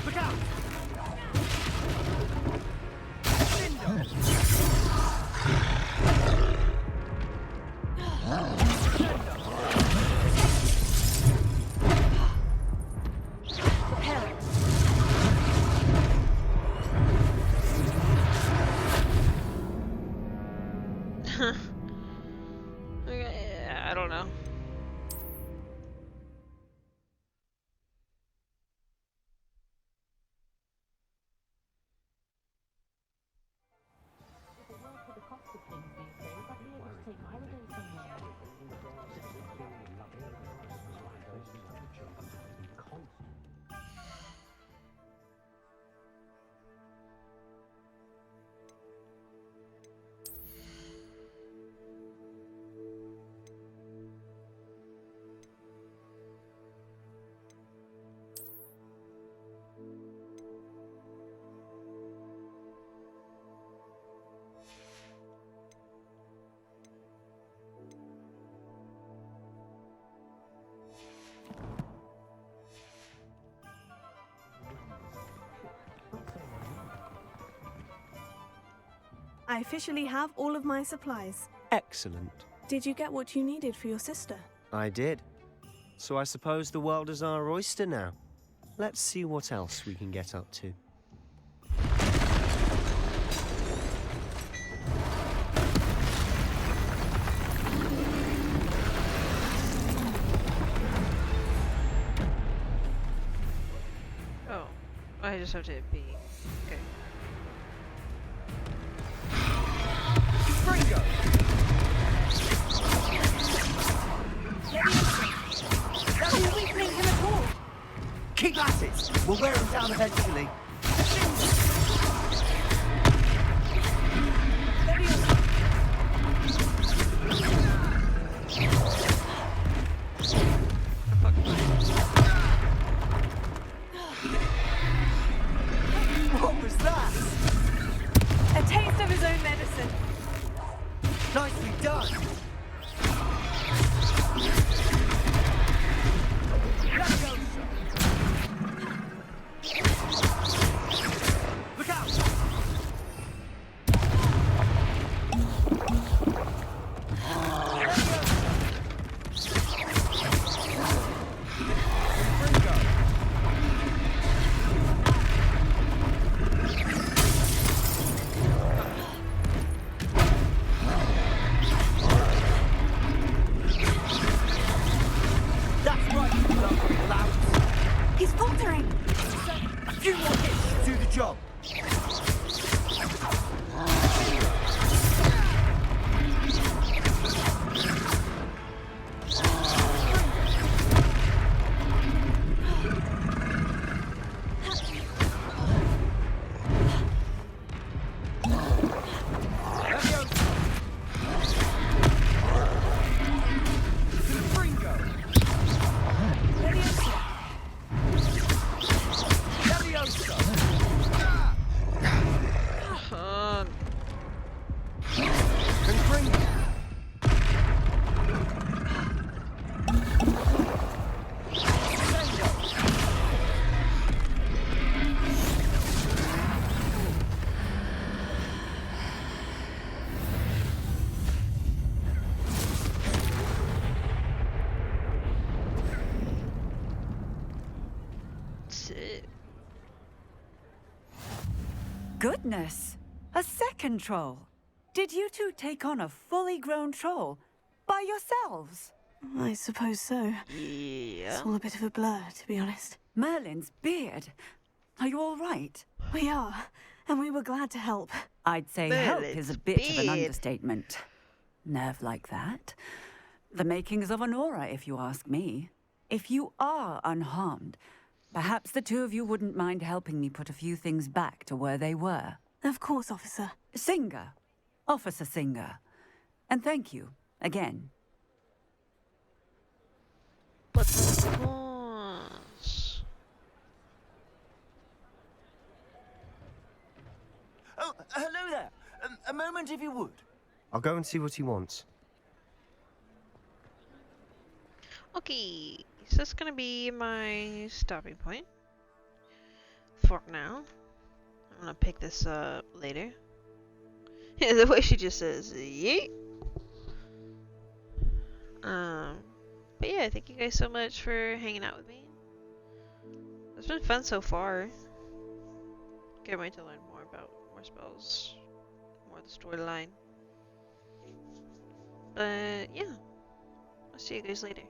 Look out! Okay, I don't know. I officially have all of my supplies. Excellent. Did you get what you needed for your sister? I did. So I suppose the world is our oyster now. Let's see what else we can get up to. Oh, I just have to hit B. Okay. Fringo! That will weakening him at all. Keep at it! We'll wear him down eventually. What was that? A taste of his own medicine. Nicely done. Look out! That's right, you lovely lout. He's faltering. A few more hits to do the job. Leviosa! Goodness! A second troll! Did you two take on a fully grown troll? By yourselves? I suppose so. Yeah. It's all a bit of a blur, to be honest. Merlin's beard. Are you all right? We are, and we were glad to help. I'd say help Merlin's is a bit of an beard. understatement. Nerve like that. The makings of an aura, if you ask me. If you are unharmed, perhaps the two of you wouldn't mind helping me put a few things back to where they were. Of course, officer. Singer. Officer Singer. And thank you, again. But of course. Oh, hello there. A moment if you would. I'll go and see what he wants. Okay, so that's gonna be my stopping point for now. I'm gonna pick this up later. Yeah, the way she just says yeet. But yeah, thank you guys so much for hanging out with me. It's been fun so far. Can't wait to learn more about more spells, more of the storyline. But yeah, I'll see you guys later.